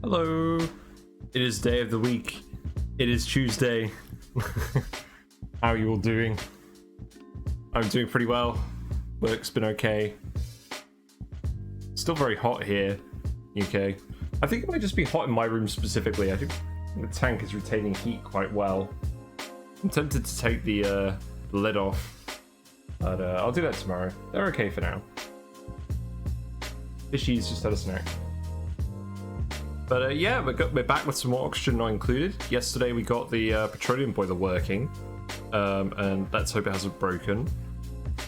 Hello. It is day of the week. It is Tuesday. How are you all doing? I'm doing pretty well. Work's been okay. Still very hot here, UK. I think it might just be hot in my room specifically. I think the tank is retaining heat quite well. I'm tempted to take the lid off, but I'll do that tomorrow. They're okay for now. Fishies just had a snack. But yeah, we're back with some more oxygen not included. Yesterday we got the petroleum boiler working, and let's hope it hasn't broken.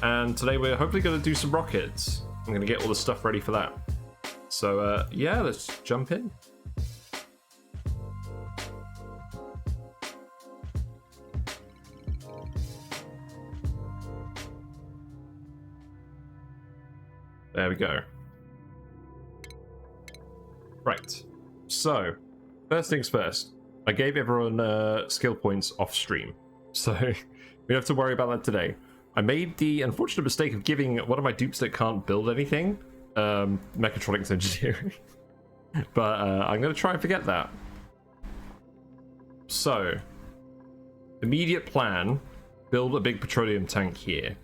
And today we're hopefully going to do some rockets. I'm going to get all the stuff ready for that. So yeah, let's jump in. There we go. Right. So, first things first. I gave everyone skill points off stream, so we don't have to worry about that today. I made the unfortunate mistake of giving one of my dupes that can't build anything mechatronics engineering, but I'm going to try and forget that. So, immediate plan: build a big petroleum tank here,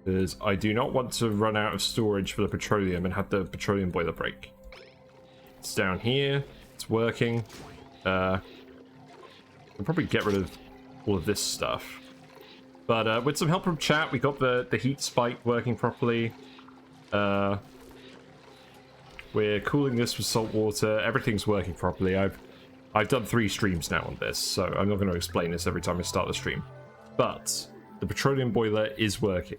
because I do not want to run out of storage for the petroleum and have the petroleum boiler break. It's down here. It's working. We'll probably get rid of all of this stuff. But with some help from chat, we got the heat spike working properly. We're cooling this with salt water. Everything's working properly. I've done 3 streams now on this, so I'm not going to explain this every time I start the stream. But the petroleum boiler is working.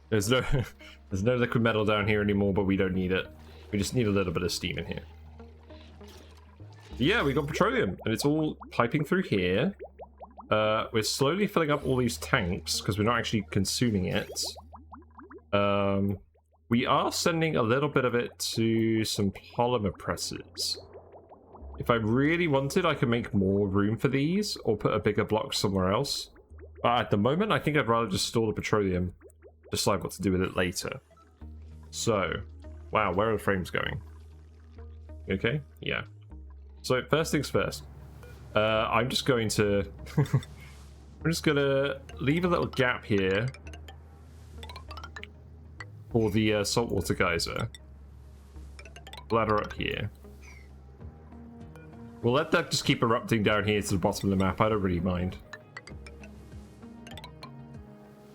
There's no liquid metal down here anymore, but we don't need it. We just need a little bit of steam in here. Yeah, we got petroleum, and it's all piping through here. We're slowly filling up all these tanks, because we're not actually consuming it. We are sending a little bit of it to some polymer presses. If I really wanted, I could make more room for these, or put a bigger block somewhere else. But at the moment, I think I'd rather just store the petroleum. Decide what to do with it later. So, wow, where are the frames going? Okay, yeah. So first things first. I'm just going to I'm just gonna leave a little gap here for the saltwater geyser. Ladder up here. We'll let that just keep erupting down here to the bottom of the map. I don't really mind.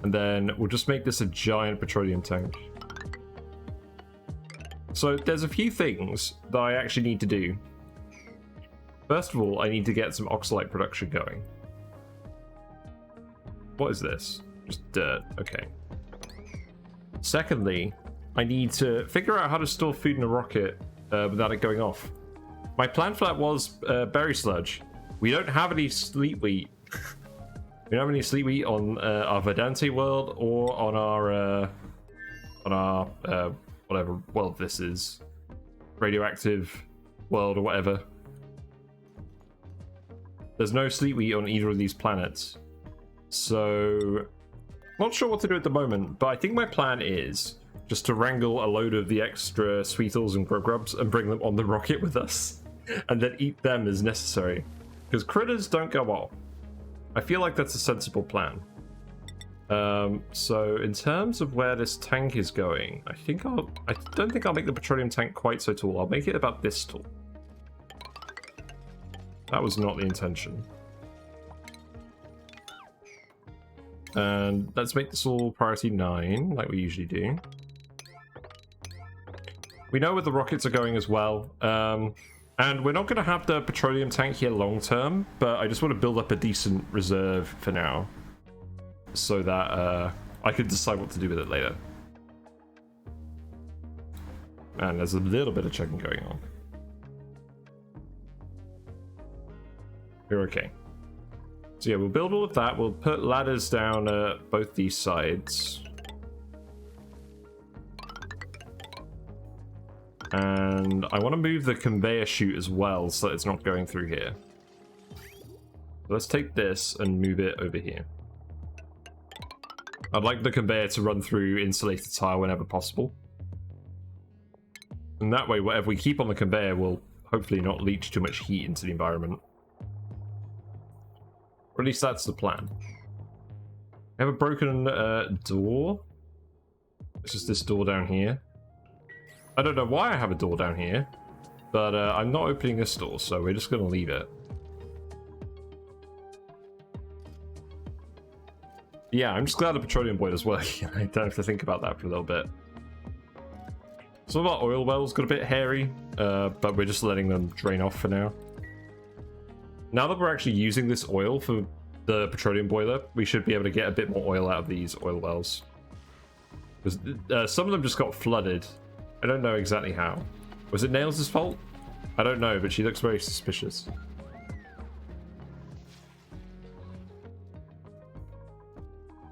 And then we'll just make this a giant petroleum tank. So there's a few things that I actually need to do. First of all, I need to get some Oxylite production going. What is this? Just dirt. Okay. Secondly, I need to figure out how to store food in a rocket without it going off. My plan for that was berry sludge. We don't have any sleet wheat. We don't have any sleet wheat on our Verdante world or on our whatever world this is, radioactive world or whatever. There's no sleet wheat on either of these planets, so not sure what to do at the moment. But I think my plan is just to wrangle a load of the extra sweetles and grubs and bring them on the rocket with us, and then eat them as necessary, because critters don't go off. I feel like that's a sensible plan. So in terms of where this tank is going, I don't think I'll make the petroleum tank quite so tall. I'll make it about this tall. That was not the intention. And let's make this all priority 9, like we usually do. We know where the rockets are going as well. And we're not going to have the petroleum tank here long term, but I just want to build up a decent reserve for now, so that I can decide what to do with it later. And there's a little bit of checking going on. We're okay. So yeah, we'll build all of that. We'll put ladders down both these sides. And I want to move the conveyor chute as well, so that it's not going through here. Let's take this and move it over here. I'd like the conveyor to run through insulated tile whenever possible. And that way, whatever we keep on the conveyor will hopefully not leach too much heat into the environment. Or at least that's the plan. I have a broken door. It's just this door down here. I don't know why I have a door down here, but I'm not opening this door, so we're just going to leave it. Yeah, I'm just glad the petroleum boiler's working. I don't have to think about that for a little bit. Some of our oil wells got a bit hairy, but we're just letting them drain off for now. Now that we're actually using this oil for the petroleum boiler, we should be able to get a bit more oil out of these oil wells. Because some of them just got flooded. I don't know exactly how. Was it Nails' fault? I don't know, but she looks very suspicious.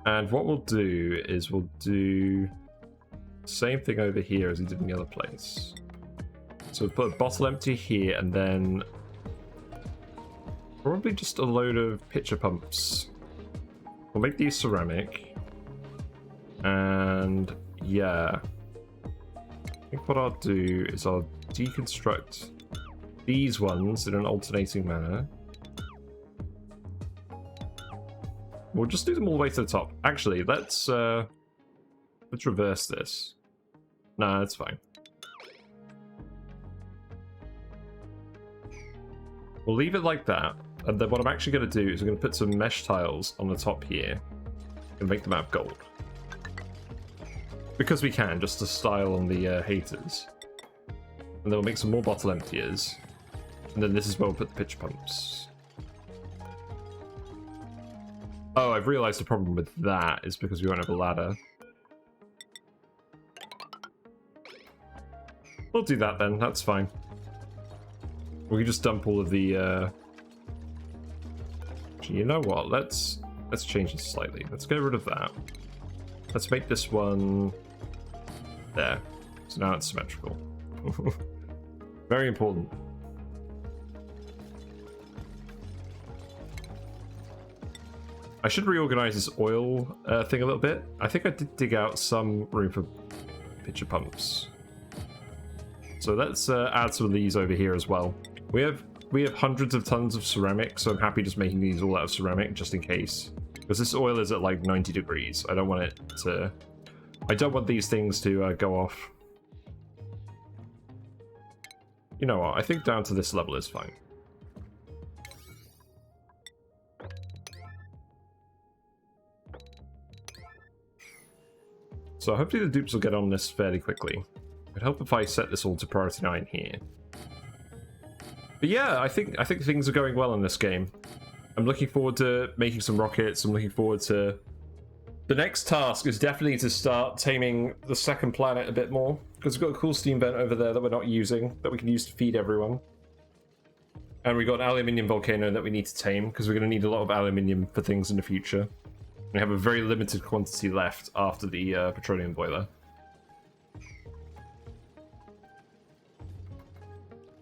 And what we'll do is we'll do the same thing over here as we did in the other place. So we'll put a bottle empty here, and then probably just a load of pitcher pumps. We'll make these ceramic. And yeah, I think what I'll do is I'll deconstruct these ones in an alternating manner. We'll just do them all the way to the top. Actually, let's reverse this. Nah, that's fine. We'll leave it like that, and then what I'm actually going to do is I'm going to put some mesh tiles on the top here and make them out of gold. Because we can, just to style on the haters. And then we'll make some more bottle emptiers. And then this is where we'll put the pitch pumps. Oh, I've realised the problem with that is because we won't have a ladder. We'll do that then, that's fine. We can just dump all of the... Actually, you know what? Let's change this slightly. Let's get rid of that. Let's make this one... There. So now it's symmetrical. Very important. I should reorganize this oil thing a little bit. I think I did dig out some room for pitcher pumps. So let's add some of these over here as well. We have hundreds of tons of ceramic, so I'm happy just making these all out of ceramic just in case. Because this oil is at like 90 degrees. I don't want it to... I don't want these things to go off. You know what? I think down to this level is fine. So hopefully the dupes will get on this fairly quickly. It'd help if I set this all to priority 9 here. But yeah, I think things are going well in this game. I'm looking forward to making some rockets. I'm looking forward to... The next task is definitely to start taming the second planet a bit more. Because we've got a cool steam vent over there that we're not using, that we can use to feed everyone. And we've got an aluminium volcano that we need to tame, because we're going to need a lot of aluminium for things in the future. We have a very limited quantity left after the petroleum boiler.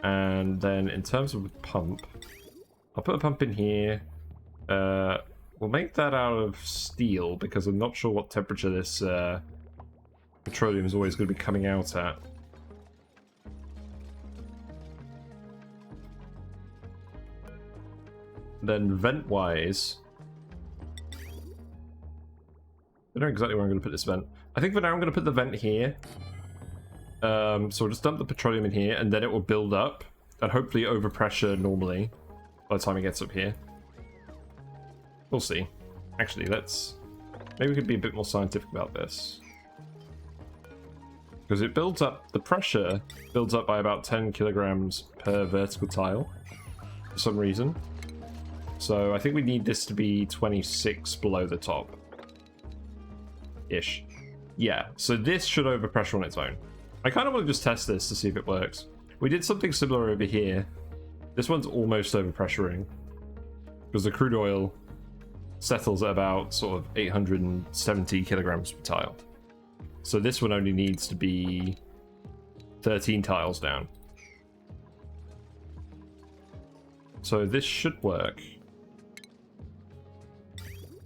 And then in terms of a pump, I'll put a pump in here. We'll make that out of steel because I'm not sure what temperature this petroleum is always going to be coming out at. Then vent-wise, I don't know exactly where I'm going to put this vent. I think for now I'm going to put the vent here. So we'll just dump the petroleum in here, and then it will build up, and hopefully overpressure normally by the time it gets up here. We'll see. Actually, maybe we could be a bit more scientific about this. Because it builds up, the pressure builds up by about 10 kilograms per vertical tile, for some reason. So I think we need this to be 26 below the top. Ish. Yeah, so this should overpressure on its own. I kind of want to just test this to see if it works. We did something similar over here. This one's almost overpressuring. Because the crude oil settles at about sort of 870 kilograms per tile. So this one only needs to be 13 tiles down. So this should work.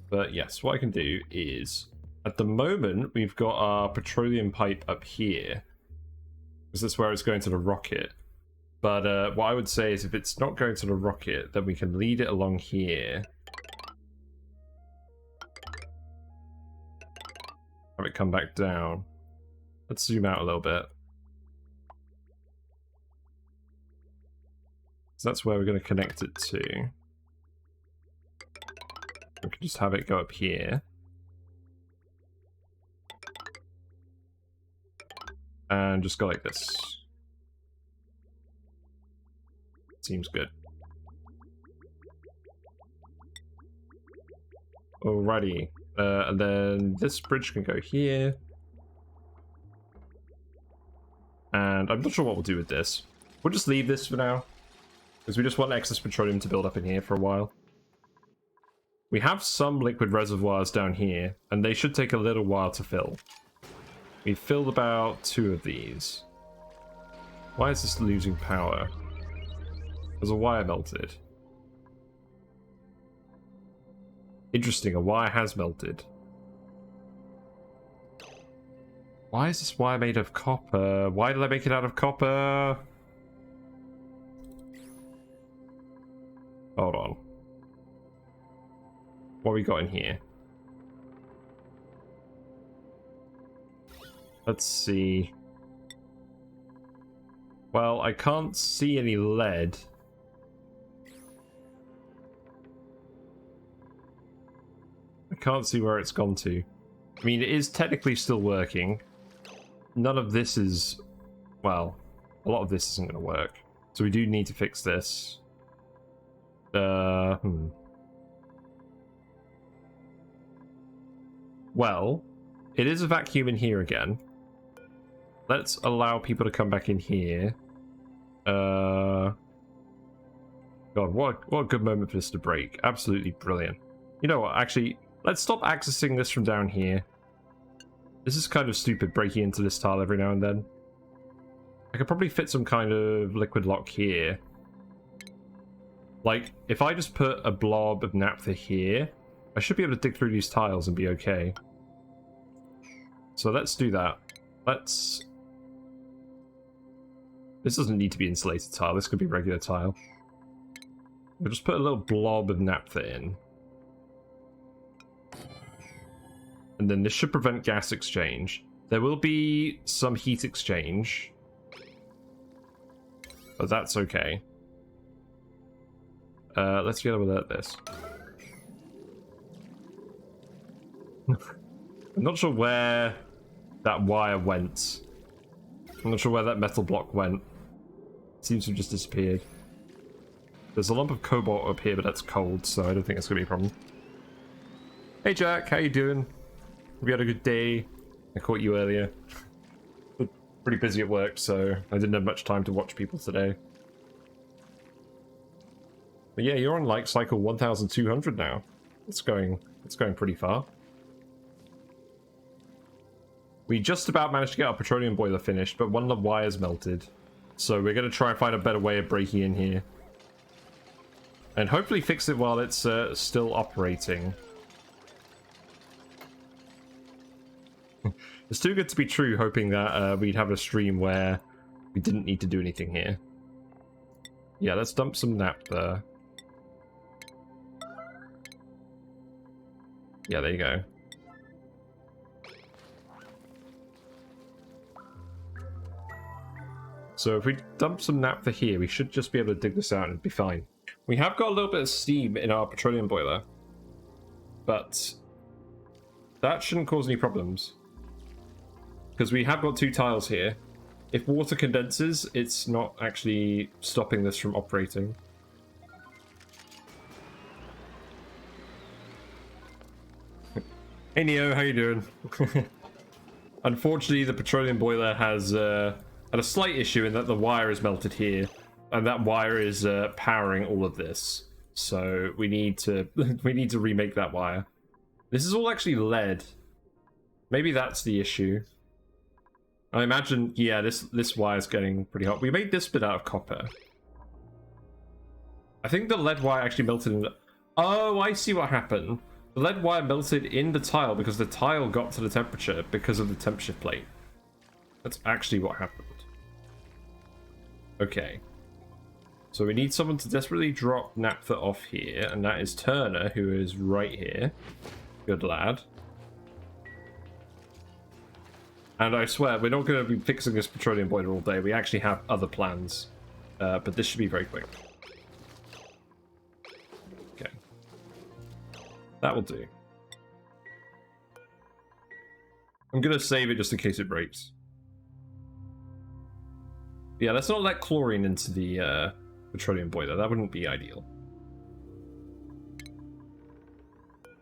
But yes, what I can do is, at the moment, we've got our petroleum pipe up here. because that's where it's going to the rocket. But what I would say is if it's not going to the rocket, then we can lead it along here. Have it come back down. Let's zoom out a little bit. So that's where we're going to connect it to. We can just have it go up here. And just go like this. Seems good. Alrighty. And then this bridge can go here. And I'm not sure what we'll do with this. We'll just leave this for now. Because we just want excess petroleum to build up in here for a while. We have some liquid reservoirs down here, and they should take a little while to fill. We've filled about 2 of these. Why is this losing power? There's a wire melted. Interesting, a wire has melted. Why is this wire made of copper? Why did I make it out of copper? Hold on. What we got in here? Let's see. Well, I can't see any lead. I can't see where it's gone to. I mean, it is technically still working. None of this is... Well, a lot of this isn't going to work. So we do need to fix this. Well, it is a vacuum in here again. Let's allow people to come back in here. God, what a good moment for this to break. Absolutely brilliant. You know what, actually, let's stop accessing this from down here. This is kind of stupid, breaking into this tile every now and then. I could probably fit some kind of liquid lock here. Like, if I just put a blob of naphtha here, I should be able to dig through these tiles and be okay. So let's do that. Let's... This doesn't need to be insulated tile, this could be regular tile. We'll just put a little blob of naphtha in. And then this should prevent gas exchange. There will be some heat exchange. But that's okay. Let's get over this. I'm not sure where that wire went. I'm not sure where that metal block went. It seems to have just disappeared. There's a lump of cobalt up here, but that's cold, so I don't think it's going to be a problem. Hey Jack, how you doing? Hope you had a good day. I caught you earlier. Pretty busy at work, so I didn't have much time to watch people today. But yeah, you're on like cycle 1200 now. It's going pretty far. We just about managed to get our petroleum boiler finished, but one of the wires melted. So we're going to try and find a better way of breaking in here. And hopefully fix it while it's still operating. It's too good to be true, hoping that we'd have a stream where we didn't need to do anything here. Yeah, let's dump some naphtha. Yeah, there you go. So if we dump some naphtha here, we should just be able to dig this out and be fine. We have got a little bit of steam in our petroleum boiler, but that shouldn't cause any problems. Because we have got 2 tiles here. If water condenses, it's not actually stopping this from operating. Hey Neo, how you doing? Unfortunately, the petroleum boiler has had a slight issue in that the wire is melted here, and that wire is powering all of this. So we need to remake that wire. This is all actually lead. Maybe that's the issue. I imagine, yeah, this wire's getting pretty hot. We made this bit out of copper. I think the lead wire actually melted in the... Oh, I see what happened. The lead wire melted in the tile because the tile got to the temperature because of the temp shift plate. That's actually what happened. Okay. So we need someone to desperately drop naphtha off here, and that is Turner, who is right here. Good lad. And I swear, we're not going to be fixing this petroleum boiler all day. We actually have other plans. But this should be very quick. Okay. That will do. I'm going to save it just in case it breaks. Yeah, let's not let chlorine into the petroleum boiler. That wouldn't be ideal.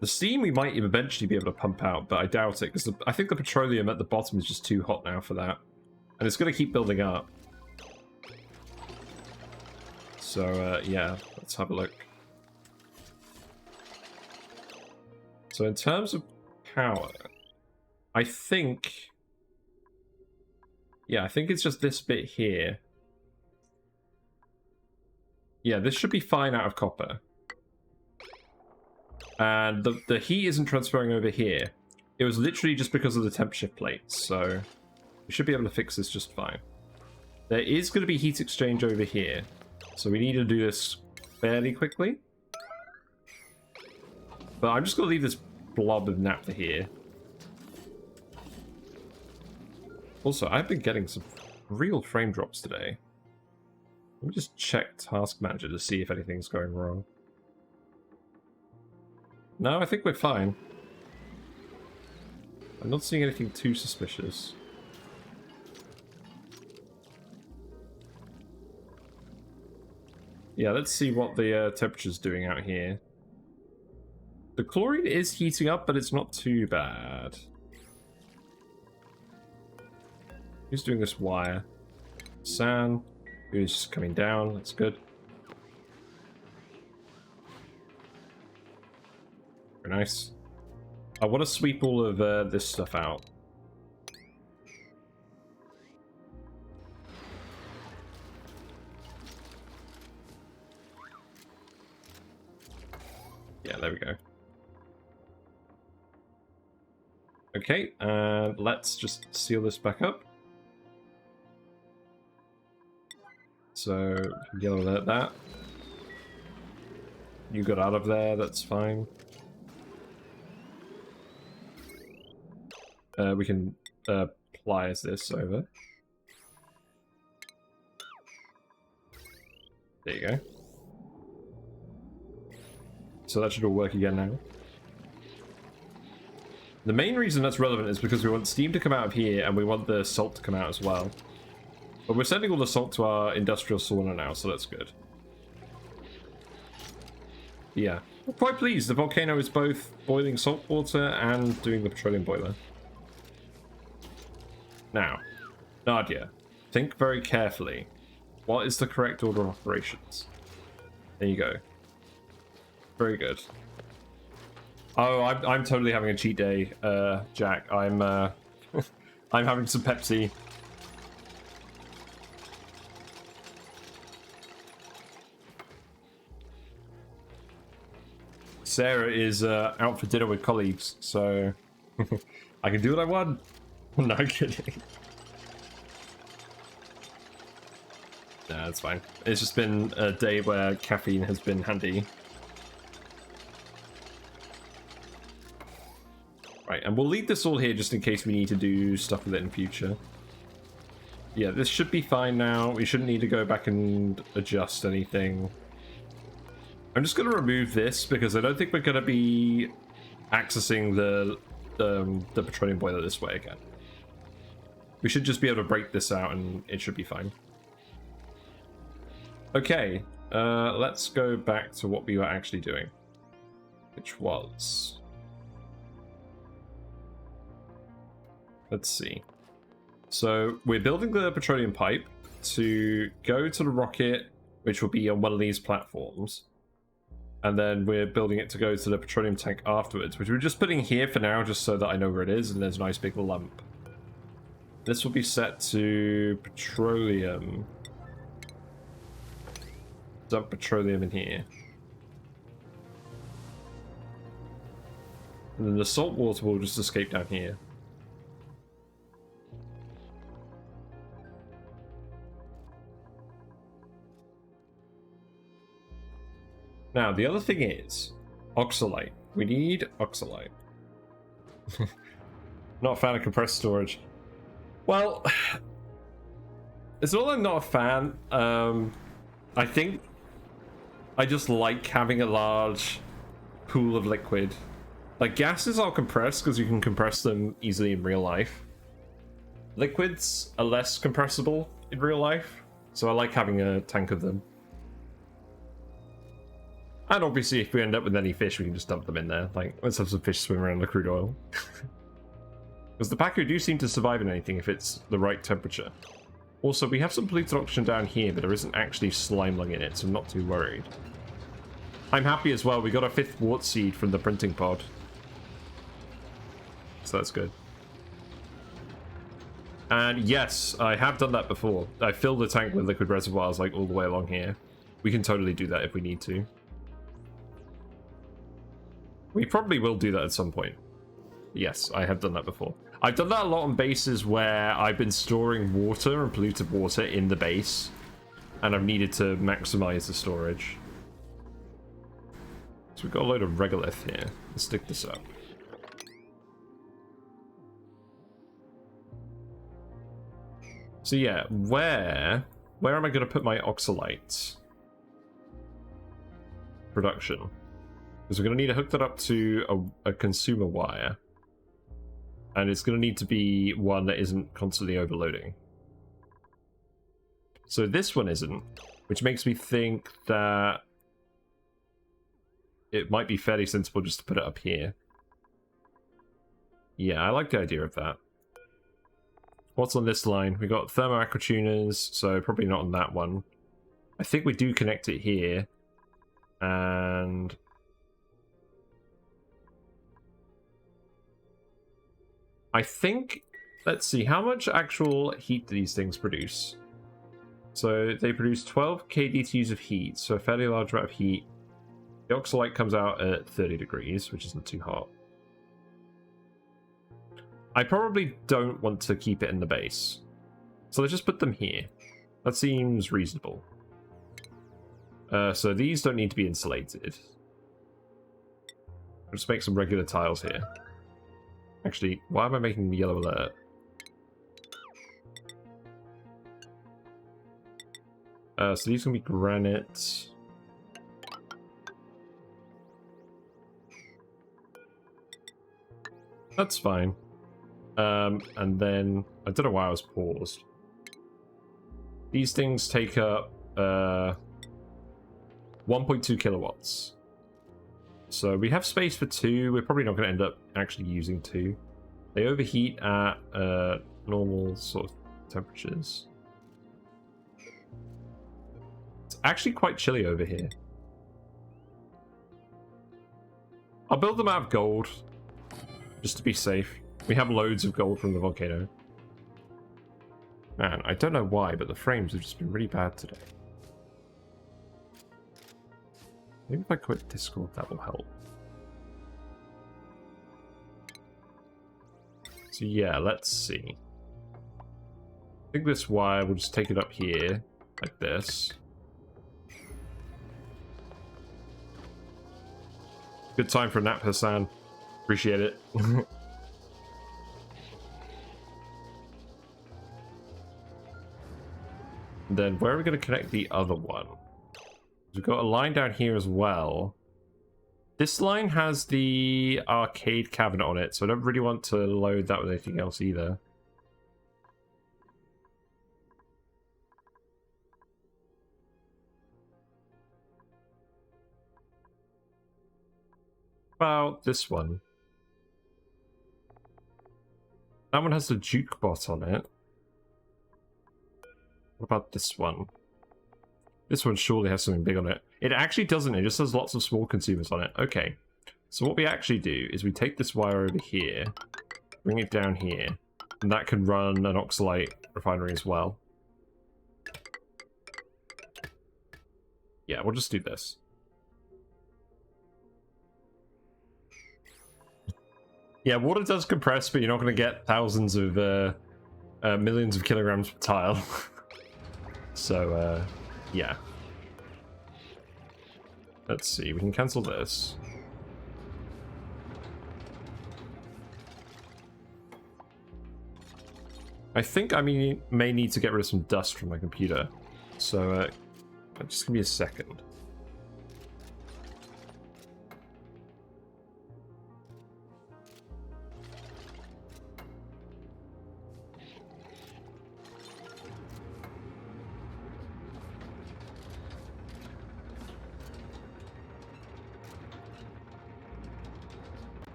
The steam we might eventually be able to pump out, but I doubt it, because I think the petroleum at the bottom is just too hot now for that. And it's going to keep building up. So, yeah, let's have a look. So in terms of power, I think... Yeah, I think it's just this bit here. Yeah, this should be fine out of copper. And the heat isn't transferring over here. It was literally just because of the temp shift plates, so we should be able to fix this just fine. There is going to be heat exchange over here, so we need to do this fairly quickly. But I'm just going to leave this blob of naphtha here. Also, I've been getting some real frame drops today. Let me just check Task Manager to see if anything's going wrong. No, I think we're fine. I'm not seeing anything too suspicious. Yeah, let's see what the temperature's doing out here. The chlorine is heating up, but it's not too bad. Who's doing this wire? San, who's coming down, that's good. Very nice. I want to sweep all of this stuff out. Yeah, there we go. Okay, and let's just seal this back up. So, yellow alert that. You got out of there, that's fine. We can pliers this over. There you go. So that should all work again now. The main reason that's relevant is because we want steam to come out of here and we want the salt to come out as well. But we're sending all the salt to our industrial sauna now, so that's good. Yeah. I'm quite pleased. The volcano is both boiling salt water and doing the petroleum boiler. Now, Nadia, think very carefully. What is the correct order of operations? There you go. Very good. Oh, I'm totally having a cheat day, Jack. I'm I'm having some Pepsi. Sarah is out for dinner with colleagues, so I can do what I want. No kidding. Nah, that's fine. It's just been a day where caffeine has been handy. Right, and we'll leave this all here just in case we need to do stuff with it in future. Yeah, this should be fine now. We shouldn't need to go back and adjust anything. I'm just going to remove this because I don't think we're going to be accessing the petroleum boiler this way again. We should just be able to break this out and it should be fine. Okay, let's go back to what we were actually doing, which was... Let's see. So we're building the petroleum pipe to go to the rocket, which will be on one of these platforms. And then we're building it to go to the petroleum tank afterwards, which we're just putting here for now, just so that I know where it is, and there's a nice big lump. This will be set to petroleum. Dump petroleum in here. And then the salt water will just escape down here. Now, the other thing is Oxylite. We need Oxylite. Not a fan of compressed storage. Well, it's not that I'm not a fan. I think I just like having a large pool of liquid. Like, gases are compressed because you can compress them easily in real life. Liquids are less compressible in real life, so I like having a tank of them. And obviously, if we end up with any fish, we can just dump them in there. Like, let's have some fish swim around the crude oil. Because the Pacu do seem to survive in anything if it's the right temperature. Also, we have some polluted oxygen down here, but there isn't actually slime lung in it, so I'm not too worried. I'm happy as well. We got a 5th wart seed from the printing pod. So that's good. And yes, I have done that before. I filled the tank with liquid reservoirs like all the way along here. We can totally do that if we need to. We probably will do that at some point. Yes, I have done that before. I've done that a lot on bases where I've been storing water and polluted water in the base, and I've needed to maximize the storage. So we've got a load of regolith here. Let's stick this up. So yeah, where am I going to put my Oxylite production? Because we're going to need to hook that up to a consumer wire. And it's going to need to be one that isn't constantly overloading. So this one isn't, which makes me think that it might be fairly sensible just to put it up here. Yeah, I like the idea of that. What's on this line? We got thermo aquatuners, so probably not on that one. I think we do connect it here. And I think, let's see, how much actual heat do these things produce? So they produce 12 kDTs of heat, so a fairly large amount of heat. The Oxylite comes out at 30 degrees, which isn't too hot. I probably don't want to keep it in the base. So let's just put them here. That seems reasonable. So these don't need to be insulated. I'll just make some regular tiles here. Actually, why am I making the yellow alert? So these can be granite. That's fine. And then, I don't know why I was paused. These things take up 1.2 kilowatts. So we have space for 2. We're probably not going to end up actually using 2. They overheat at normal sort of temperatures. It's actually quite chilly over here. I'll build them out of gold, just to be safe. We have loads of gold from the volcano. Man, I don't know why, but the frames have just been really bad today. Maybe if I quit Discord, that will help. So yeah, let's see. I think this wire, we'll just take it up here, like this. Good time for a nap, Hassan. Appreciate it. Then where are we going to connect the other one? We've got a line down here as well. This line has the arcade cabinet on it, so I don't really want to load that with anything else either. About this one. That one has the jukebot on it. What about this one? This one surely has something big on it. It actually doesn't. It just has lots of small consumers on it. Okay. So what we actually do is we take this wire over here, bring it down here, and that can run an Oxylite refinery as well. Yeah, we'll just do this. Yeah, water does compress, but you're not going to get thousands of, millions of kilograms per tile. So, yeah. Let's see, we can cancel this. I think I may need to get rid of some dust from my computer. So, just give me a second.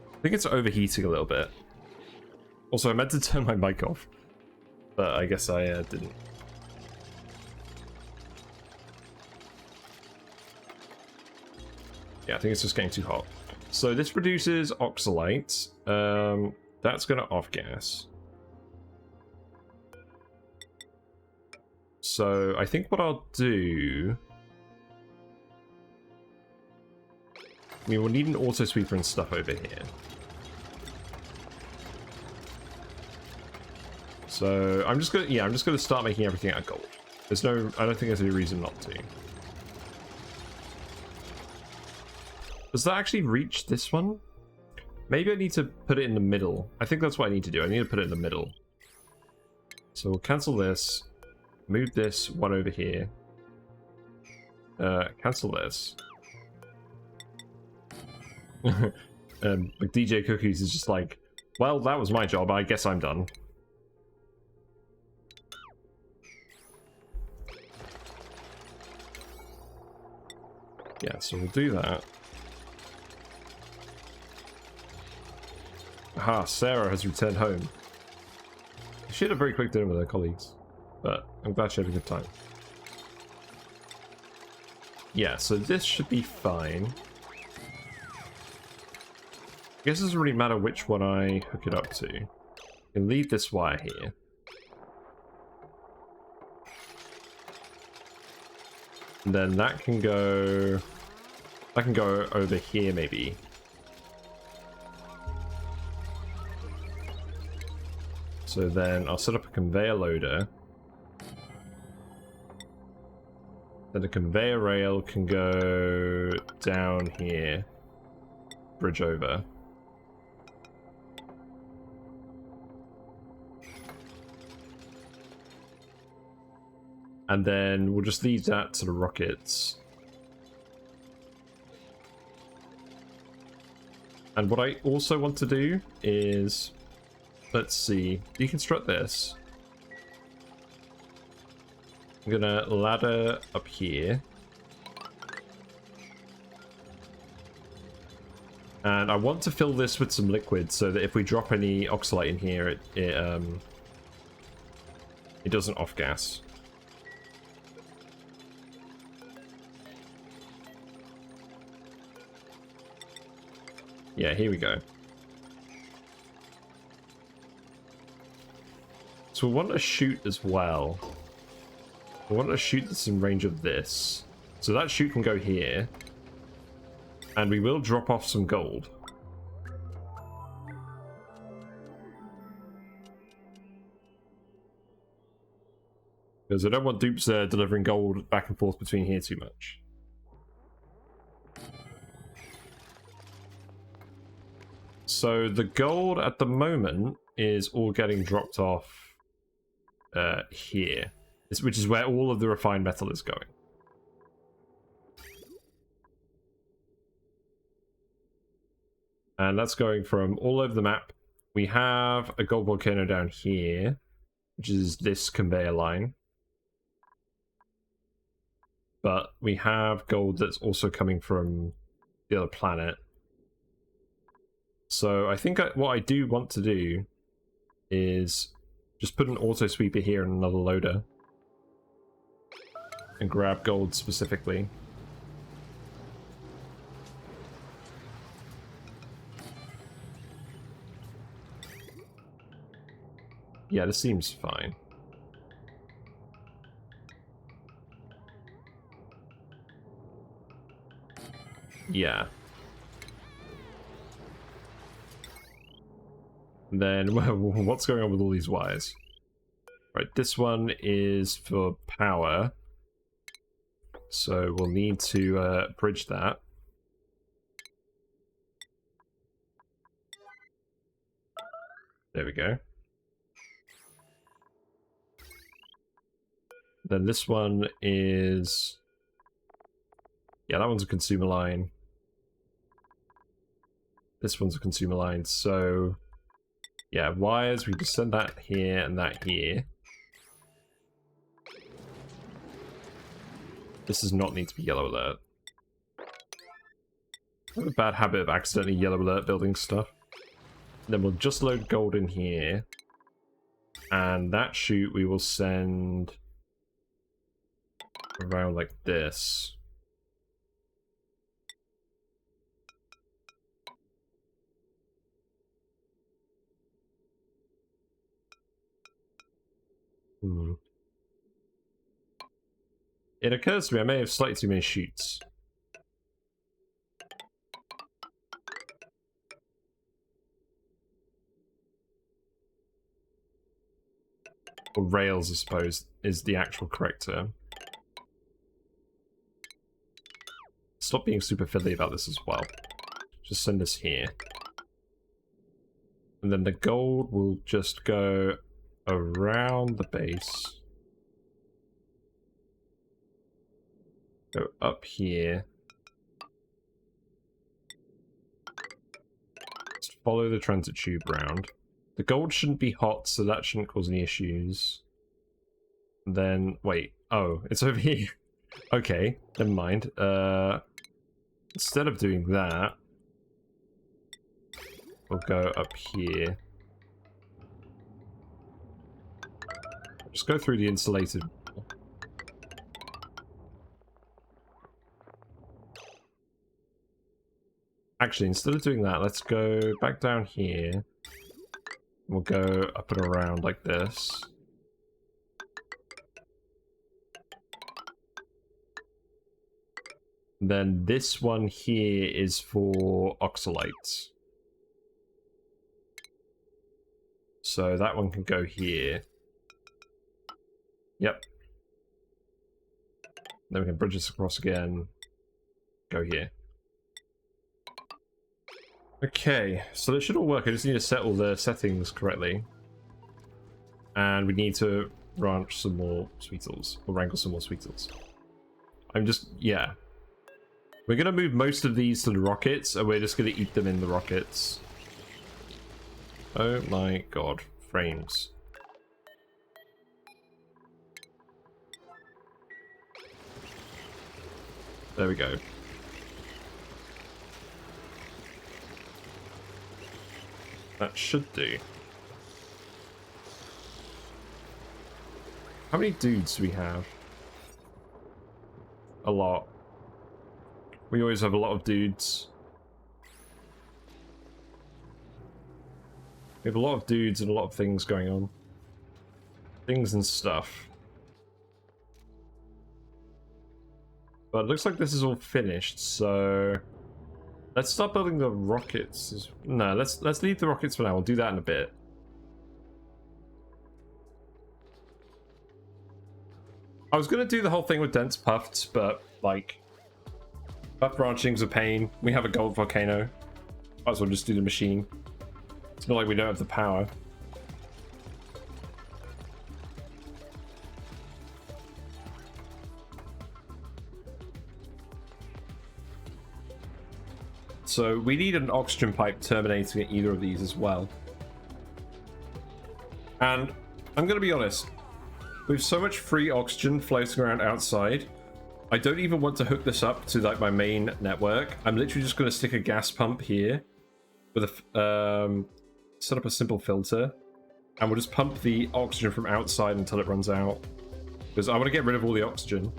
I think it's overheating a little bit. Also, I meant to turn my mic off, but I guess I didn't. Yeah, I think it's just getting too hot. So this produces Oxylite. That's going to off-gas. So I think what I'll do... we will need an auto sweeper and stuff over here. So I'm just gonna start making everything out of gold. I don't think there's any reason not to. Does that actually reach this one? Maybe I need to put it in the middle. I think that's what I need to do. I need to put it in the middle. So we'll cancel this. Move this one over here. Cancel this. Like DJ Cookies is just like, well, that was my job. I guess I'm done. Yeah, so we'll do that. Aha, Sarah has returned home. She had a very quick dinner with her colleagues, but I'm glad she had a good time. Yeah, so this should be fine. I guess it doesn't really matter which one I hook it up to. I can leave this wire here. And then that can go over here maybe. So then I'll set up a conveyor loader. Then the conveyor rail can go down here. Bridge over. And then we'll just leave that to the rockets. And what I also want to do is, let's see, deconstruct this. I'm gonna ladder up here. And I want to fill this with some liquid so that if we drop any Oxylite in here, it doesn't off-gas. Yeah, here we go. So we want a chute as well. We want a chute that's in range of this. So that chute can go here. And we will drop off some gold. Because I don't want dupes delivering gold back and forth between here too much. So the gold at the moment is all getting dropped off here, which is where all of the refined metal is going. And that's going from all over the map. We have a gold volcano down here, which is this conveyor line. But we have gold that's also coming from the other planet. So I think what I do want to do is just put an auto sweeper here and another loader. And grab gold specifically. Yeah, this seems fine. Yeah. Then, what's going on with all these wires? Right, this one is for power. So we'll need to bridge that. There we go. Then this one is... yeah, that one's a consumer line. This one's a consumer line, so... yeah, wires, we just send that here and that here. This does not need to be yellow alert. I have a bad habit of accidentally yellow alert building stuff. Then we'll just load gold in here. And that chute we will send around like this. It occurs to me I may have slightly too many chutes. Or rails, I suppose, is the actual correct term. Stop being super fiddly about this as well. Just send this here. And then the gold will just go around the base. Go up here. Just follow the transit tube round. The gold shouldn't be hot, so that shouldn't cause any issues. And then, wait. Oh, it's over here. Okay, never mind. Instead of doing that, we'll go up here. Just go through the insulated wall. Actually, instead of doing that, let's go back down here. We'll go up and around like this. Then this one here is for Oxylite. So that one can go here. Yep. Then we can bridge this across again. Go here. Okay, so that should all work. I just need to set all the settings correctly. And we need to ranch some more sweetles. Or wrangle some more sweetles. I'm just... yeah. We're going to move most of these to the rockets, and we're just going to eat them in the rockets. Oh my god. Frames. There we go. That should do. How many dudes do we have? A lot. We always have a lot of dudes. We have a lot of dudes and a lot of things going on. Things and stuff. But it looks like this is all finished, so... let's start building the rockets. No, let's leave the rockets for now. We'll do that in a bit. I was going to do the whole thing with dense puffed, but, like... puff branching's a pain. We have a gold volcano. Might as well just do the machine. It's not like we don't have the power. So we need an oxygen pipe terminating at either of these as well. And I'm going to be honest, with so much free oxygen floating around outside, I don't even want to hook this up to like my main network. I'm literally just going to stick a gas pump here with a set up a simple filter, and we'll just pump the oxygen from outside until it runs out, because I want to get rid of all the oxygen.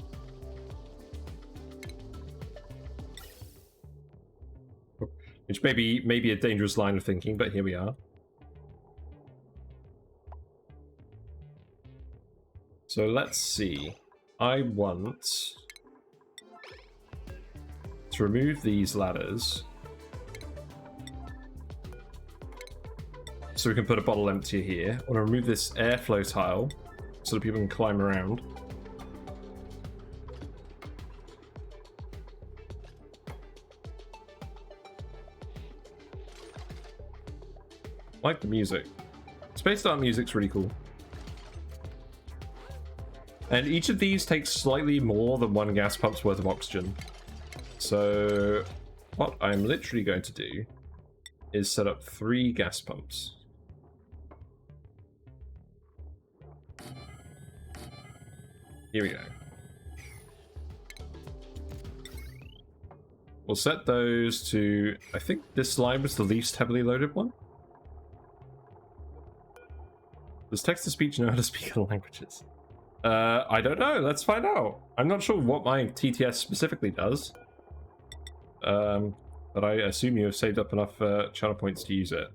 Which may be a dangerous line of thinking, but here we are. So let's see. I want to remove these ladders so we can put a bottle emptier here. I want to remove this airflow tile so that people can climb around. like the music. Spaced art music's really cool. And each of these takes slightly more than 1 gas pump's worth of oxygen. So what I'm literally going to do is set up 3 gas pumps. Here we go. We'll set those to... I think this line was the least heavily loaded one. Does text-to-speech know how to speak other languages? I don't know. Let's find out. I'm not sure what my TTS specifically does. But I assume you have saved up enough channel points to use it.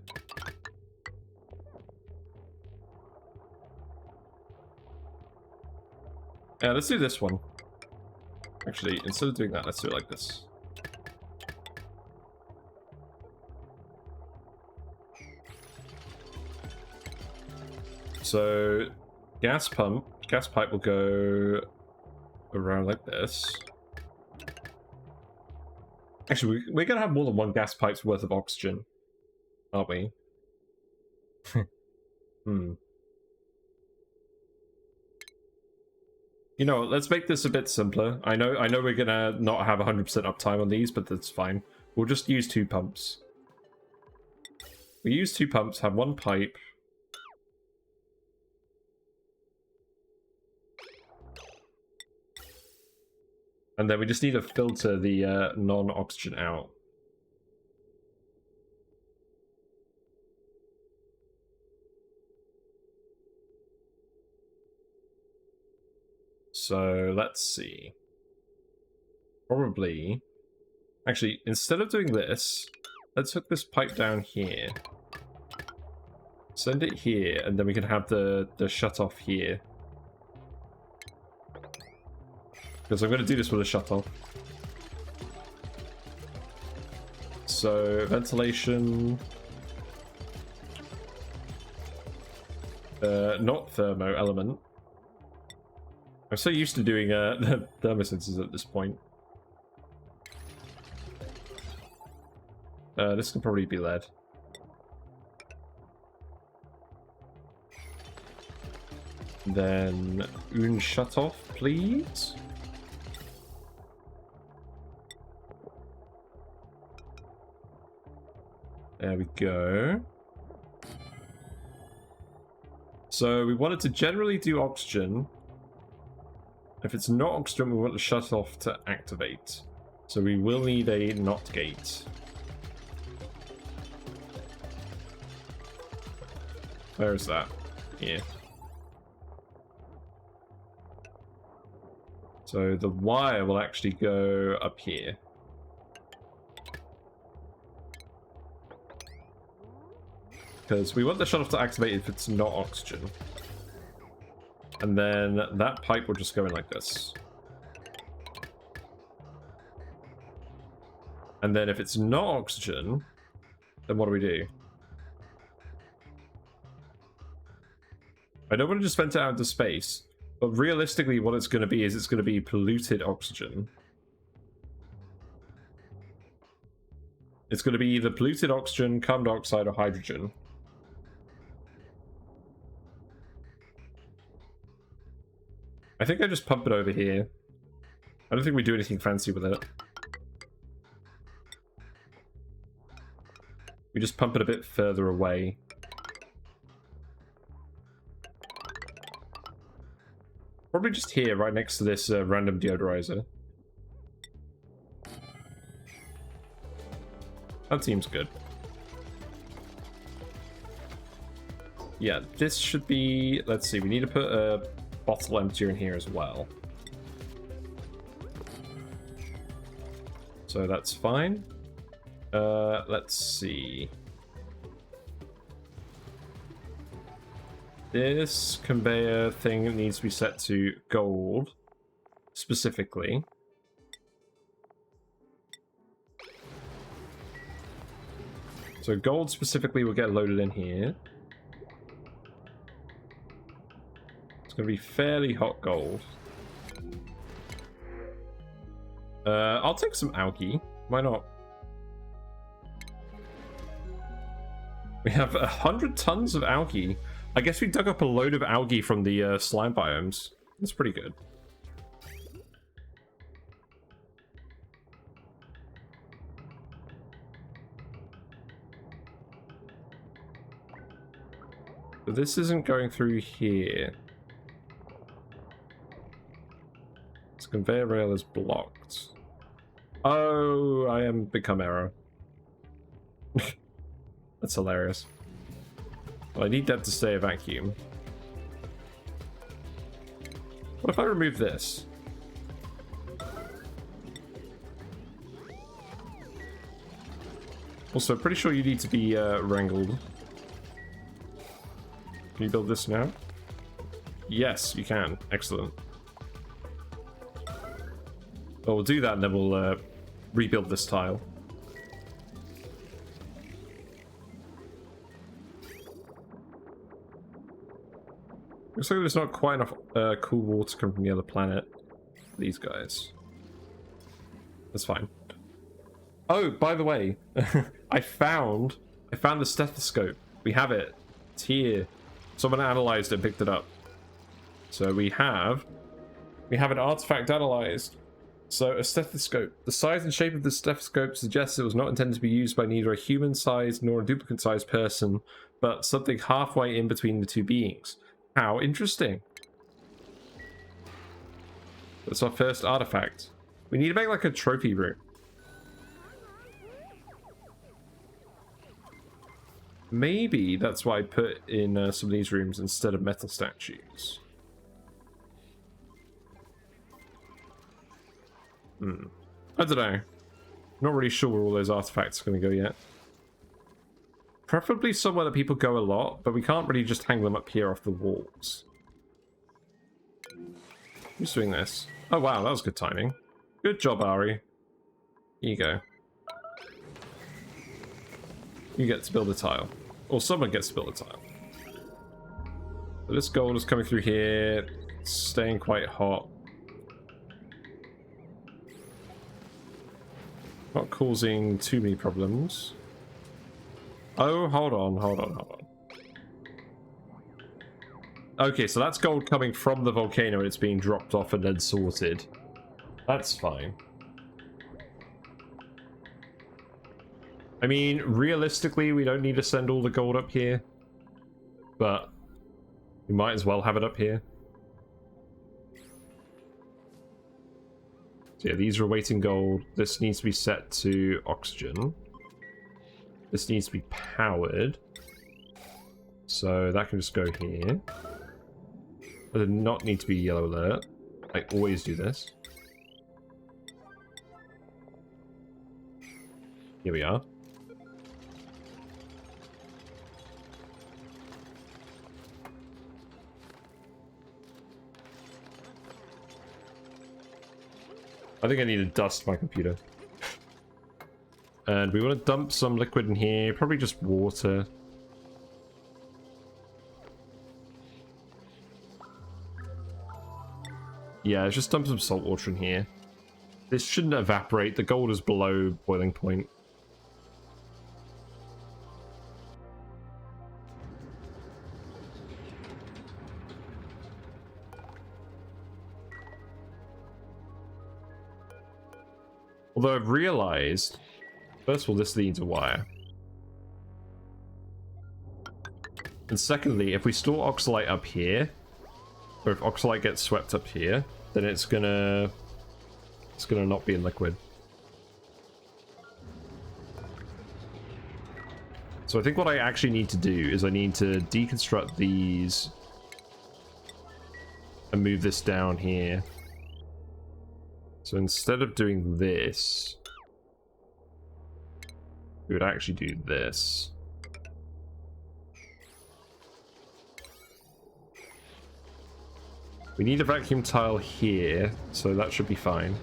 Yeah, let's do this one. Actually, instead of doing that, let's do it like this. So, gas pipe will go around like this. Actually, we're gonna have more than 1 gas pipe's worth of oxygen, aren't we? You know, let's make this a bit simpler. I know we're gonna not have 100% uptime on these, but that's fine. We'll just use 2 pumps. We use 2 pumps, have 1 pipe. And then we just need to filter the non-oxygen out. So let's see. Probably... Actually, instead of doing this, let's hook this pipe down here. Send it here, and then we can have the shut-off here. Because I'm going to do this with a shut-off. So, ventilation... not thermo element. I'm so used to doing the thermosensors at this point. This can probably be lead. Then, un shut-off, please. There we go. So we wanted to generally do oxygen. If it's not oxygen, we want the shut off to activate. So we will need a NOT gate. Where is that? Here. So the wire will actually go up here. Because we want the shut-off to activate if it's not oxygen. And then that pipe will just go in like this. And then if it's not oxygen, then what do? I don't want to just vent it out into space, but realistically what it's going to be is it's going to be polluted oxygen. It's going to be either polluted oxygen, carbon dioxide, or hydrogen. I think I just pump it over here. I don't think we do anything fancy with it. We just pump it a bit further away. Probably just here, right next to this random deodorizer. That seems good. Yeah, this should be... Let's see, we need to put a bottle emptier in here as well. So that's fine. Let's see. This conveyor thing needs to be set to gold, specifically. So gold specifically will get loaded in here. It's going to be fairly hot gold. I'll take some algae. Why not? We have 100 tons of algae. I guess we dug up a load of algae from the slime biomes. That's pretty good. But this isn't going through here. This conveyor rail is blocked. Oh, I am become error. That's hilarious. Well, I need that to stay a vacuum. What if I remove this? Also, pretty sure you need to be wrangled. Can you build this now? Yes, you can. Excellent. Well, we'll do that and then we'll rebuild this tile. Looks like there's not quite enough cool water coming from the other planet. These guys. That's fine. Oh, by the way, I found the stethoscope. We have it. It's here. Someone analyzed it and picked it up. So we have an artifact analyzed. So a stethoscope. The size and shape of the stethoscope suggests it was not intended to be used by neither a human-sized nor a duplicate-sized person, but something halfway in between the two beings. How interesting. That's our first artifact. We need to make like a trophy room. Maybe that's why I put in some of these rooms instead of metal statues. I don't know. Not really sure where all those artifacts are going to go yet. Preferably somewhere that people go a lot, but we can't really just hang them up here off the walls. Who's doing this? Oh wow, that was good timing. Good job, Ari. Here you go. You get to build a tile. Or someone gets to build a tile. So this gold is coming through here, staying quite hot. Not causing too many problems. Oh, hold on. Okay, so that's gold coming from the volcano. It's being dropped off and then sorted. That's fine. I mean, realistically, we don't need to send all the gold up here. But we might as well have it up here. So yeah, these are awaiting gold. This needs to be set to oxygen. This needs to be powered. So that can just go here. It does not need to be yellow alert. I always do this. Here we are. I think I need to dust my computer. And we want to dump some liquid in here, probably just water. Yeah, let's just dump some salt water in here. This shouldn't evaporate, the gold is below boiling point. Although I've realized, first of all, this needs a wire. And secondly, if we store Oxylite up here, or if Oxylite gets swept up here, then it's gonna not be in liquid. So I think what I actually need to do is I need to deconstruct these and move this down here. So instead of doing this, we would actually do this. We need a vacuum tile here, so that should be fine.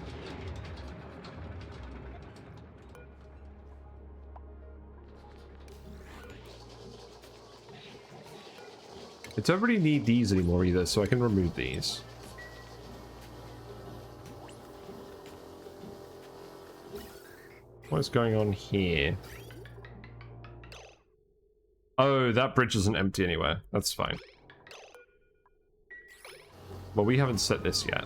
I don't really need these anymore either, so I can remove these. What's going on here? Oh, that bridge isn't empty anywhere. That's fine. Well, we haven't set this yet.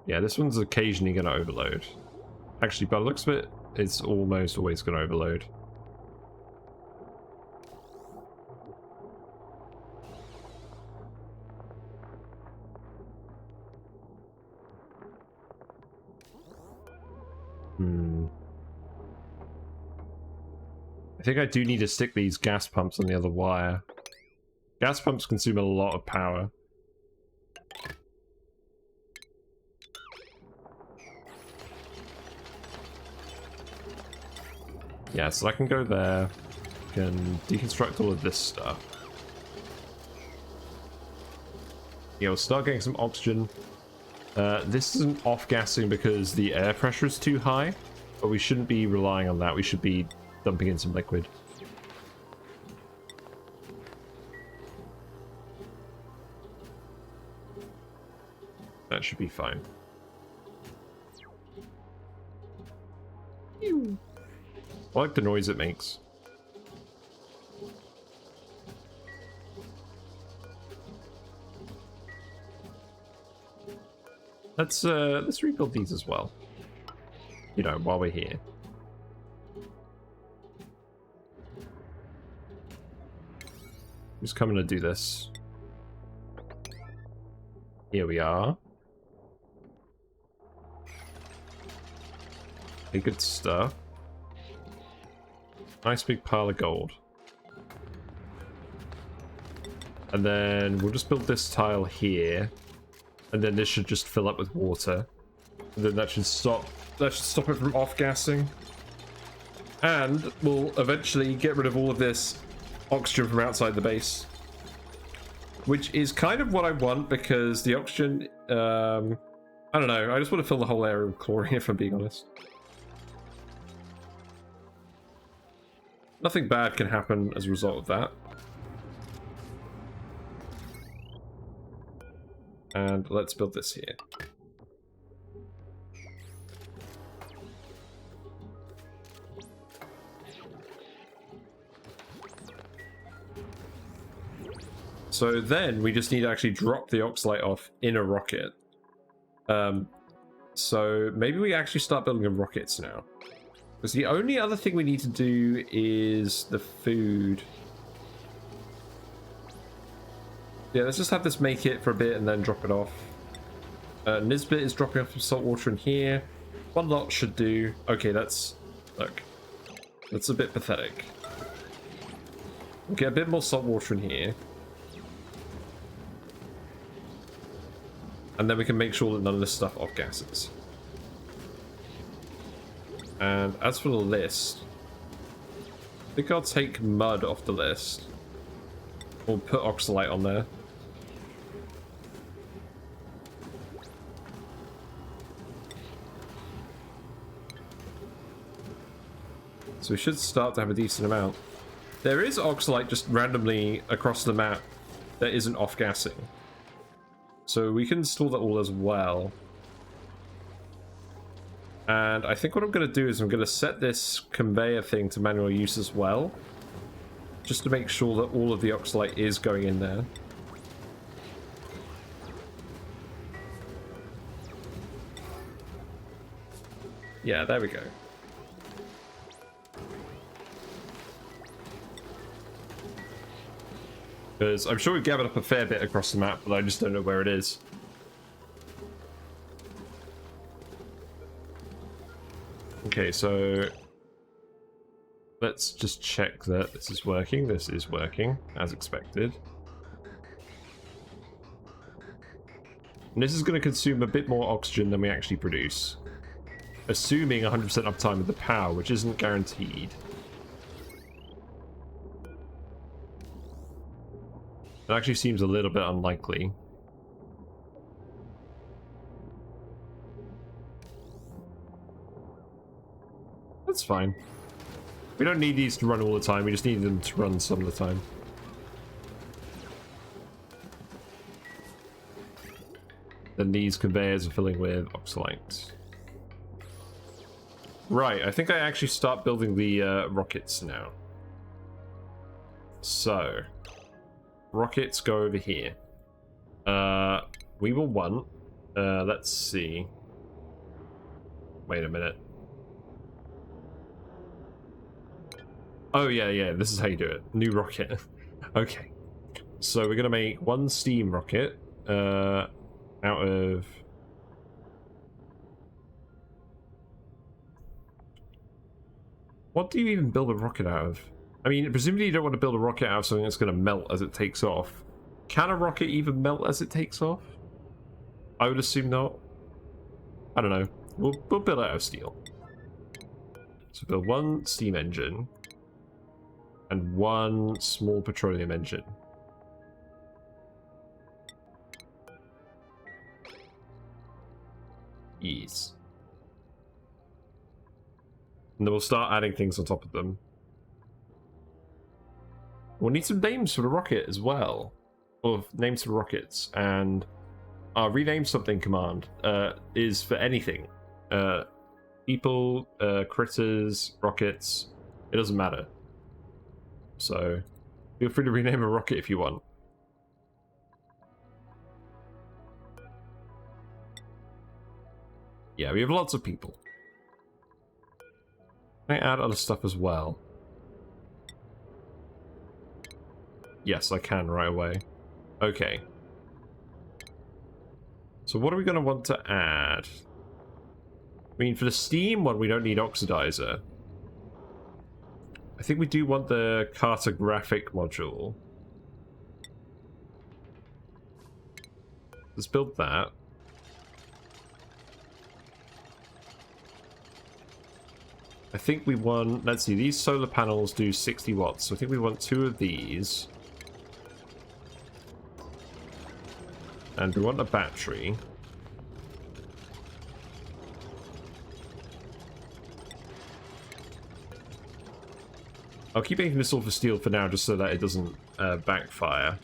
Yeah, this one's occasionally going to overload. Actually, by the looks of it, it's almost always going to overload. I think I do need to stick these gas pumps on the other wire. Gas pumps consume a lot of power. Yeah, so I can go there. Can deconstruct all of this stuff. Yeah, we'll start getting some oxygen. This isn't off-gassing because the air pressure is too high, but we shouldn't be relying on that. We should be dumping in some liquid. That should be fine. I like the noise it makes. Let's rebuild these as well. You know, while we're here. Who's coming to do this? Here we are. Hey, good stuff. Nice big pile of gold. And then we'll just build this tile here. And then this should just fill up with water. And then that should stop it from off-gassing. And we'll eventually get rid of all of this oxygen from outside the base. Which is kind of what I want, because the oxygen, I don't know, I just want to fill the whole area with chlorine, if I'm being honest. Nothing bad can happen as a result of that. And let's build this here. So then we just need to actually drop the Oxylite off in a rocket. So maybe we actually start building rockets now. Because the only other thing we need to do is the food. Yeah, let's just have this make it for a bit and then drop it off. Nisbet is dropping off some salt water in here. One lot should do. Okay, that's... Look. That's a bit pathetic. We'll get a bit more salt water in here. And then we can make sure that none of this stuff off-gasses. And as for the list, I think I'll take mud off the list. We'll put Oxylite on there. So we should start to have a decent amount. There is Oxylite just randomly across the map that isn't off-gassing. So we can install that all as well. And I think what I'm going to do is I'm going to set this conveyor thing to manual use as well. Just to make sure that all of the Oxylite is going in there. Yeah, there we go. Because I'm sure we've gathered up a fair bit across the map, but I just don't know where it is. Okay, so let's just check that this is working. This is working, as expected. And this is going to consume a bit more oxygen than we actually produce. Assuming 100% uptime of the power, which isn't guaranteed. It actually seems a little bit unlikely. That's fine. We don't need these to run all the time, we just need them to run some of the time. then these conveyors are filling with Oxylite. Right, I think I actually start building the rockets now. So, rockets go over here. We will want, let's see. Wait a minute. Oh yeah, this is how you do it. New rocket. Okay. So we're gonna make one steam rocket, out of... What do you even build a rocket out of? I mean, presumably you don't want to build a rocket out of something that's going to melt as it takes off. Can a rocket even melt as it takes off? I would assume not. I don't know. We'll build it out of steel. So build one steam engine and one small petroleum engine. Yes. And then we'll start adding things on top of them. We'll need some names for the rocket as well. Or names for rockets. And our rename something command is for anything. People, critters, rockets. It doesn't matter. So feel free to rename a rocket if you want. Yeah, we have lots of people. Can I add other stuff as well? Yes, I can right away. Okay. So what are we going to want to add? I mean, for the steam one, we don't need oxidizer. I think we do want the cartographic module. Let's build that. I think we want, let's see, these solar panels do 60 watts, so I think we want 2 of these. And we want a battery. I'll keep making this all for steel for now, just so that it doesn't backfire.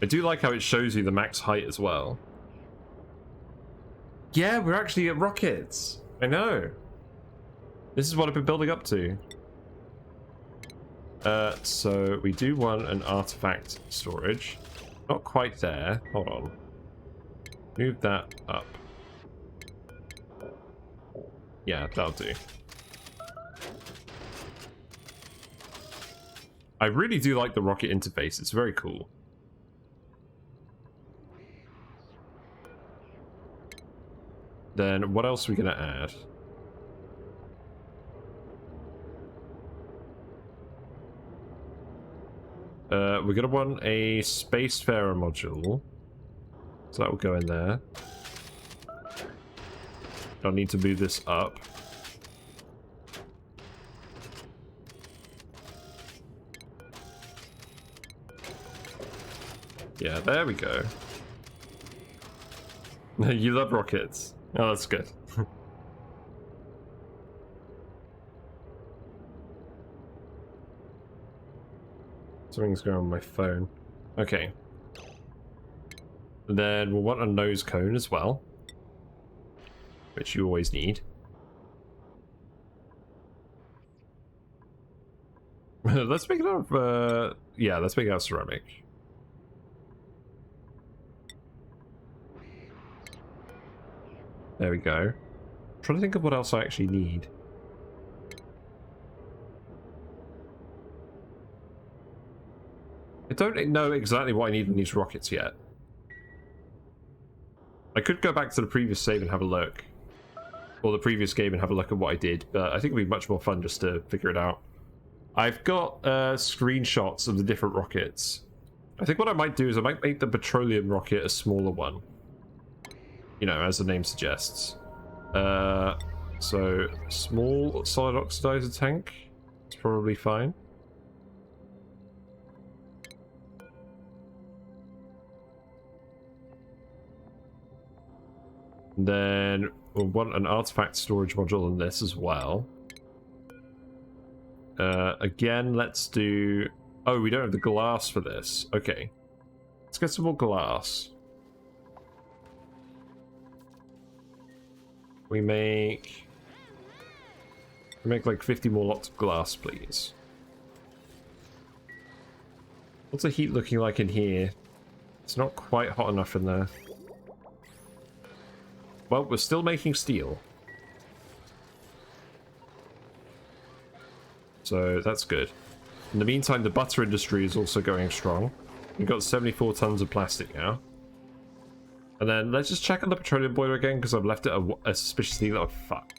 I do like how it shows you the max height as well. Yeah, we're actually at rockets. I know. This is what I've been building up to. So we do want an artifact storage. Not quite there. Hold on. Move that up. Yeah, that'll do. I really do like the rocket interface. It's very cool. Then what else are we going to add? We're going to want a Spacefarer module. So that will go in there. I'll need to move this up. Yeah, there we go. You love rockets. Oh, that's good. Something's going on my phone. Okay. Then we'll want a nose cone as well, which you always need. Let's make it out of, yeah, let's make it out of ceramic. There we go. I'm trying to think of what else I actually need. I don't know exactly what I need in these rockets yet. I could go back to the previous save and have a look. Or the previous game and have a look at what I did, but I think it would be much more fun just to figure it out. I've got screenshots of the different rockets. I think what I might do is I might make the Petroleum rocket a smaller one. You know, as the name suggests. So, small solid oxidizer tank is probably fine. Then we'll want an artifact storage module in this as well. Again, let's do Oh, we don't have the glass for this. Okay. Let's get some more glass. We make like 50 more lots of glass, please. What's the heat looking like in here? It's not quite hot enough in there. Well, we're still making steel. So that's good. In the meantime, the butter industry is also going strong. We've got 74 tons of plastic now. And then let's just check on the petroleum boiler again, because I've left it a suspiciously... Oh, fuck.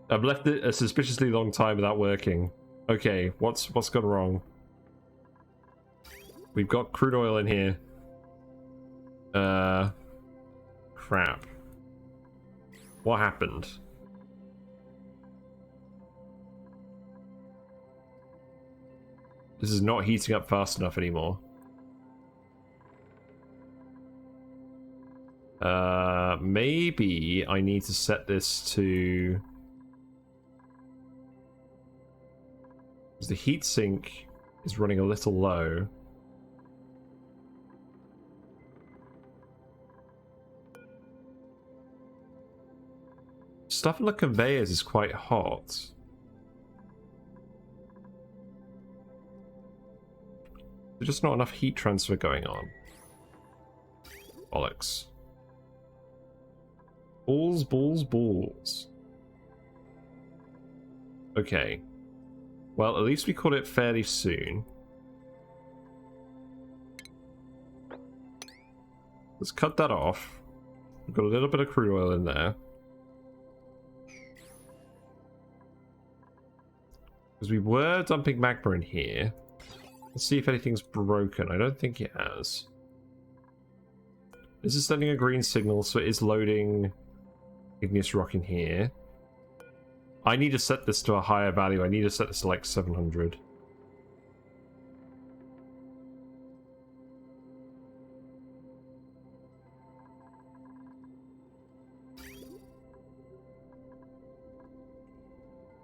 I've left it a suspiciously long time without working. Okay, what's gone wrong? We've got crude oil in here. Crap. What happened? This is not heating up fast enough anymore. Maybe I need to set this to... because the heatsink is running a little low. Stuff on the conveyors is quite hot. There's just not enough heat transfer going on. Bollocks. Balls, balls, balls. Okay. Well, at least we caught it fairly soon. Let's cut that off. We've got a little bit of crude oil in there. Because we were dumping magma in here. Let's see if anything's broken. I don't think it has. This is sending a green signal, so it is loading igneous rock in here. I need to set this to a higher value. I need to set this to like 700.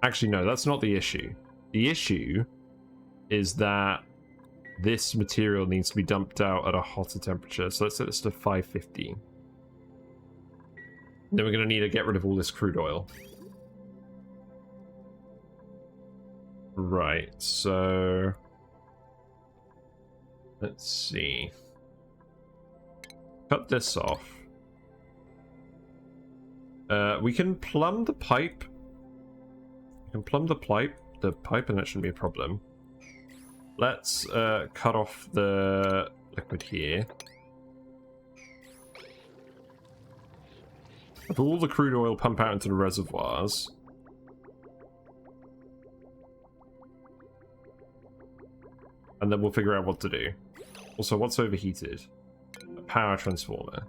Actually, no, that's not the issue. The issue is that this material needs to be dumped out at a hotter temperature. So let's set this to 550. Then we're going to need to get rid of all this crude oil. Right, so... let's see. Cut this off. We can plumb the pipe. We can plumb the pipe, and that shouldn't be a problem. Let's cut off the liquid here. Have all the crude oil pump out into the reservoirs. And then we'll figure out what to do. Also, what's overheated? A power transformer.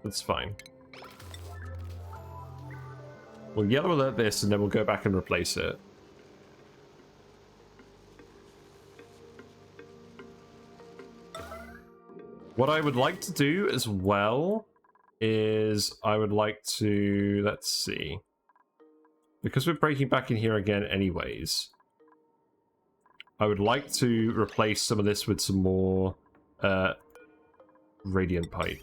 That's fine. We'll yellow alert this and then we'll go back and replace it. What I would like to do as well is I would like to, let's see. Because we're breaking back in here again anyways, I would like to replace some of this with some more radiant pipe.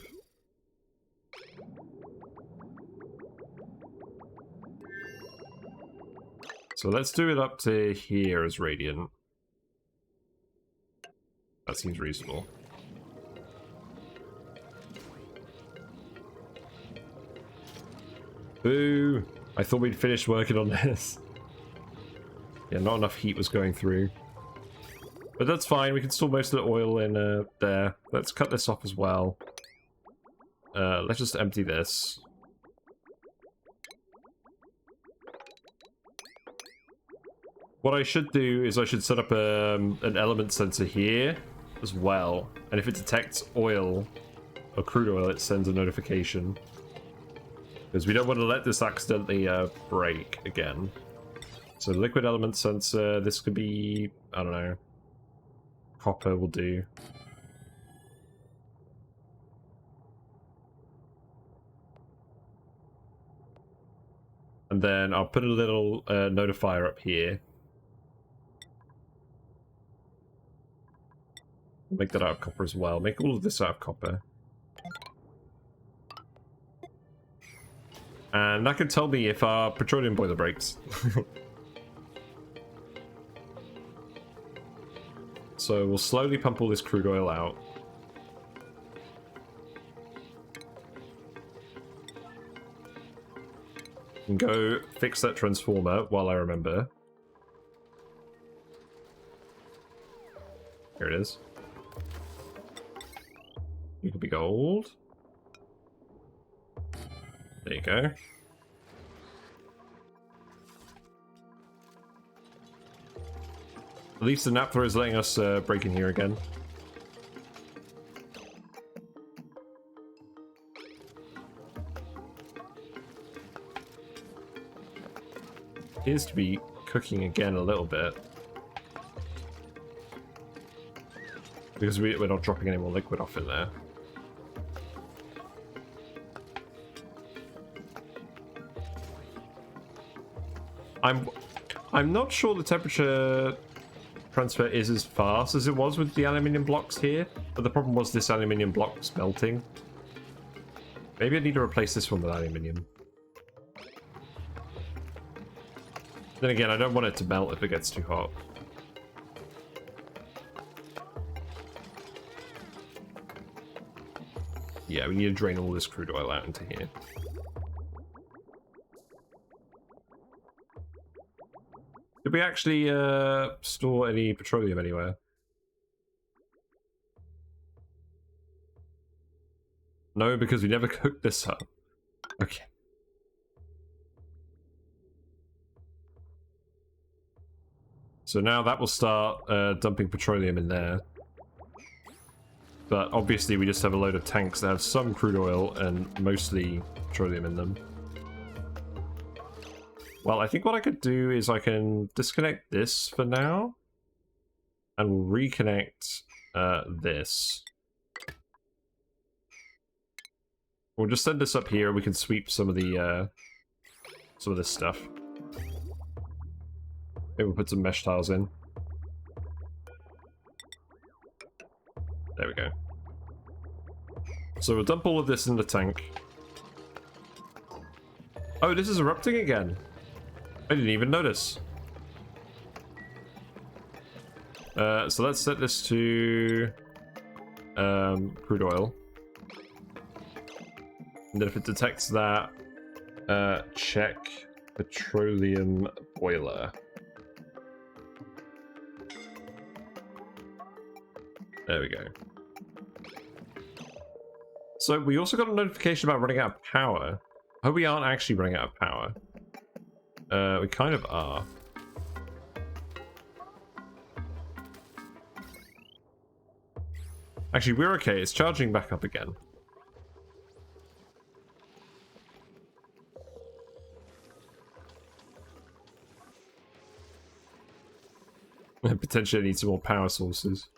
So let's do it up to here as radiant. That seems reasonable. Boo! I thought we'd finished working on this. Yeah, not enough heat was going through. But that's fine, we can store most of the oil in there. Let's cut this off as well. Let's just empty this. What I should do is I should set up an element sensor here as well. And if it detects oil or crude oil, it sends a notification. Because we don't want to let this accidentally break again. So liquid element sensor, this could be, I don't know, copper will do. And then I'll put a little notifier up here. Make that out of copper as well. Make all of this out of copper. And that could tell me if our petroleum boiler breaks. So we'll slowly pump all this crude oil out. And go fix that transformer while I remember. Here it is. You could be gold. There you go. At least the naphtha is letting us break in here again. Appears to be cooking again a little bit. Because we're not dropping any more liquid off in there. I'm not sure the temperature transfer is as fast as it was with the aluminium blocks here, but the problem was this aluminium block was melting. Maybe I need to replace this one with aluminium. Then again, I don't want it to melt if it gets too hot. Yeah, we need to drain all this crude oil out into here. Did we actually store any petroleum anywhere? No, because we never cooked this up. Okay. So now that will start dumping petroleum in there. But obviously we just have a load of tanks that have some crude oil and mostly petroleum in them. Well, I think what I could do is I can disconnect this for now. And we'll reconnect this. We'll just send this up here and we can sweep some of the this stuff. Maybe we'll put some mesh tiles in. There we go. So we'll dump all of this in the tank. Oh, this is erupting again. I didn't even notice. So let's set this to crude oil. And then if it detects that, check petroleum boiler. There we go. So we also got a notification about running out of power. I hope we aren't actually running out of power. We kind of are. Actually, we're okay. It's charging back up again. Potentially need some more power sources.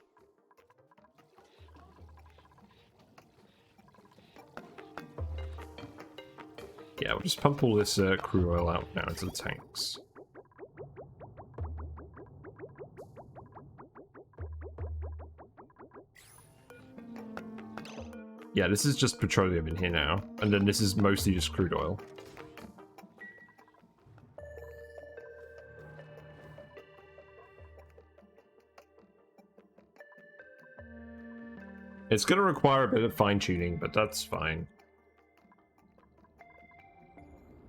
Yeah, we'll just pump all this crude oil out now into the tanks. Yeah, this is just petroleum in here now, and then this is mostly just crude oil. It's going to require a bit of fine-tuning, but that's fine.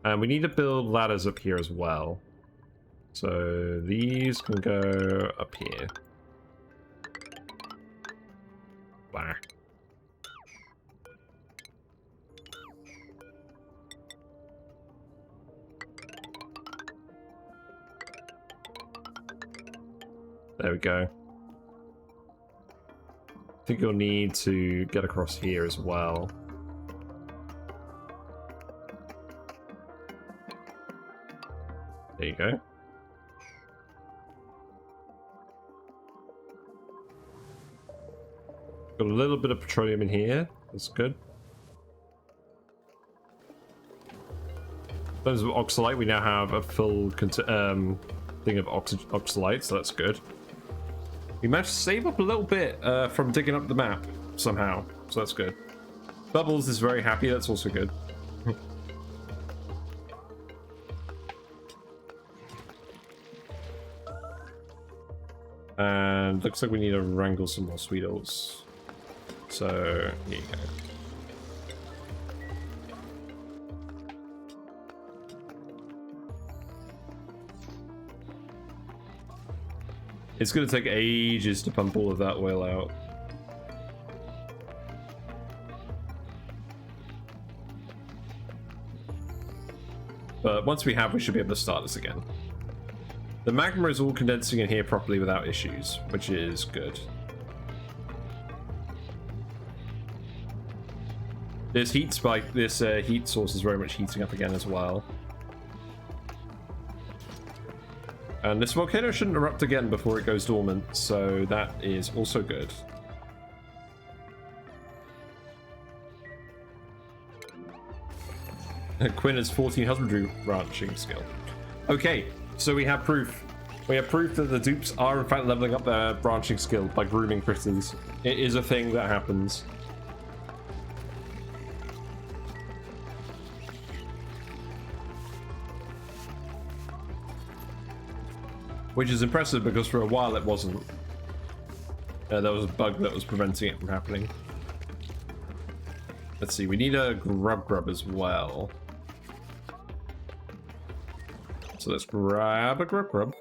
And we need to build ladders up here as well. So these can go up here. Bah. There we go. I think you'll need to get across here as well. There you go. Got a little bit of petroleum in here. That's good. In terms of Oxylite, we now have a full thing of Oxylite, so that's good. We managed to save up a little bit from digging up the map somehow, so that's good. Bubbles is very happy, that's also good. And looks like we need to wrangle some more Sweetles. So, here you go. It's going to take ages to pump all of that oil out. But once we have, we should be able to start this again. The magma is all condensing in here properly without issues, which is good. This heat spike, this heat source is very much heating up again as well. And this volcano shouldn't erupt again before it goes dormant, so that is also good. Quinn has 14 husbandry ranching skill. Okay, so we have proof. We have proof that the dupes are in fact leveling up their branching skill by grooming critters. It is a thing that happens. Which is impressive because for a while it wasn't. There was a bug that was preventing it from happening. Let's see, we need a grub as well. So let's grab a grub.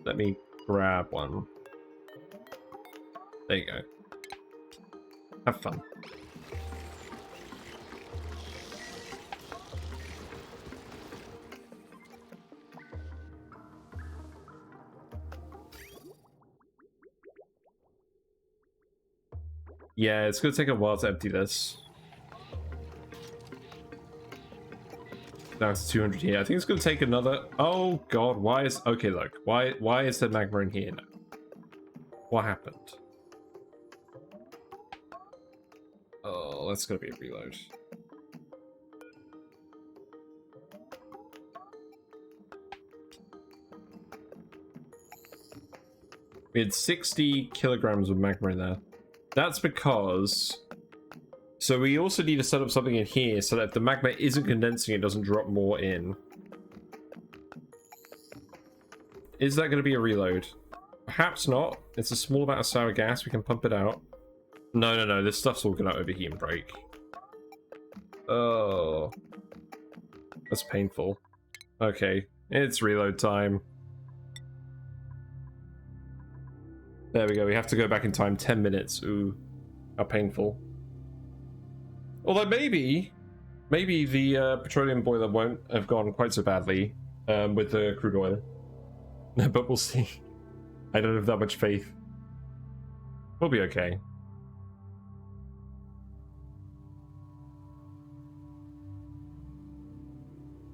Let me grab one. There you go. Have fun. Yeah, it's gonna take a while to empty this. Down to 200 here. I think it's gonna take another. Oh god, why is okay? Look, why is there magma in here now? What happened? Oh, that's gonna be a reload. We had 60 kilograms of magma in there. That's because... So we also need to set up something in here so that if the magma isn't condensing, it doesn't drop more in. Is that going to be a reload? Perhaps not. It's a small amount of sour gas. We can pump it out. No. This stuff's all going to overheat and break. Oh. That's painful. Okay. It's reload time. There we go, we have to go back in time 10 minutes. Ooh, how painful. Although maybe the petroleum boiler won't have gone quite so badly with the crude oil. But we'll see. I don't have that much faith. We'll be okay.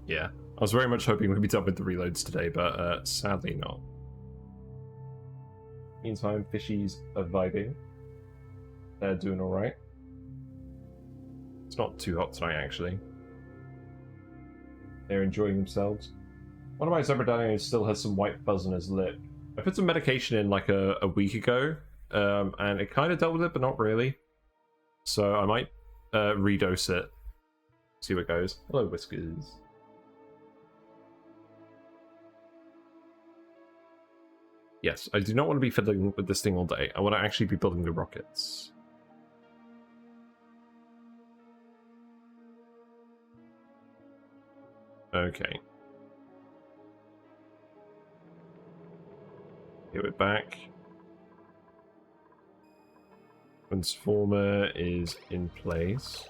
Yeah, I was very much hoping we'd be done with the reloads today, but sadly not. Meantime, fishies are vibing. They're doing alright. It's not too hot tonight, actually. They're enjoying themselves. One of my Zebradinos still has some white fuzz on his lip. I put some medication in like a week ago, and it kind of dealt with it, but not really. So I might redose it. See what goes. Hello, Whiskers. Yes, I do not want to be fiddling with this thing all day. I want to actually be building the rockets. Okay. Here we're back. Transformer is in place.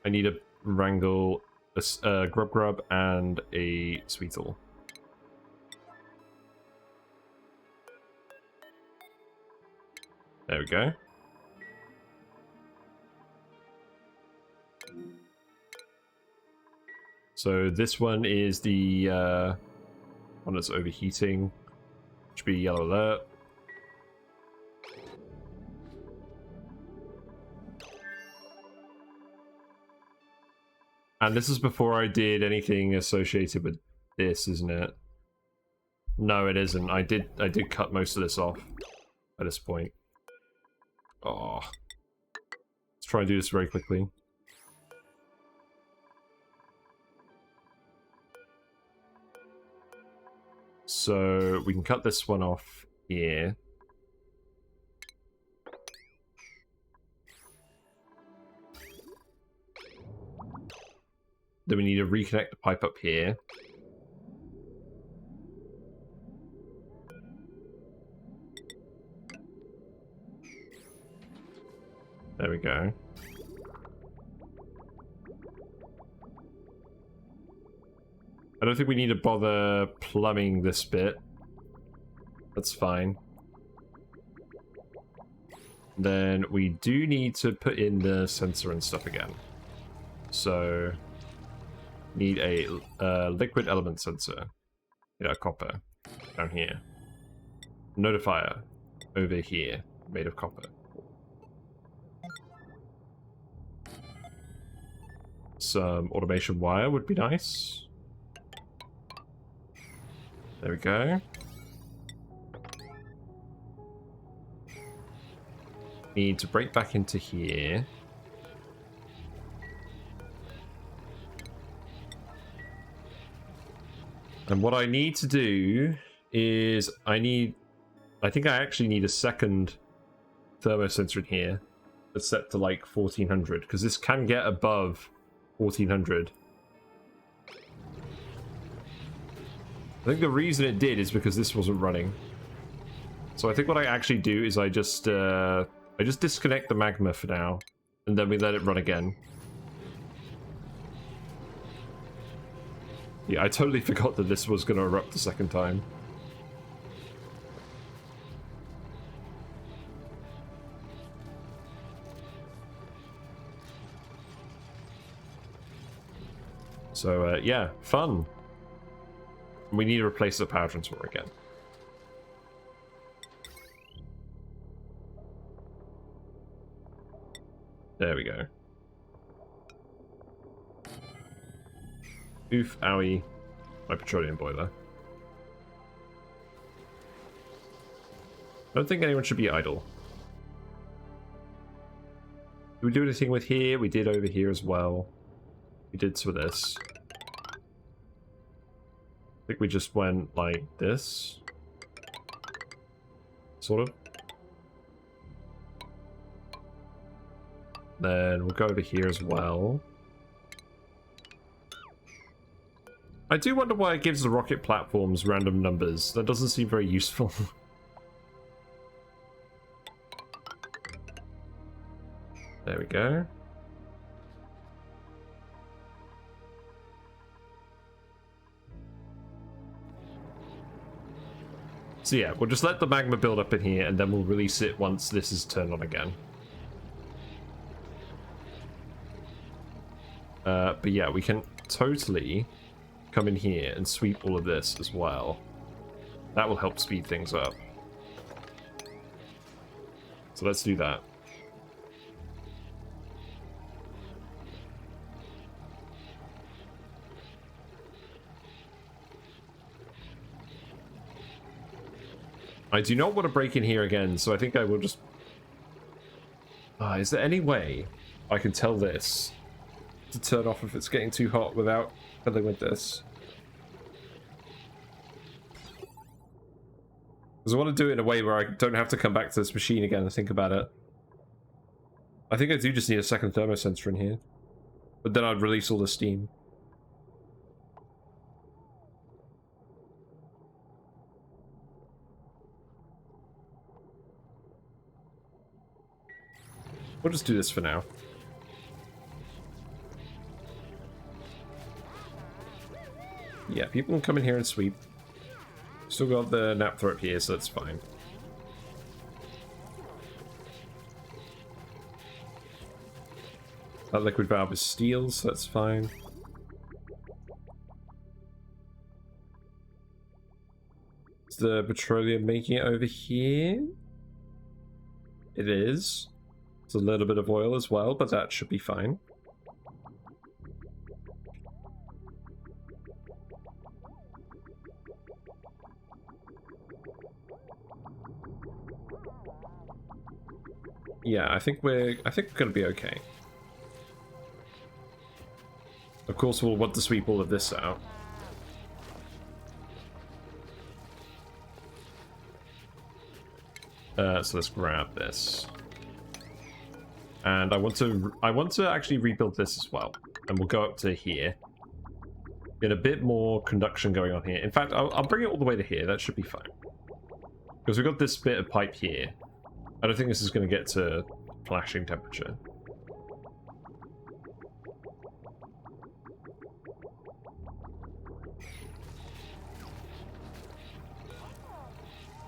I need to wrangle a grub and a Sweetle. There we go. So this one is the one that's overheating. Should be yellow alert. And this is before I did anything associated with this, isn't it? No, it isn't. I did cut most of this off at this point. Oh. Let's try and do this very quickly. So we can cut this one off here. Then we need to reconnect the pipe up here. There we go. I don't think we need to bother plumbing this bit. That's fine. Then we do need to put in the sensor and stuff again. So, need a liquid element sensor. Copper. Down here. Notifier. Over here. Made of copper. Some automation wire would be nice. There we go. Need to break back into here. And what I need to do is I think I actually need a second thermosensor in here that's set to like 1400, because this can get above 1400. I think the reason it did is because this wasn't running. So I think what I actually do is I just disconnect the magma for now, and then we let it run again. Yeah, I totally forgot that this was going to erupt the second time. So, yeah, fun. We need to replace the power transformer again. There we go. Oof, owie. My petroleum boiler. I don't think anyone should be idle. Did we do anything with here? We did over here as well. We did some of this. I think we just went like this. Sort of. Then we'll go over here as well. I do wonder why it gives the rocket platforms random numbers. That doesn't seem very useful. There we go. So yeah, we'll just let the magma build up in here, and then we'll release it once this is turned on again. But yeah, we can totally come in here and sweep all of this as well. That will help speed things up. So let's do that. I do not want to break in here again, so I think I will just... is there any way I can tell this to turn off if it's getting too hot without fiddling with this? Because I want to do it in a way where I don't have to come back to this machine again and think about it. I think I do just need a second thermosensor in here. But then I'd release all the steam. We'll just do this for now. Yeah, people can come in here and sweep. Still got the nap throat here, so that's fine. That liquid valve is steel, so that's fine. Is the petroleum making it over here? It is. It's a little bit of oil as well, but that should be fine. Yeah, I think we're gonna be okay. Of course, we'll want to sweep all of this out. So let's grab this. And I want to actually rebuild this as well. And we'll go up to here. Get a bit more conduction going on here. In fact, I'll bring it all the way to here. That should be fine. Because we've got this bit of pipe here. I don't think this is going to get to flashing temperature.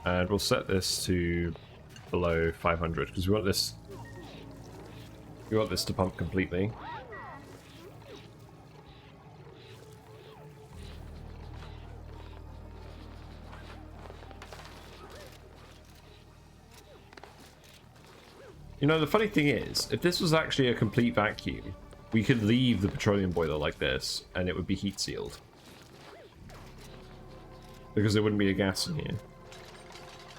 And we'll set this to below 500 because we want this to pump completely. You know, the funny thing is, if this was actually a complete vacuum, we could leave the petroleum boiler like this and it would be heat sealed. Because there wouldn't be a gas in here.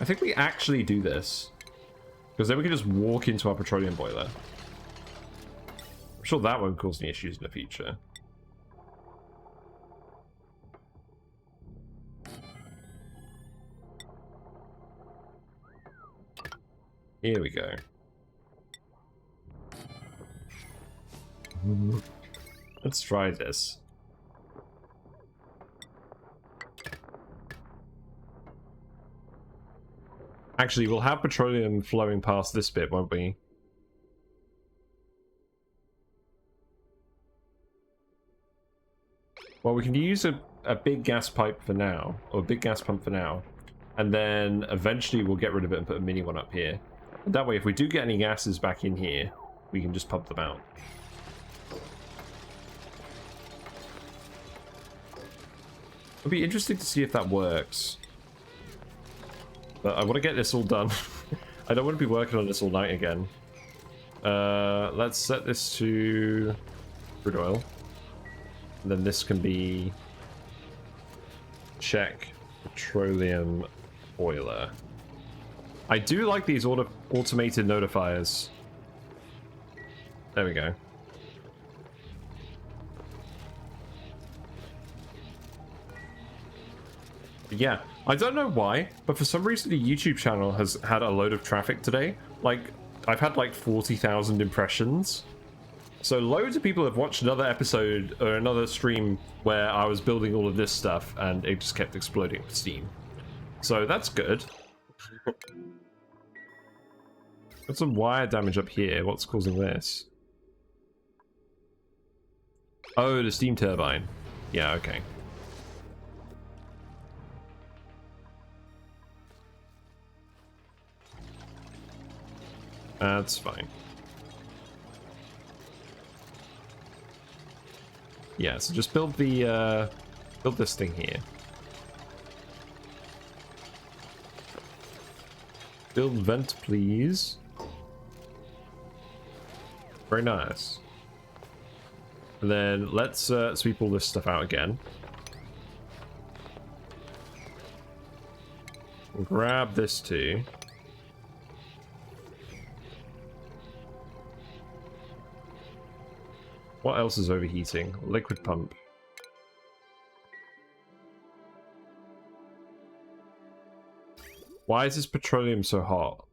I think we actually do this. Because then we can just walk into our petroleum boiler. I'm sure that won't cause any issues in the future. Here we go. Let's try this. Actually, we'll have petroleum flowing past this bit, won't we? Well, we can use a big gas pipe for now, or a big gas pump for now, and then eventually we'll get rid of it and put a mini one up here. And that way, if we do get any gases back in here, we can just pump them out. It'll be interesting to see if that works. But I want to get this all done. I don't want to be working on this all night again. Let's set this to crude oil. And then this can be check petroleum boiler. I do like these automated notifiers. There we go. Yeah, I don't know why, but for some reason the YouTube channel has had a load of traffic today. Like, I've had like 40,000 impressions. So loads of people have watched another episode or another stream where I was building all of this stuff and it just kept exploding with Steam. So that's good. Got some wire damage up here. What's causing this? Oh, the steam turbine. Yeah, okay. That's fine. Yeah, so just build the build this thing here. Build vent, please. Very nice. And then let's sweep all this stuff out again. We'll grab this too. What else is overheating? Liquid pump. Why is this petroleum so hot?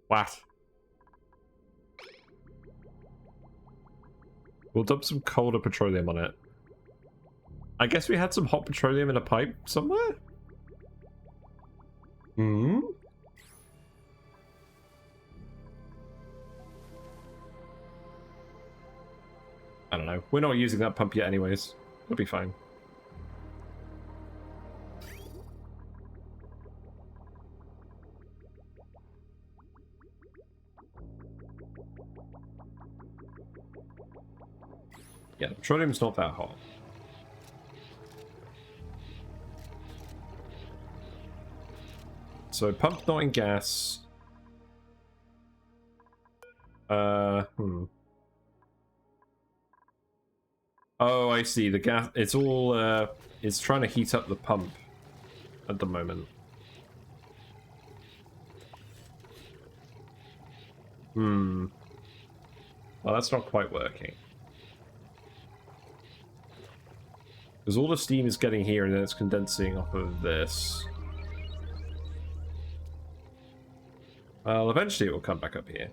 What? We'll dump some colder petroleum on it. I guess we had some hot petroleum in a pipe somewhere? Hmm? I don't know. We're not using that pump yet anyways. It'll be fine. Yeah, the petroleum's not that hot. So pump not in gas. Oh, I see. The gas, it's all, it's trying to heat up the pump at the moment. Well, that's not quite working. Because all the steam is getting here and then it's condensing off of this. Well, eventually it will come back up here.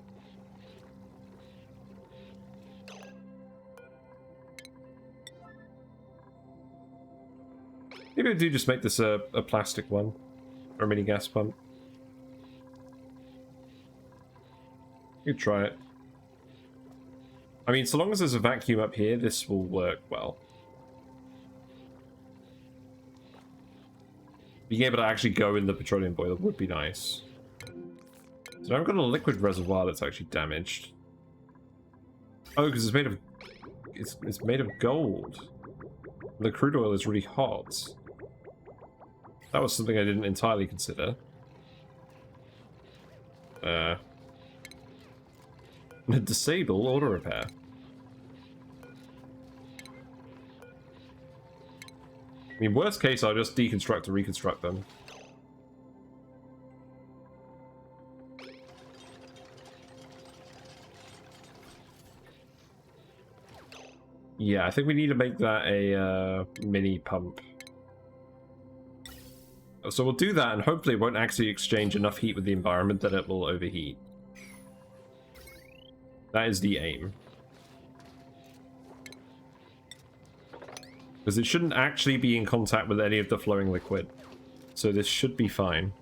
Maybe I do just make this a plastic one. Or a mini gas pump. You could try it. I mean, so long as there's a vacuum up here, this will work well. Being able to actually go in the petroleum boiler would be nice. So now I've got a liquid reservoir that's actually damaged. Oh, because it's made of... It's made of gold. The crude oil is really hot. That was something I didn't entirely consider. Disable auto repair. I mean, worst case, I'll just deconstruct and reconstruct them. Yeah, I think we need to make that a mini pump. So we'll do that, and hopefully it won't actually exchange enough heat with the environment that it will overheat. That is the aim. Because it shouldn't actually be in contact with any of the flowing liquid. So this should be fine.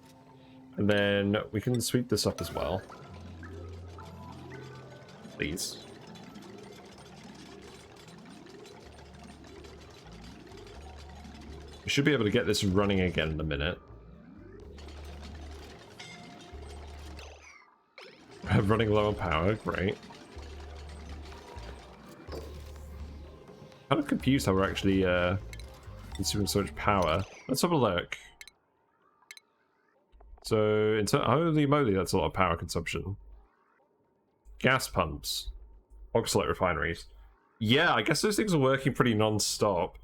And then we can sweep this up as well. Please. We should be able to get this running again in a minute. Running low on power, great. Kind of confused how we're actually consuming so much power. Let's have a look. So, holy moly, that's a lot of power consumption. Gas pumps. Oxylite refineries. Yeah, I guess those things are working pretty non-stop.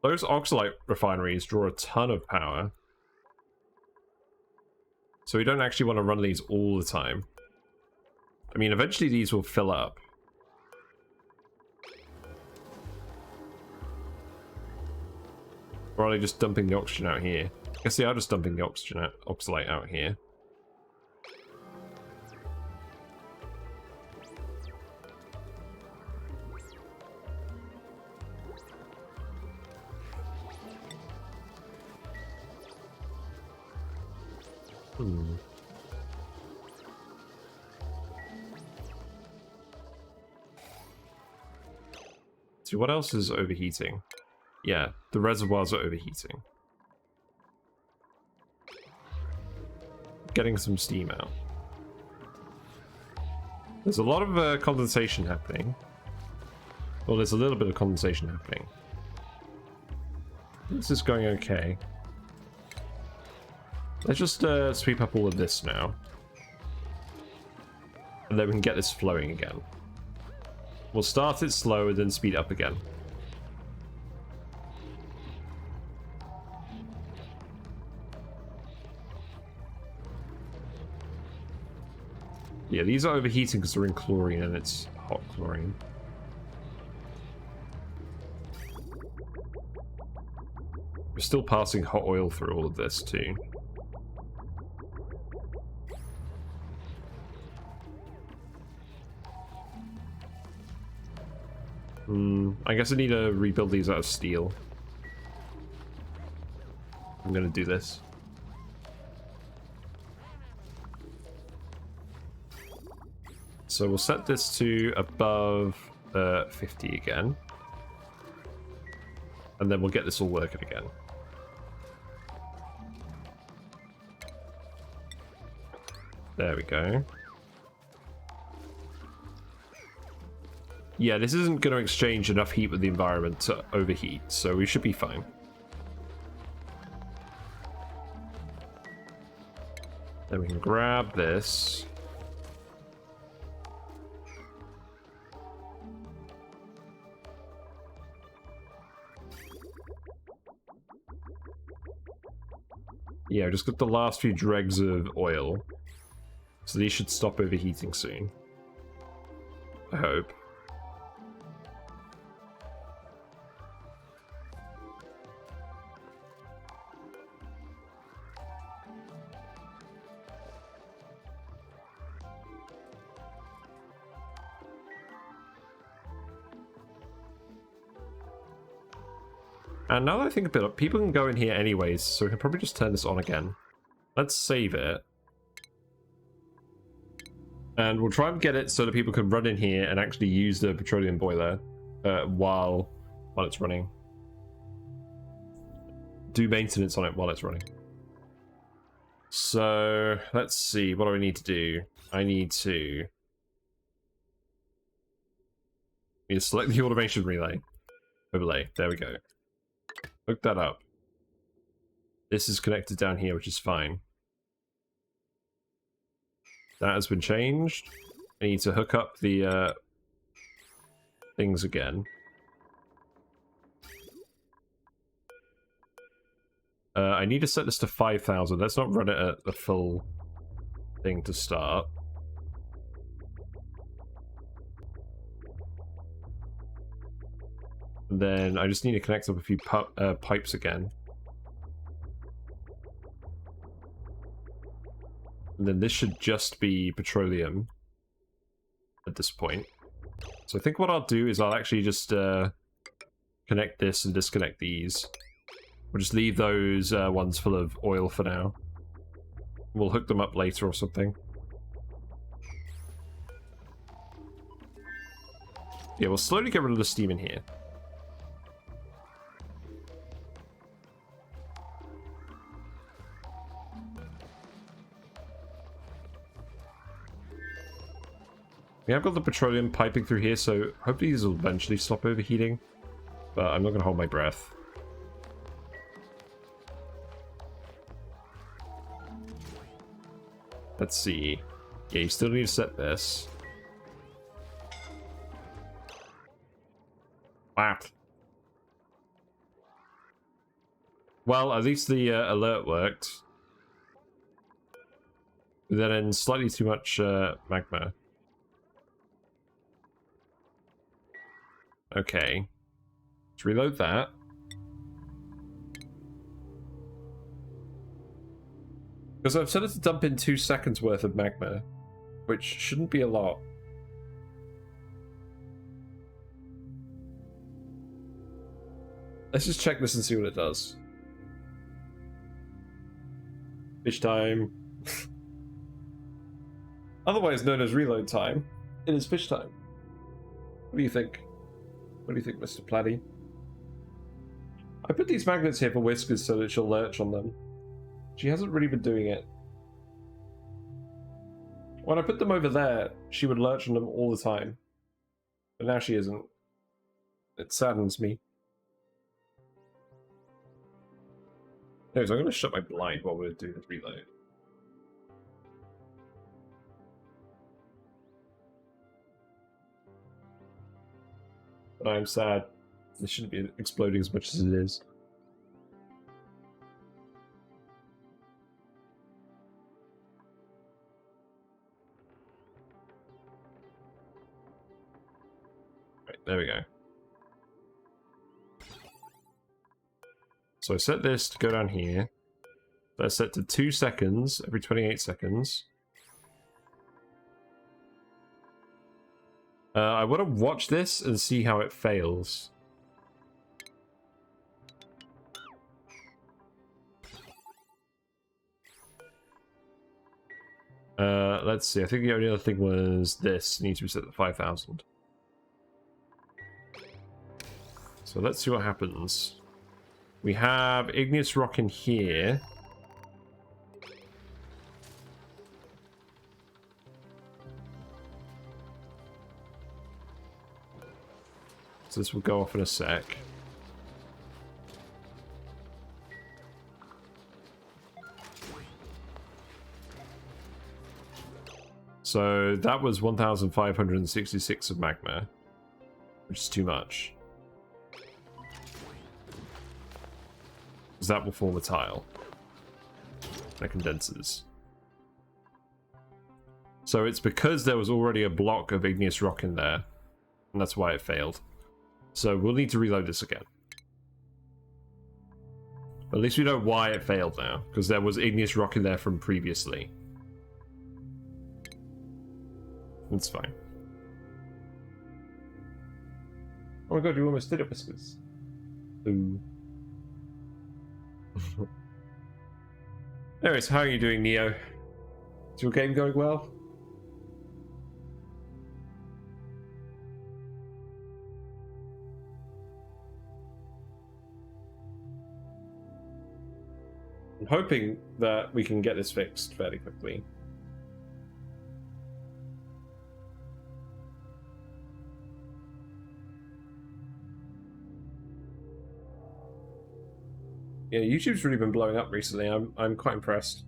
Those Oxylite refineries draw a ton of power. So we don't actually want to run these all the time. I mean, eventually these will fill up. Or are they just dumping the oxygen out here? I guess they are just dumping the oxylite out here. So what else is overheating? Yeah, the reservoirs are overheating. Getting some steam out. There's a lot of condensation happening. Well, there's a little bit of condensation happening. This is going okay. Let's just sweep up all of this now. And then we can get this flowing again. We'll start it slow and then speed up again. Yeah, these are overheating because they're in chlorine and it's hot chlorine. We're still passing hot oil through all of this too. I guess I need to rebuild these out of steel. I'm gonna do this. So we'll set this to above 50 again. And then we'll get this all working again. There we go. Yeah, this isn't going to exchange enough heat with the environment to overheat, so we should be fine. Then we can grab this. Yeah, just got the last few dregs of oil. So these should stop overheating soon. I hope. And now that I think a bit, people can go in here anyways, so we can probably just turn this on again. Let's save it. And we'll try and get it so that people can run in here and actually use the petroleum boiler while it's running. Do maintenance on it while it's running. So, let's see, what do I need to do? I need to select the automation relay. Overlay, there we go. Hook that up. This is connected down here, which is fine. That has been changed. I need to hook up the things again. I need to set this to 5,000. Let's not run it at the full thing to start. And then I just need to connect up a few pipes again. And then this should just be petroleum at this point. So I think what I'll do is I'll actually just connect this and disconnect these. We'll just leave those ones full of oil for now. We'll hook them up later or something. Yeah, we'll slowly get rid of the steam in here. We have got the petroleum piping through here, so hopefully these will eventually stop overheating. But I'm not going to hold my breath. Let's see. Yeah, you still need to set this. Wow. Well, at least the alert worked. Then slightly too much magma. Okay. Let's reload that. Because I've set it to dump in 2 seconds worth of magma, which shouldn't be a lot. Let's just check this and see what it does. Fish time. Otherwise known as reload time. It is fish time. What do you think? What do you think, Mr. Platy? I put these magnets here for Whiskers so that she'll lurch on them. She hasn't really been doing it. When I put them over there, she would lurch on them all the time. But now she isn't. It saddens me. Anyways, I'm going to shut my blind while we're doing the reload. But I'm sad. This shouldn't be exploding as much as it is. Right, there we go. So I set this to go down here. That's set to 2 seconds every 28 seconds. I want to watch this and see how it fails. Let's see. I think the only other thing was this needs to be set to 5,000. So let's see what happens. We have igneous rock in here. So this will go off in a sec. So that was 1,566 of magma, which is too much. Because that will form a tile that condenses. So it's because there was already a block of igneous rock in there, and that's why it failed. So we'll need to reload this again. At least we know why it failed now, because there was igneous rock in there from previously. It's fine. Oh my god, you almost did it, Whiskers. Ooh. Anyways, how are you doing, Neo? Is your game going well? I'm hoping that we can get this fixed fairly quickly. Yeah, YouTube's really been blowing up recently. I'm quite impressed.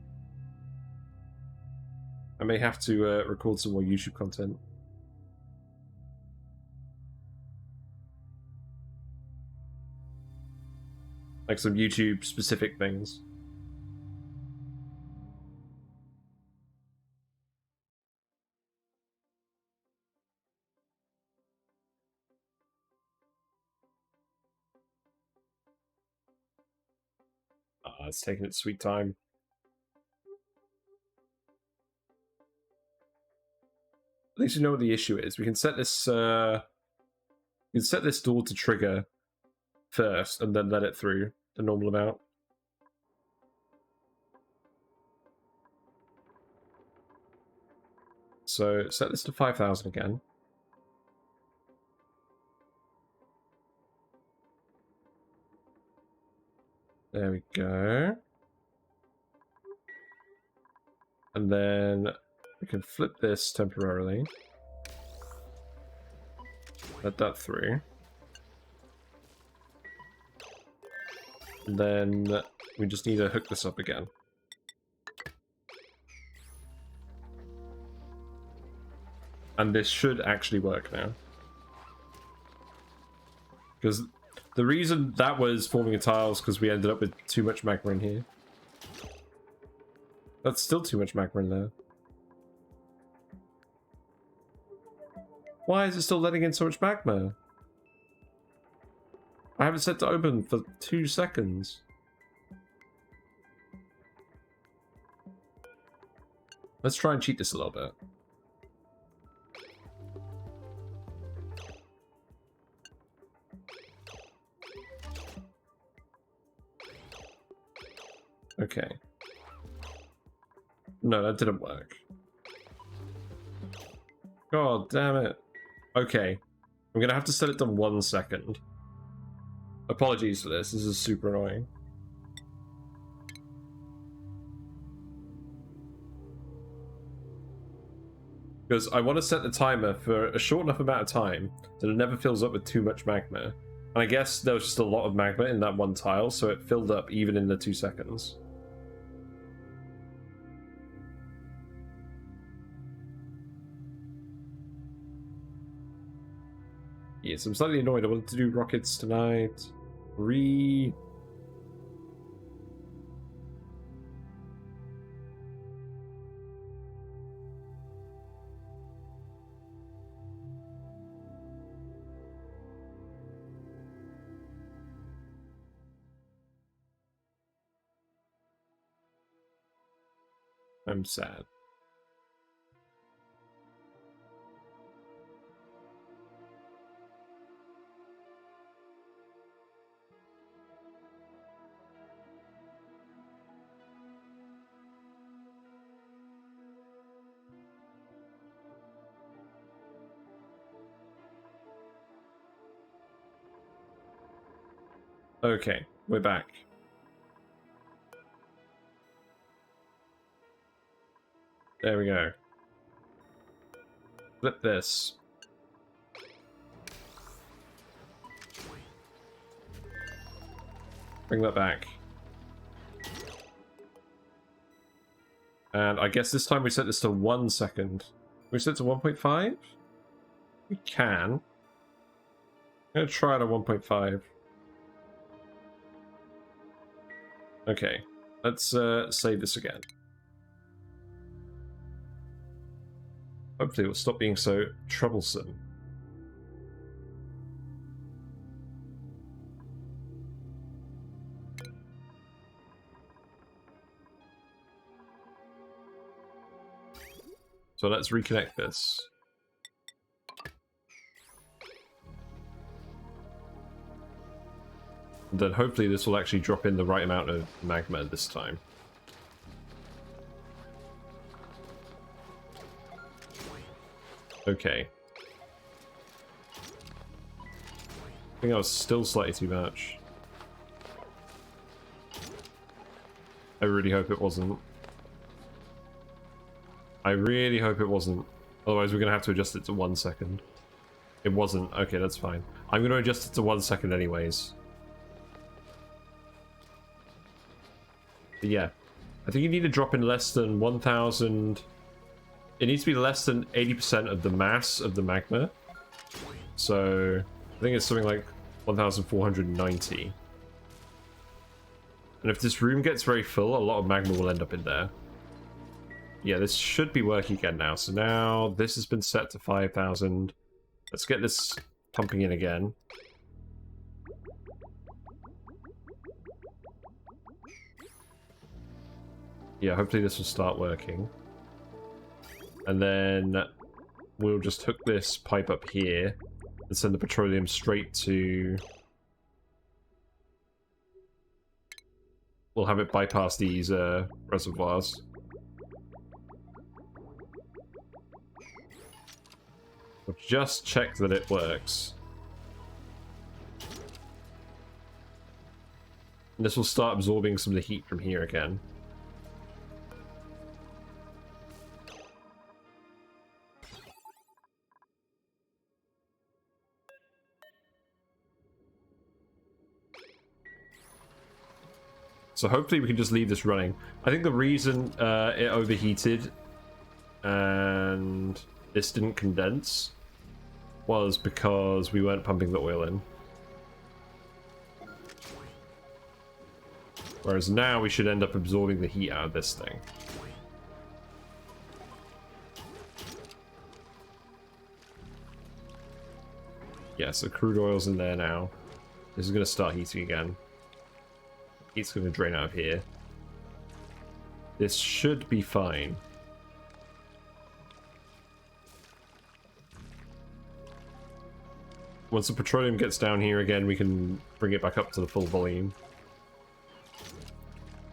I may have to record some more YouTube content. Like some YouTube specific things. It's taking its sweet time. At least we know what the issue is. We can set this door to trigger first and then let it through the normal amount. So set this to 5,000 again. There we go. And then we can flip this temporarily. Let that through. And then we just need to hook this up again. And this should actually work now. Because the reason that was forming a tile is because we ended up with too much magma in here. That's still too much magma in there. Why is it still letting in so much magma? I have it set to open for 2 seconds. Let's try and cheat this a little bit. Okay. No, that didn't work. God damn it. Okay. I'm gonna have to set it to 1 second. Apologies for this. This is super annoying. Because I want to set the timer for a short enough amount of time that it never fills up with too much magma. And I guess there was just a lot of magma in that one tile, so it filled up even in the 2 seconds. Yes, I'm slightly annoyed. I wanted to do rockets tonight. I'm sad. Okay, we're back. There we go. Flip this. Bring that back. And I guess this time we set this to 1 second. We set it to 1.5? We can. I'm gonna try it at 1.5. Okay, let's save this again. Hopefully it will stop being so troublesome. So let's reconnect this. And then hopefully this will actually drop in the right amount of magma this time. Okay. I think I was still slightly too much. I really hope it wasn't. I really hope it wasn't. Otherwise we're going to have to adjust it to 1 second. It wasn't. Okay, that's fine. I'm going to adjust it to 1 second anyways. But yeah. I think you need to drop in less than 1,000... It needs to be less than 80% of the mass of the magma. So, I think it's something like 1,490. And if this room gets very full, a lot of magma will end up in there. Yeah, this should be working again now. So now this has been set to 5,000. Let's get this pumping in again. Yeah, hopefully this will start working. And then we'll just hook this pipe up here and send the petroleum straight to... We'll have it bypass these reservoirs. We'll just check that it works. And this will start absorbing some of the heat from here again. So hopefully we can just leave this running. I think the reason it overheated and this didn't condense was because we weren't pumping the oil in. Whereas now we should end up absorbing the heat out of this thing. Yeah, so crude oil's in there now. This is going to start heating again. Heat's going to drain out of here. This should be fine. Once the petroleum gets down here again, we can bring it back up to the full volume.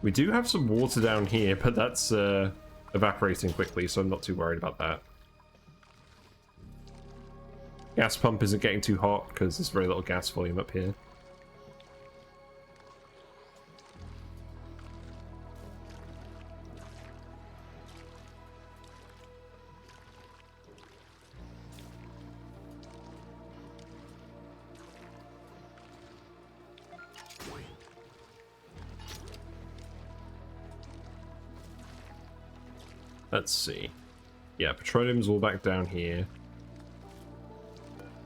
We do have some water down here, but that's evaporating quickly, so I'm not too worried about that. Gas pump isn't getting too hot because there's very little gas volume up here. Let's see. Yeah, petroleum's all back down here.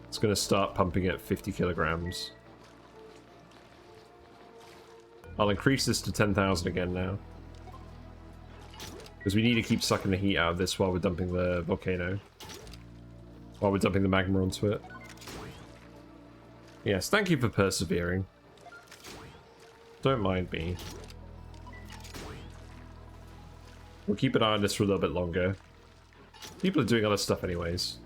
It's going to start pumping at 50 kilograms. I'll increase this to 10,000 again now. Because we need to keep sucking the heat out of this while we're dumping the volcano. While we're dumping the magma onto it. Yes, thank you for persevering. Don't mind me. We'll keep an eye on this for a little bit longer. People are doing other stuff anyways.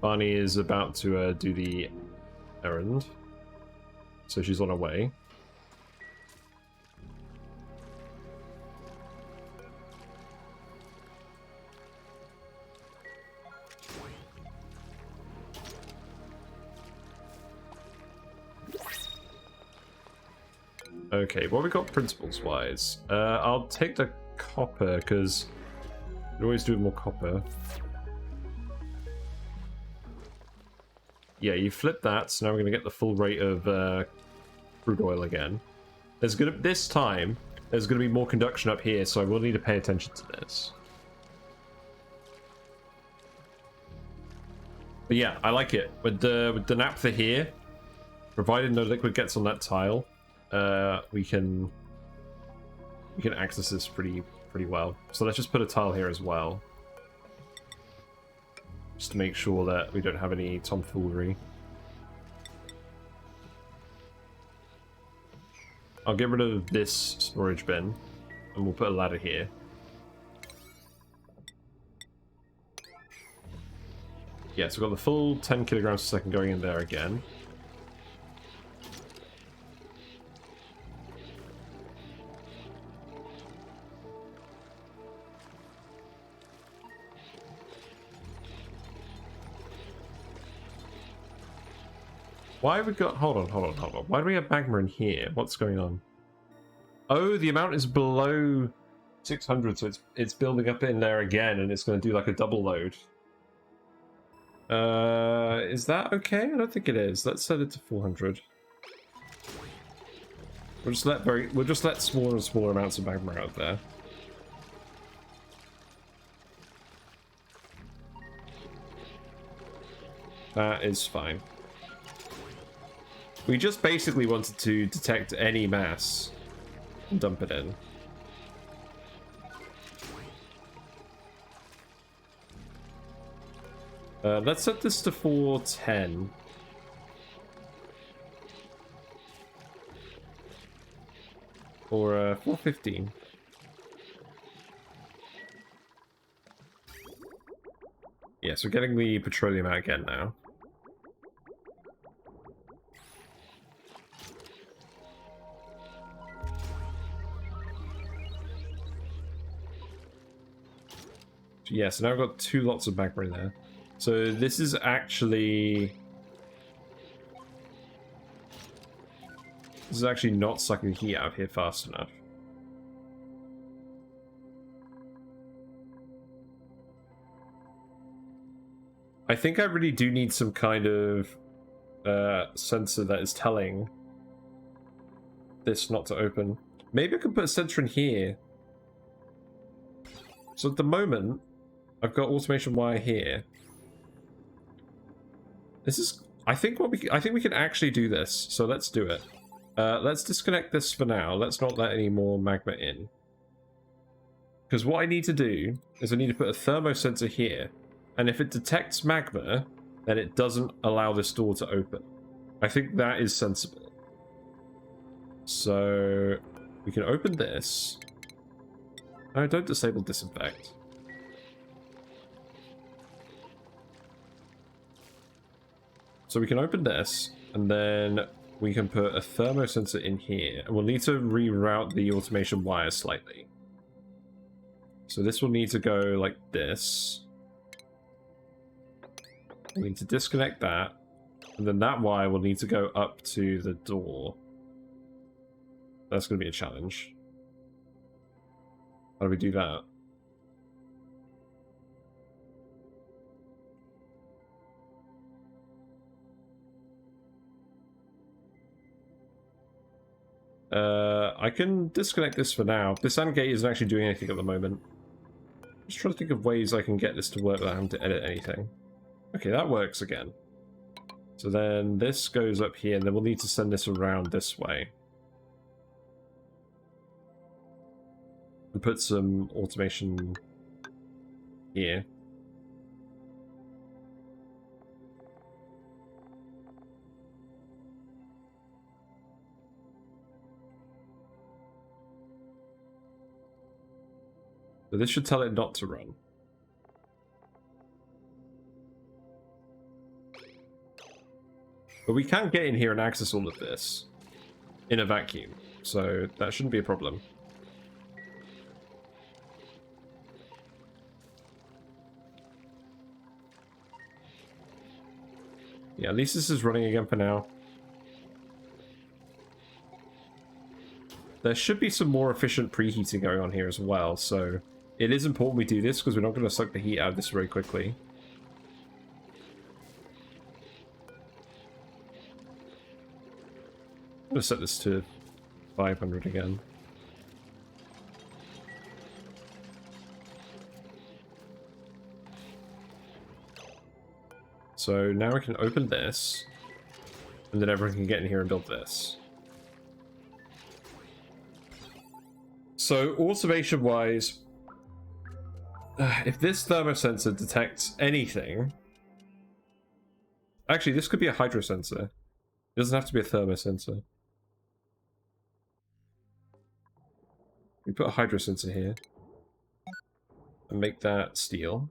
Barney is about to do the errand. So she's on her way. Okay, what have we got principles-wise? I'll take the copper, because we always do more copper. Yeah, you flip that, so now we're going to get the full rate of crude oil again. This time, there's going to be more conduction up here, so I will need to pay attention to this. But yeah, I like it. With the naphtha here, provided no liquid gets on that tile, we can we can access this pretty well. So let's just put a tile here as well. Just to make sure that we don't have any tomfoolery. I'll get rid of this storage bin, and we'll put a ladder here. Yeah, so we've got the full 10 kilograms per second going in there again. Why have we got... Hold on. Why do we have magma in here? What's going on? Oh, the amount is below 600, so it's building up in there again, and it's going to do like a double load. Is that okay? I don't think it is. Let's set it to 400. We'll just let smaller and smaller amounts of magma out there. That is fine. We just basically wanted to detect any mass and dump it in. Let's set this to 410. Or 415. Yes, we're getting the petroleum out again now. Yeah, so now I've got 2 lots of magma in there. So this is actually... This is actually not sucking heat out of here fast enough. I think I really do need some kind of sensor that is telling this not to open. Maybe I could put a sensor in here. So at the moment, I've got automation wire here. This is... I think we can actually do this. So let's do it. Let's disconnect this for now. Let's not let any more magma in. Because what I need to do is I need to put a thermosensor here. And if it detects magma, then it doesn't allow this door to open. I think that is sensible. So we can open this. No, don't disable disinfect. So we can open this, and then we can put a thermosensor in here. And we'll need to reroute the automation wire slightly. So this will need to go like this. We need to disconnect that. And then that wire will need to go up to the door. That's going to be a challenge. How do we do that? I can disconnect this for now. This AND gate isn't actually doing anything at the moment. Just trying to think of ways I can get this to work without having to edit anything. Okay, that works again. So then this goes up here, and then we'll need to send this around this way. And put some automation here. So this should tell it not to run. But we can get in here and access all of this in a vacuum, so that shouldn't be a problem. Yeah, at least this is running again for now. There should be some more efficient preheating going on here as well, so it is important we do this because we're not going to suck the heat out of this very quickly. I'm going to set this to 500 again. So now we can open this, and then everyone can get in here and build this. So automation wise, if this thermosensor detects anything, actually this could be a hydrosensor. It doesn't have to be a thermosensor. We put a hydrosensor here and make that steel.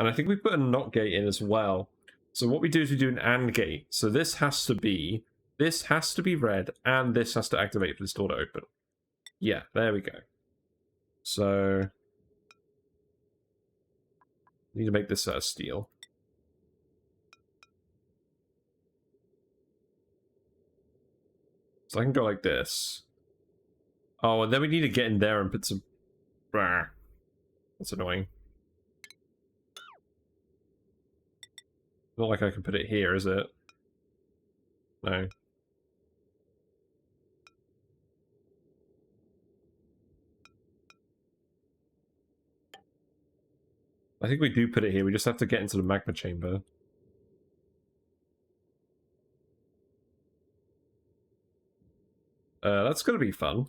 And I think we put a NOT gate in as well. So what we do is we do an AND gate. So this has to be red, and this has to activate for this door to open. Yeah, there we go. So need to make this out of steel. So I can go like this. Oh, and then we need to get in there and put some... That's annoying. Not like I can put it here, is it? No. I think we do put it here, we just have to get into the magma chamber. That's gonna be fun.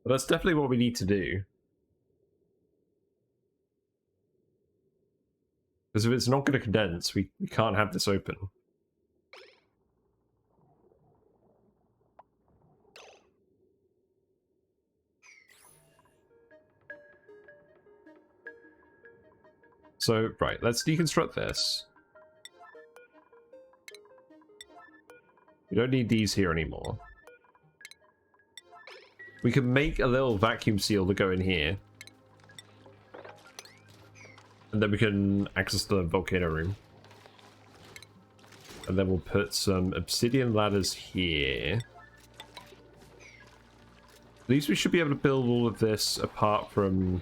But that's definitely what we need to do. Because if it's not going to condense, we can't have this open. So, right, let's deconstruct this. We don't need these here anymore. We can make a little vacuum seal to go in here. And then we can access the volcano room. And then we'll put some obsidian ladders here. At least we should be able to build all of this apart from...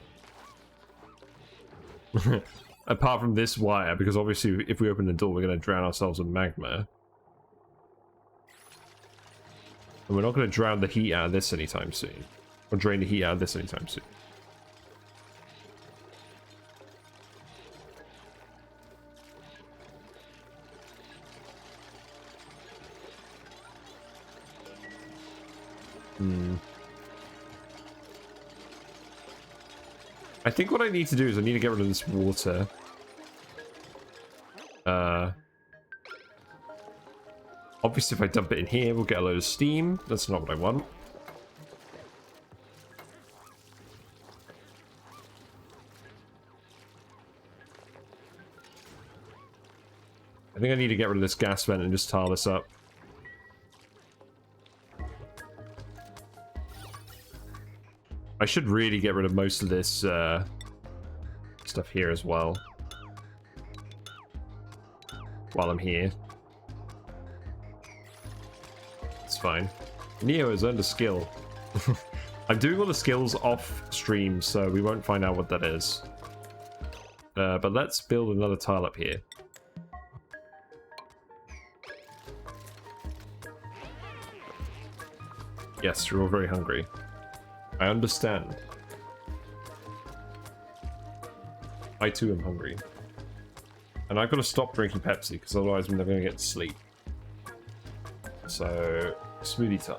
apart from this wire, because obviously if we open the door we're going to drown ourselves in magma. And we're not going to drown the heat out of this anytime soon. Or drain the heat out of this anytime soon. I think what I need to do is I need to get rid of this water. Obviously if I dump it in here, we'll get a load of steam. That's not what I want. I think I need to get rid of this gas vent and just tile this up. I should really get rid of most of this stuff here as well. While I'm here. It's fine. Neo has earned a skill. I'm doing all the skills off stream, so we won't find out what that is. But let's build another tile up here. Yes, you're all very hungry. I understand. I too am hungry. And I've got to stop drinking Pepsi, because otherwise I'm never going to get to sleep. So, smoothie time.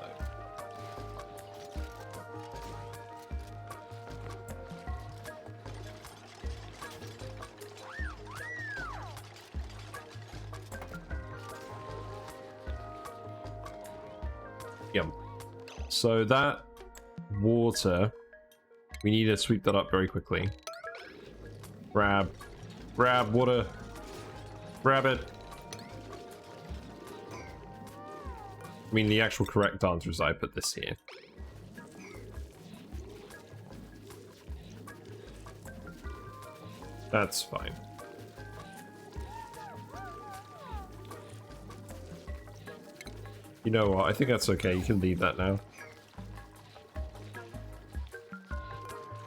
Yum. So that water, we need to sweep that up very quickly. Grab water, grab it. I mean, the actual correct answer is I put this here. That's fine. You know what, I think that's okay, you can leave that now.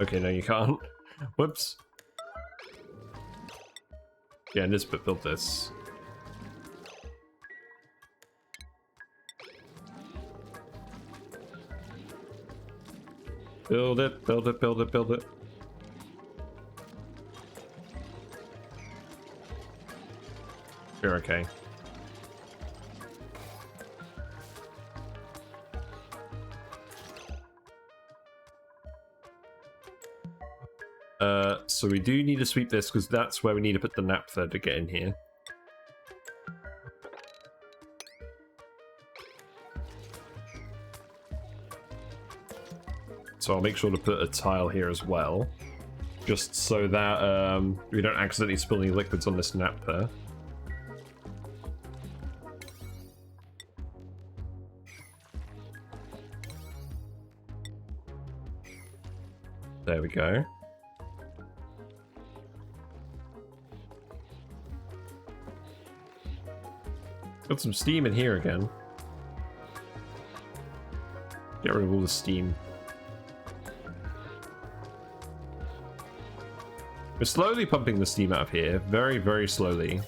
Okay, no you can't. Whoops. Yeah, and this bit built this. Build it, build it, build it, build it. You're okay. So we do need to sweep this because that's where we need to put the naphtha to get in here. So I'll make sure to put a tile here as well, just so that we don't accidentally spill any liquids on this naphtha. There we go. Got some steam in here again. Get rid of all the steam. We're slowly pumping the steam out of here. Very, very slowly.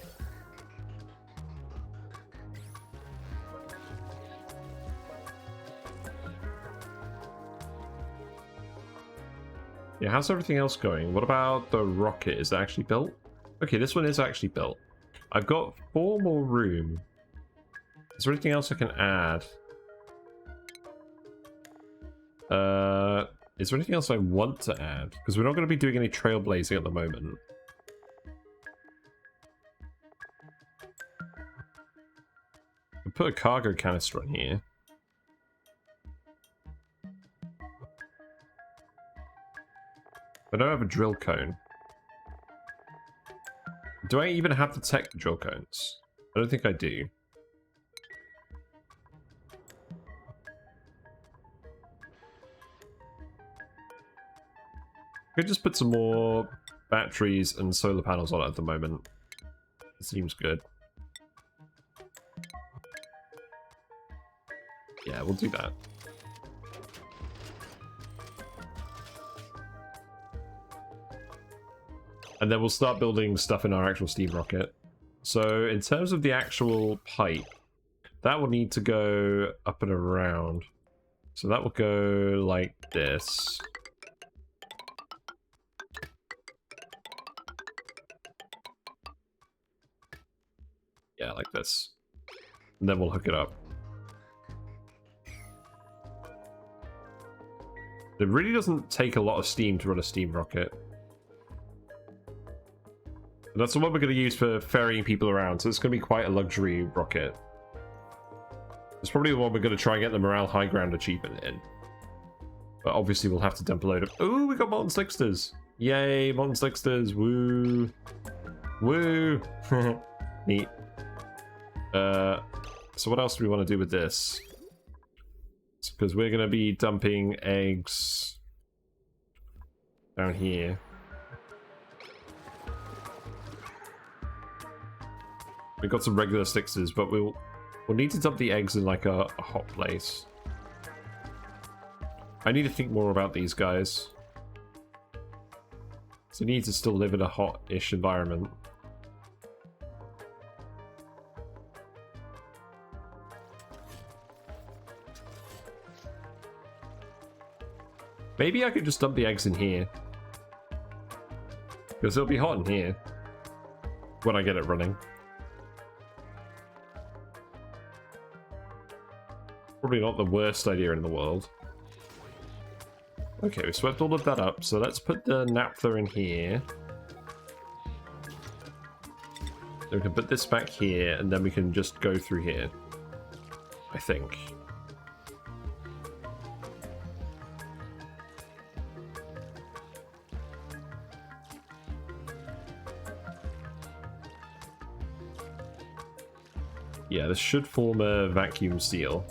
Yeah, how's everything else going? What about the rocket? Is that actually built? Okay, this one is actually built. I've got 4 more room. Is there anything else I can add? Is there anything else I want to add? Because we're not going to be doing any trailblazing at the moment. I'll put a cargo canister on here. I don't have a drill cone. Do I even have the tech for drill cones? I don't think I do. Could just put some more batteries and solar panels on it at the moment. It seems good. Yeah, we'll do that. And then we'll start building stuff in our actual steam rocket. So in terms of the actual pipe, that will need to go up and around. So that will go like this. Yeah, like this. And then we'll hook it up. It really doesn't take a lot of steam to run a steam rocket. And that's the one we're going to use for ferrying people around, so it's going to be quite a luxury rocket. It's probably the one we're going to try and get the Morale High Ground achievement in. But obviously we'll have to dump a load of... Ooh, we got Molten Slicksters! Yay, Molten Slicksters! Woo! Woo! Neat. So what else do we want to do with this? Because we're going to be dumping eggs down here. We've got some regular Slicksters, but we'll need to dump the eggs in like a hot place. I need to think more about these guys. So they need to still live in a hot-ish environment. Maybe I could just dump the eggs in here. Because it'll be hot in here. When I get it running. Probably not the worst idea in the world. Okay, we swept all of that up, so let's put the naphtha in here. Then we can put this back here, and then we can just go through here. I think. Yeah, this should form a vacuum seal.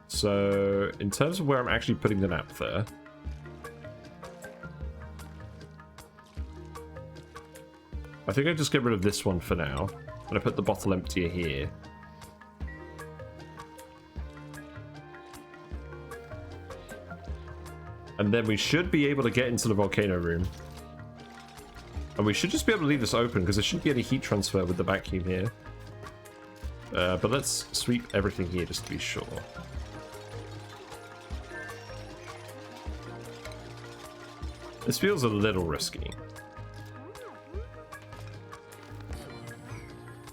So, in terms of where I'm actually putting the naphtha, I think I just get rid of this one for now, and I put the bottle emptier here. And then we should be able to get into the volcano room. And we should just be able to leave this open because there shouldn't be any heat transfer with the vacuum here. But let's sweep everything here just to be sure. This feels a little risky.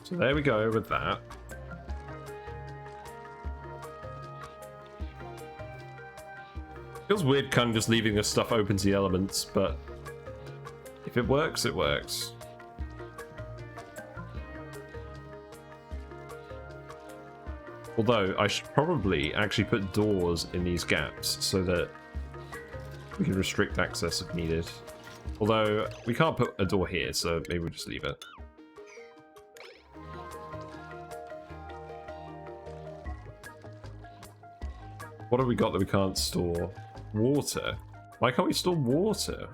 So there we go with that. Feels weird kind of just leaving this stuff open to the elements, but if it works, it works. Although, I should probably actually put doors in these gaps so that we can restrict access if needed. Although, we can't put a door here, so maybe we'll just leave it. What have we got that we can't store? Water. Why can't we store water?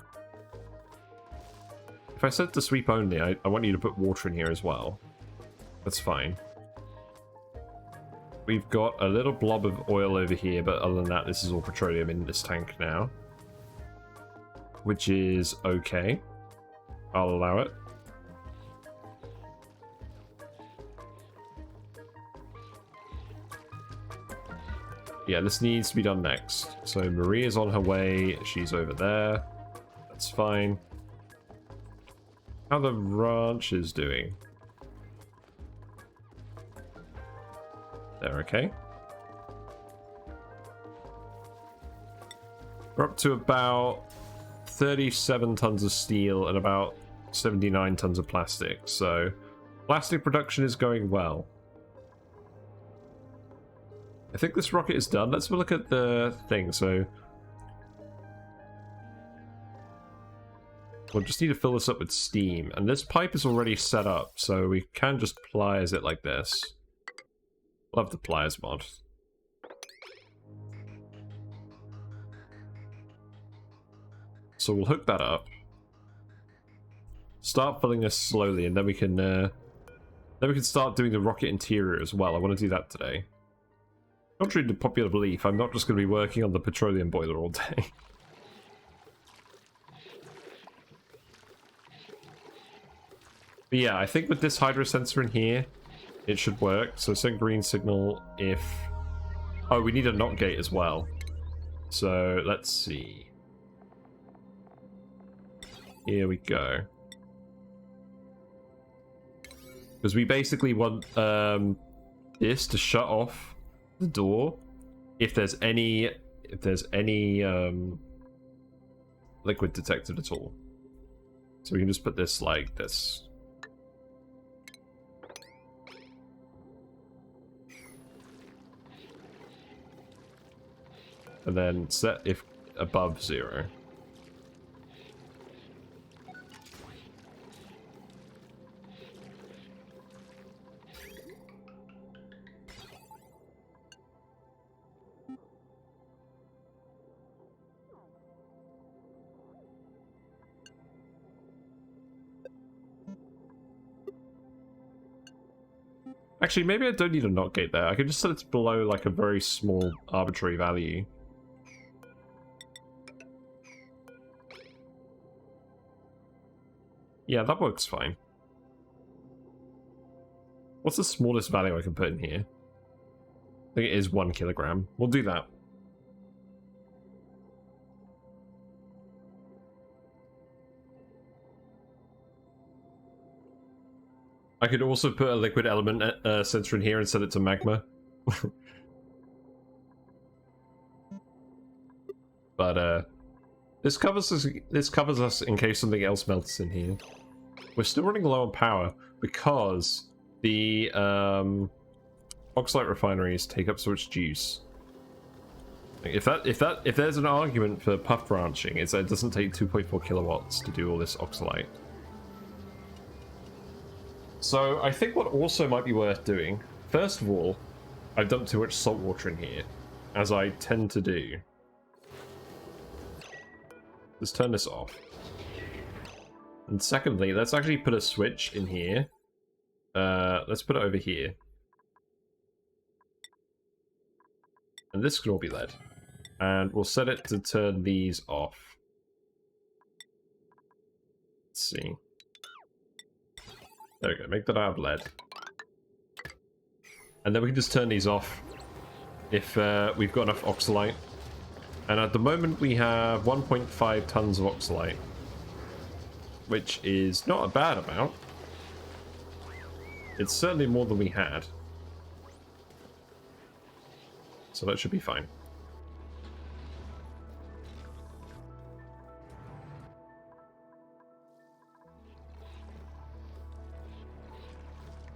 If I said to sweep only, I want you to put water in here as well. That's fine. We've got a little blob of oil over here, but other than that, this is all petroleum in this tank now. Which is okay. I'll allow it. Yeah, this needs to be done next. So Maria's on her way. She's over there. That's fine. How the ranch is doing? They're okay. We're up to about 37 tons of steel and about 79 tons of plastic. So plastic production is going well. I think this rocket is done. Let's have a look at the thing. So we'll just need to fill this up with steam. And this pipe is already set up, so we can just pliers it like this. Love the pliers mod. So we'll hook that up. Start filling this slowly, and then we can start doing the rocket interior as well. I want to do that today. Contrary to popular belief, I'm not just going to be working on the petroleum boiler all day. But yeah, I think with this hydro sensor in here, it should work. So send green signal if... Oh, we need a NOT gate as well. So let's see. Here we go. Because we basically want this to shut off the door if there's any liquid detected at all. So we can just put this like this. And then set if above 0. Actually, maybe I don't need a NOT gate there. I can just set it below like a very small arbitrary value. Yeah, that works fine. What's the smallest value I can put in here? I think it is 1 kilogram. We'll do that. I could also put a liquid element sensor in here and set it to magma. But this covers us in case something else melts in here. We're still running low on power because the Oxylite refineries take up so much juice. If there's an argument for puff branching, it's that it doesn't take 2.4 kilowatts to do all this Oxylite. So I think what also might be worth doing, first of all, I've dumped too much salt water in here, as I tend to do. Let's turn this off. And secondly, let's actually put a switch in here. Let's put it over here. And this can all be LED. And we'll set it to turn these off. Let's see. There we go, make that out of lead. And then we can just turn these off if we've got enough Oxylite. And at the moment we have 1.5 tons of Oxylite, which is not a bad amount. It's certainly more than we had. So that should be fine.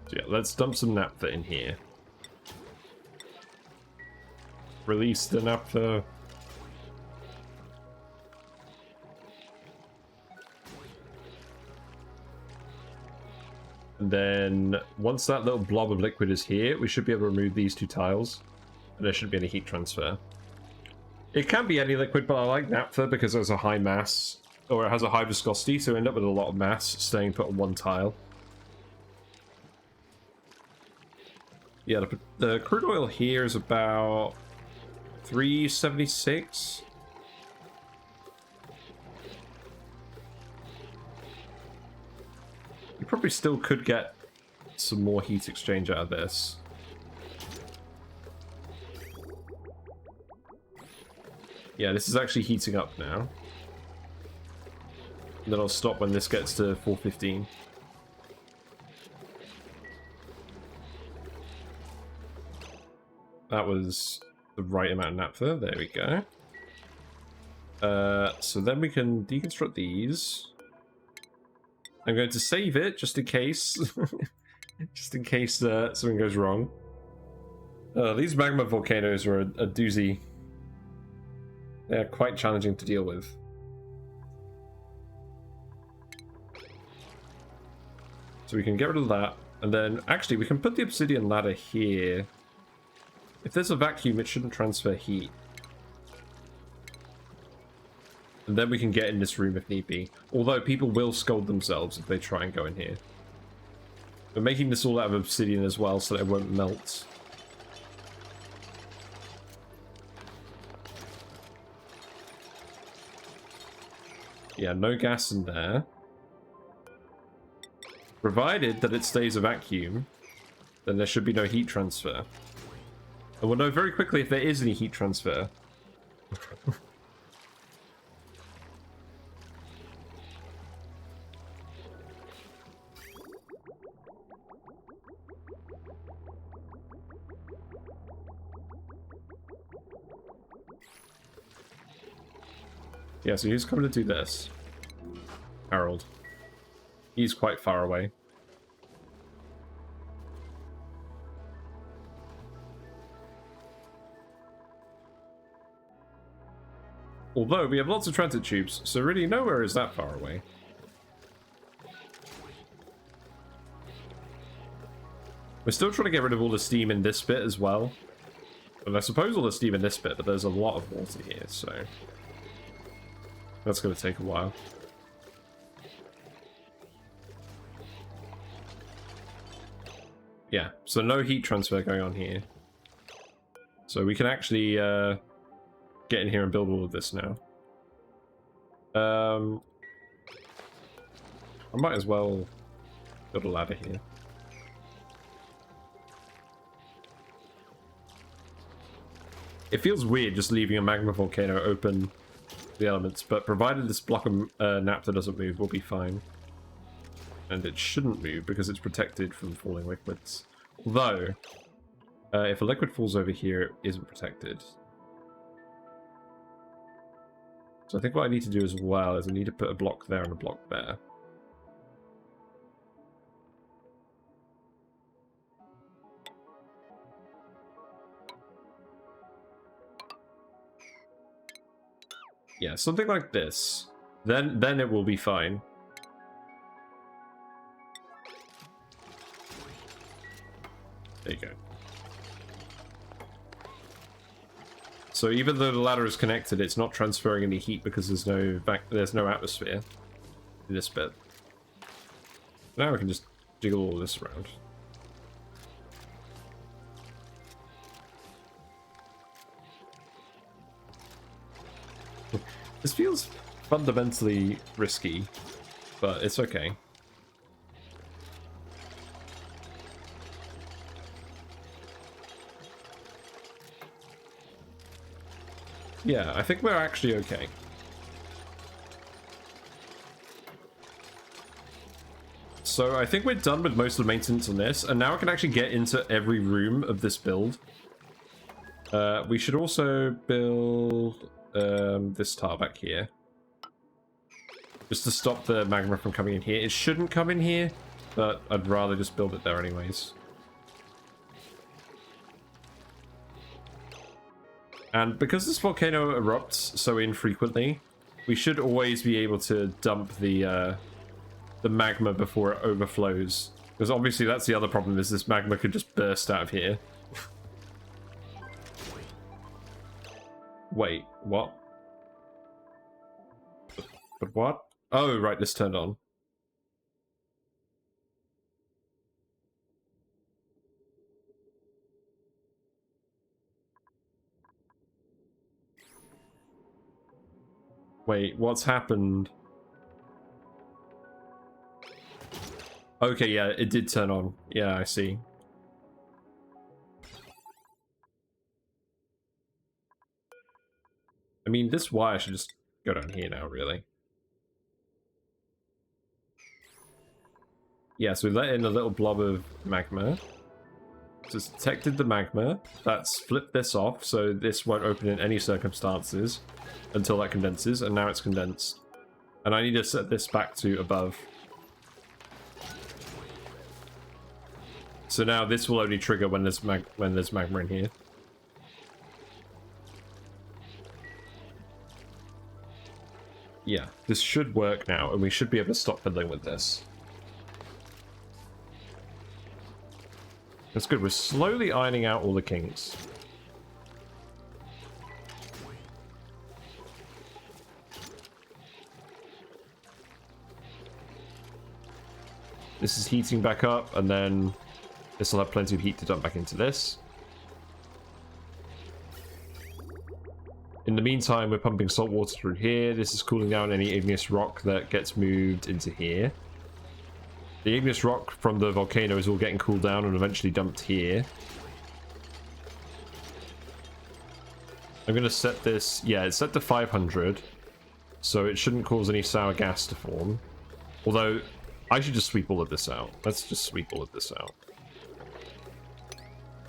So yeah, let's dump some naphtha in here. Release the naphtha. And then once that little blob of liquid is here, we should be able to remove these two tiles. And there shouldn't be any heat transfer. It can be any liquid, but I like naphtha because it has a high mass, or it has a high viscosity, so we end up with a lot of mass staying put on one tile. Yeah, the crude oil here is about 376. You probably still could get some more heat exchange out of this. Yeah, this is actually heating up now. And then I'll stop when this gets to 415. That was the right amount of naphtha. There we go. So then we can deconstruct these. I'm going to save it just in case. Just in case something goes wrong. These magma volcanoes are a doozy. They're quite challenging to deal with. So we can get rid of that. And then, actually, we can put the obsidian ladder here. If there's a vacuum, it shouldn't transfer heat. And then we can get in this room if need be. Although people will scold themselves if they try and go in here. We're making this all out of obsidian as well, so that it won't melt. Yeah, no gas in there. Provided that it stays a vacuum, then there should be no heat transfer. And we'll know very quickly if there is any heat transfer. Yeah, so who's coming to do this? Harold. He's quite far away. Although, we have lots of transit tubes, so really nowhere is that far away. We're still trying to get rid of all the steam in this bit as well. And I suppose all the steam in this bit, but there's a lot of water here, so... that's going to take a while. Yeah, so no heat transfer going on here. So we can actually get in here and build all of this now. I might as well build a ladder here. It feels weird just leaving a magma volcano open the elements, but provided this block of naphtha doesn't move, we'll be fine. And it shouldn't move because it's protected from falling liquids. Although, if a liquid falls over here, it isn't protected. So I think what I need to do as well is I need to put a block there and a block there. Yeah, something like this. Then it will be fine. There you go. So even though the ladder is connected, it's not transferring any heat because there's no atmosphere in this bit. Now we can just jiggle all this around. This feels fundamentally risky, but it's okay. Yeah, I think we're actually okay. So I think we're done with most of the maintenance on this, and now I can actually get into every room of this build. We should also build this tile back here. Just to stop the magma from coming in here. It shouldn't come in here, but I'd rather just build it there anyways. And because this volcano erupts so infrequently, we should always be able to dump the magma before it overflows. Because obviously that's the other problem, is this magma could just burst out of here. Wait, what? But what? Oh, right, this turned on. Wait, what's happened? Okay, yeah, it did turn on. Yeah, I see. I mean, this wire should just go down here now, really. Yeah, so we let in a little blob of magma. Just detected the magma. That's flipped this off, so this won't open in any circumstances until that condenses, and now it's condensed. And I need to set this back to above. So now this will only trigger when there's magma in here. Yeah, this should work now, and we should be able to stop fiddling with this. That's good. We're slowly ironing out all the kinks. This is heating back up, and then this will have plenty of heat to dump back into this. In the meantime, we're pumping salt water through here. This is cooling down any igneous rock that gets moved into here. The igneous rock from the volcano is all getting cooled down and eventually dumped here. I'm going to set this... Yeah, it's set to 500. So it shouldn't cause any sour gas to form. Although, I should just sweep all of this out. Let's just sweep all of this out.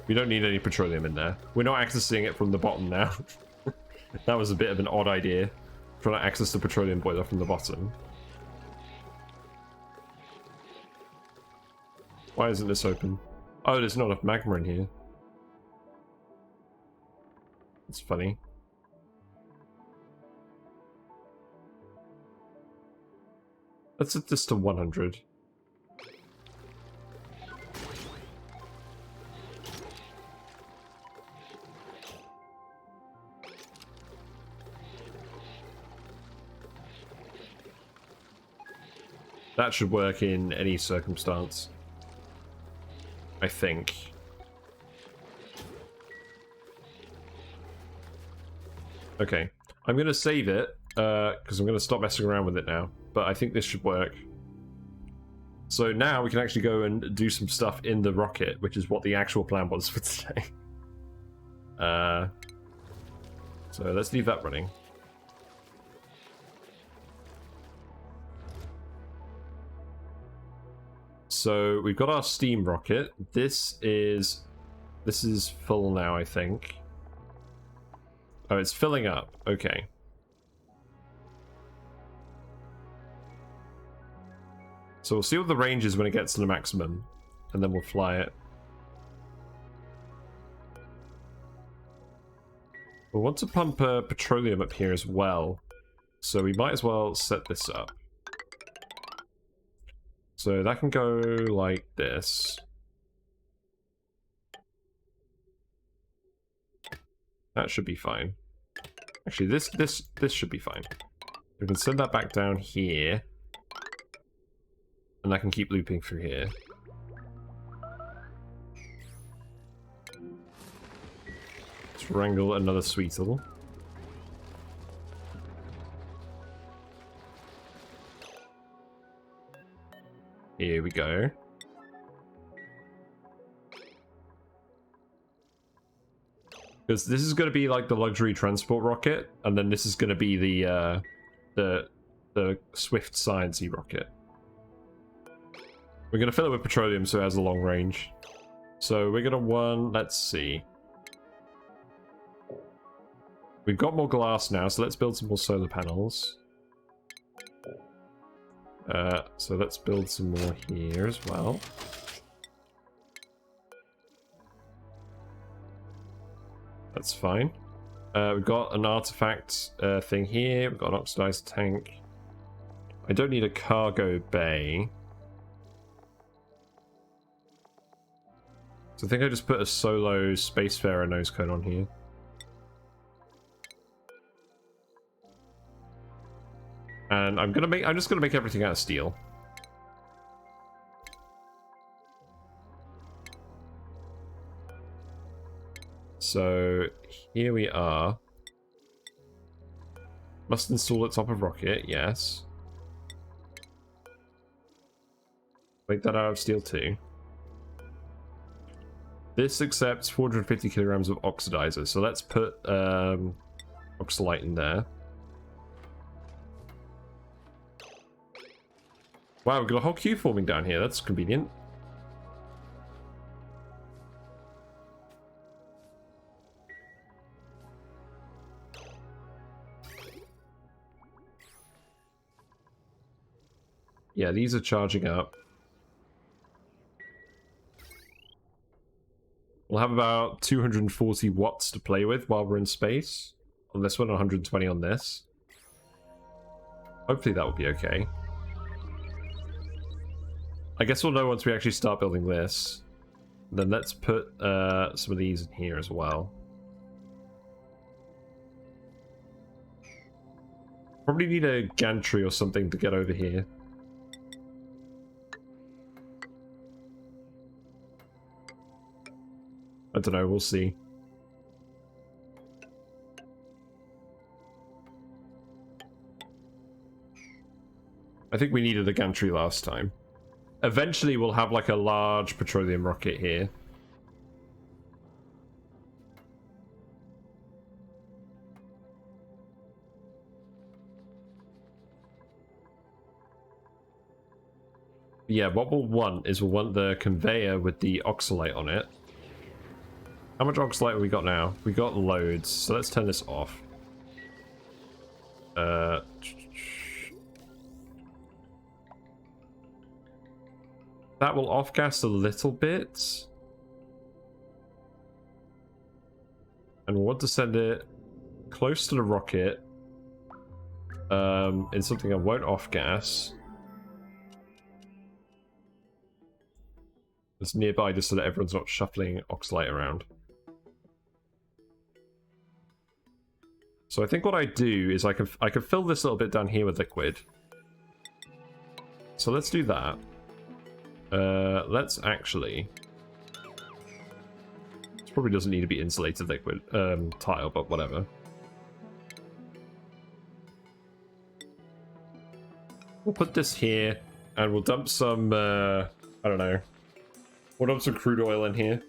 We don't need any petroleum in there. We're not accessing it from the bottom now. That was a bit of an odd idea. Trying to access the petroleum boiler from the bottom. Why isn't this open? Oh, there's not enough magma in here. It's funny. Let's set this to 100. That should work in any circumstance, I think. Okay, I'm going to save it, because I'm going to stop messing around with it now. But I think this should work. So now we can actually go and do some stuff in the rocket, which is what the actual plan was for today. So let's leave that running. So we've got our steam rocket. This is full now, I think. Oh, it's filling up. Okay. So we'll see what the range is when it gets to the maximum, and then we'll fly it. We'll want to pump petroleum up here as well, so we might as well set this up. So that can go like this. That should be fine. Actually, this should be fine. We can send that back down here. And I can keep looping through here. Let's wrangle another Sweetle. Here we go. Because this is going to be like the luxury transport rocket, and then this is going to be the swift sciencey rocket. We're going to fill it with petroleum so it has a long range. So we're going to let's see. We've got more glass now, so let's build some more solar panels. So let's build some more here as well. That's fine. We've got an artifact thing here. We've got an oxidized tank. I don't need a cargo bay. So I think I just put a solo Spacefarer nose cone on here. And I'm just gonna make everything out of steel. So here we are. Must install at top of rocket, yes. Make that out of steel too. This accepts 450 kilograms of oxidizer, so let's put Oxylite in there. Wow, we've got a whole queue forming down here. That's convenient. Yeah, these are charging up. We'll have about 240 watts to play with while we're in space. On this one, 120 on this. Hopefully that will be okay. I guess we'll know once we actually start building this. Then let's put some of these in here as well. Probably need a gantry or something to get over here. I don't know, we'll see. I think we needed a gantry last time. Eventually we'll have like a large petroleum rocket here. Yeah, what we'll want is we'll want the conveyor with the oxylite on it. How much oxylite have we got now? We got loads, so let's turn this off. That will off-gas a little bit. And we'll want to send it close to the rocket. In something that won't off-gas. It's nearby just so that everyone's not shuffling oxylite around. So I think what I do is I can fill this little bit down here with liquid. So let's do that. Let's actually... This probably doesn't need to be insulated liquid tile, but whatever. We'll put this here, and we'll dump some, I don't know. We'll dump some crude oil in here.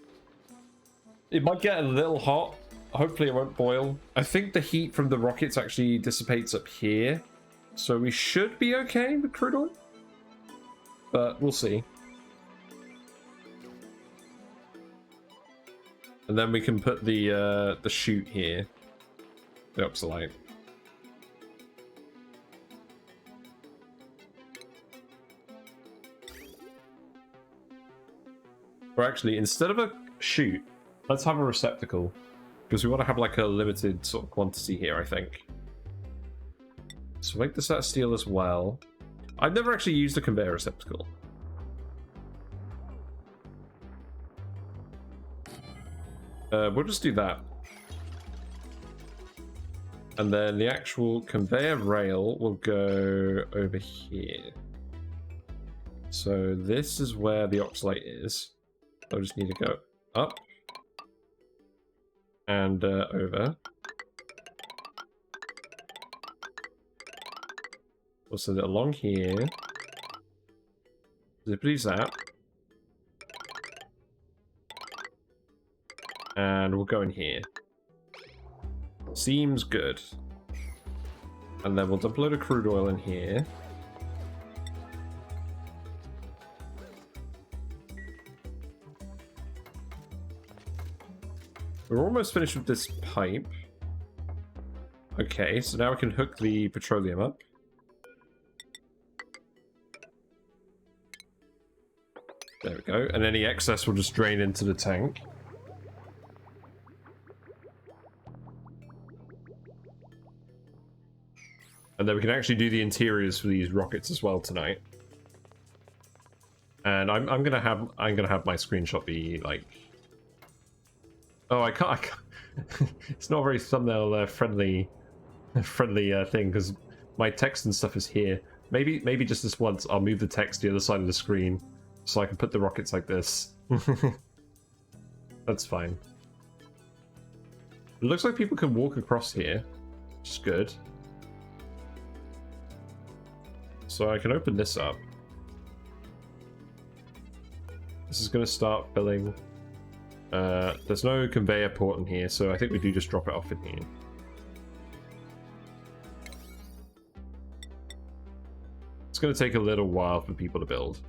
It might get a little hot. Hopefully it won't boil. I think the heat from the rockets actually dissipates up here. So we should be okay with crude oil. But we'll see. And then we can put the chute here. The oxylite. Or actually, instead of a chute, let's have a receptacle. Because we want to have like a limited sort of quantity here, I think. So make this out of steel as well. I've never actually used a conveyor receptacle. We'll just do that. And then the actual conveyor rail will go over here. So this is where the oxylite is. I just need to go up. And over. We'll send it along here. Zippity zap. And we'll go in here. Seems good. And then we'll dump a load of crude oil in here. We're almost finished with this pipe. Okay, so now we can hook the petroleum up. There we go. And any excess will just drain into the tank. And then we can actually do the interiors for these rockets as well tonight. And I'm gonna have my screenshot be like, oh, I can't. It's not a very thumbnail friendly thing because my text and stuff is here. Maybe just this once I'll move the text to the other side of the screen so I can put the rockets like this. That's fine. It looks like people can walk across here, which is good. So I can open this up. This is going to start filling. There's no conveyor port in here, so I think we do just drop it off in here. It's going to take a little while for people to build.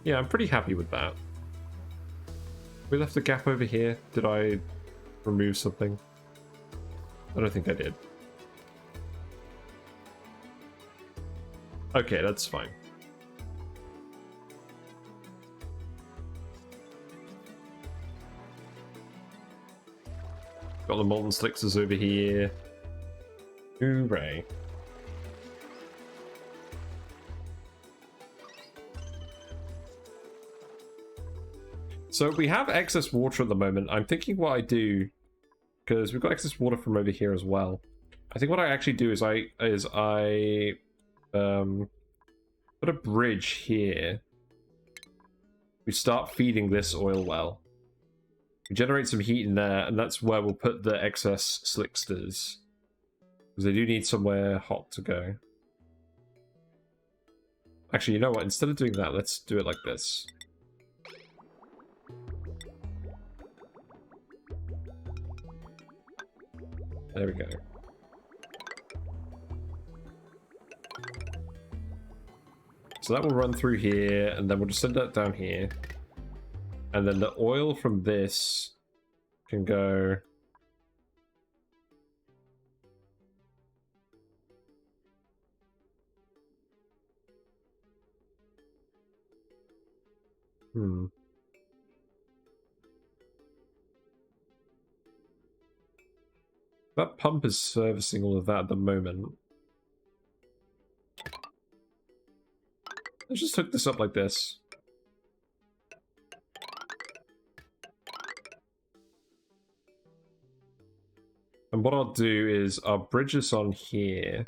Yeah, I'm pretty happy with that. We left a gap over here. Did I remove something? I don't think I did. Okay, that's fine. Got the molten slickers over here. Hooray. So we have excess water at the moment. I'm thinking what I do, because we've got excess water from over here as well. I think what I actually do is I put a bridge here. We start feeding this oil well. We generate some heat in there, and that's where we'll put the excess slicksters. Because they do need somewhere hot to go. Actually, you know what? Instead of doing that, let's do it like this. There we go. So that will run through here, and then we'll just send that down here. And then the oil from this can go... That pump is servicing all of that at the moment. Let's just hook this up like this. And what I'll do is I'll bridge this on here.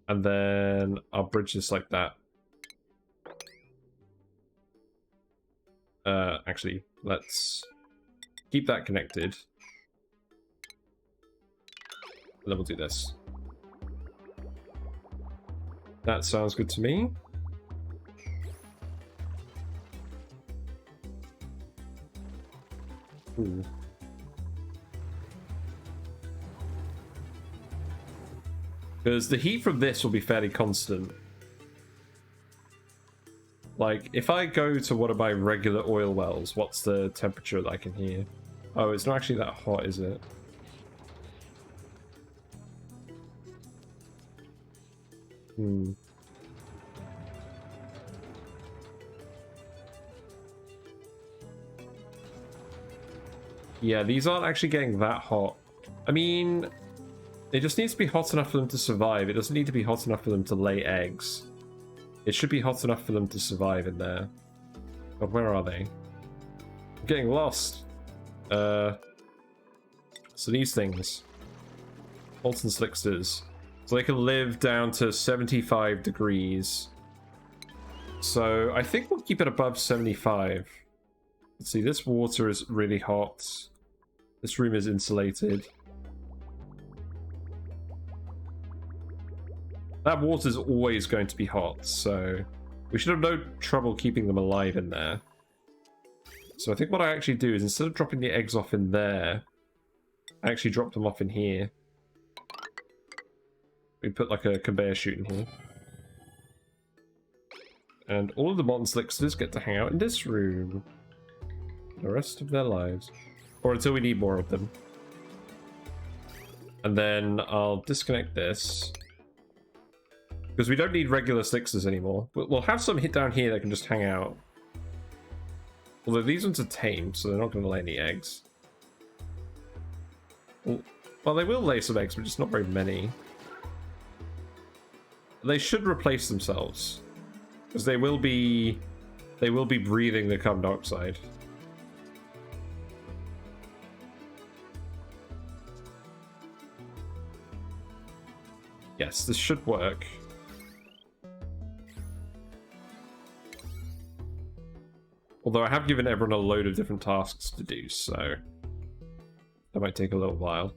And then I'll bridge this like that. Actually, let's keep that connected. And then we'll do this. That sounds good to me. Ooh. Because the heat from this will be fairly constant. Like, if I go to one of my regular oil wells, what's the temperature that I can hear? Oh, it's not actually that hot, is it? Yeah, these aren't actually getting that hot. I mean, it just needs to be hot enough for them to survive. It doesn't need to be hot enough for them to lay eggs. It should be hot enough for them to survive in there. But where are they? I'm getting lost. So these things. Molten slicksters. So they can live down to 75 degrees. So I think we'll keep it above 75. Let's see, this water is really hot. This room is insulated. That water's always going to be hot, so we should have no trouble keeping them alive in there. So I think what I actually do is, instead of dropping the eggs off in there, I actually drop them off in here. We put like a conveyor chute in here. And all of the molten slicksters get to hang out in this room the rest of their lives. Or until we need more of them. And then I'll disconnect this. Because we don't need regular slicksters anymore. We'll have some hit down here that can just hang out. Although these ones are tame, so they're not going to lay any eggs. Well, they will lay some eggs, but just not very many. They should replace themselves. Because they will be breathing the carbon dioxide. Yes, this should work. Although I have given everyone a load of different tasks to do, so that might take a little while.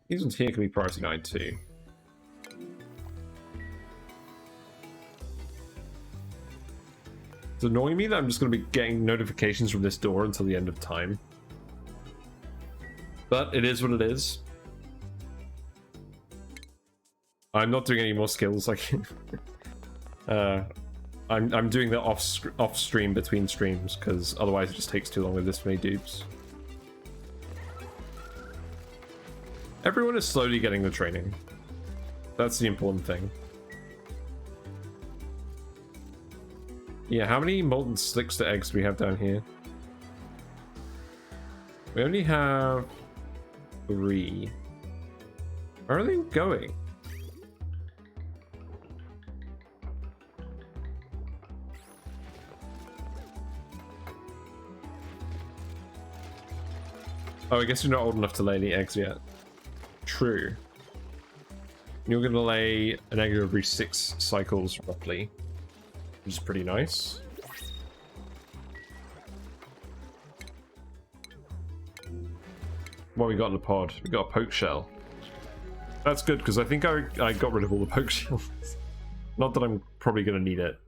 These ones here can be priority 9 too. It's annoying me that I'm just going to be getting notifications from this door until the end of time. But it is what it is. I'm not doing any more skills. Like, I'm doing the off stream between streams because otherwise it just takes too long with this many dupes. Everyone is slowly getting the training. That's the important thing. Yeah, how many molten slickster eggs do we have down here? We only have 3. Where are they going? Oh, I guess you're not old enough to lay any eggs yet. True. You're going to lay an egg every 6 cycles, roughly. Which is pretty nice. What we got in the pod? We got a poke shell. That's good, because I think I got rid of all the poke shells. Not that I'm probably going to need it.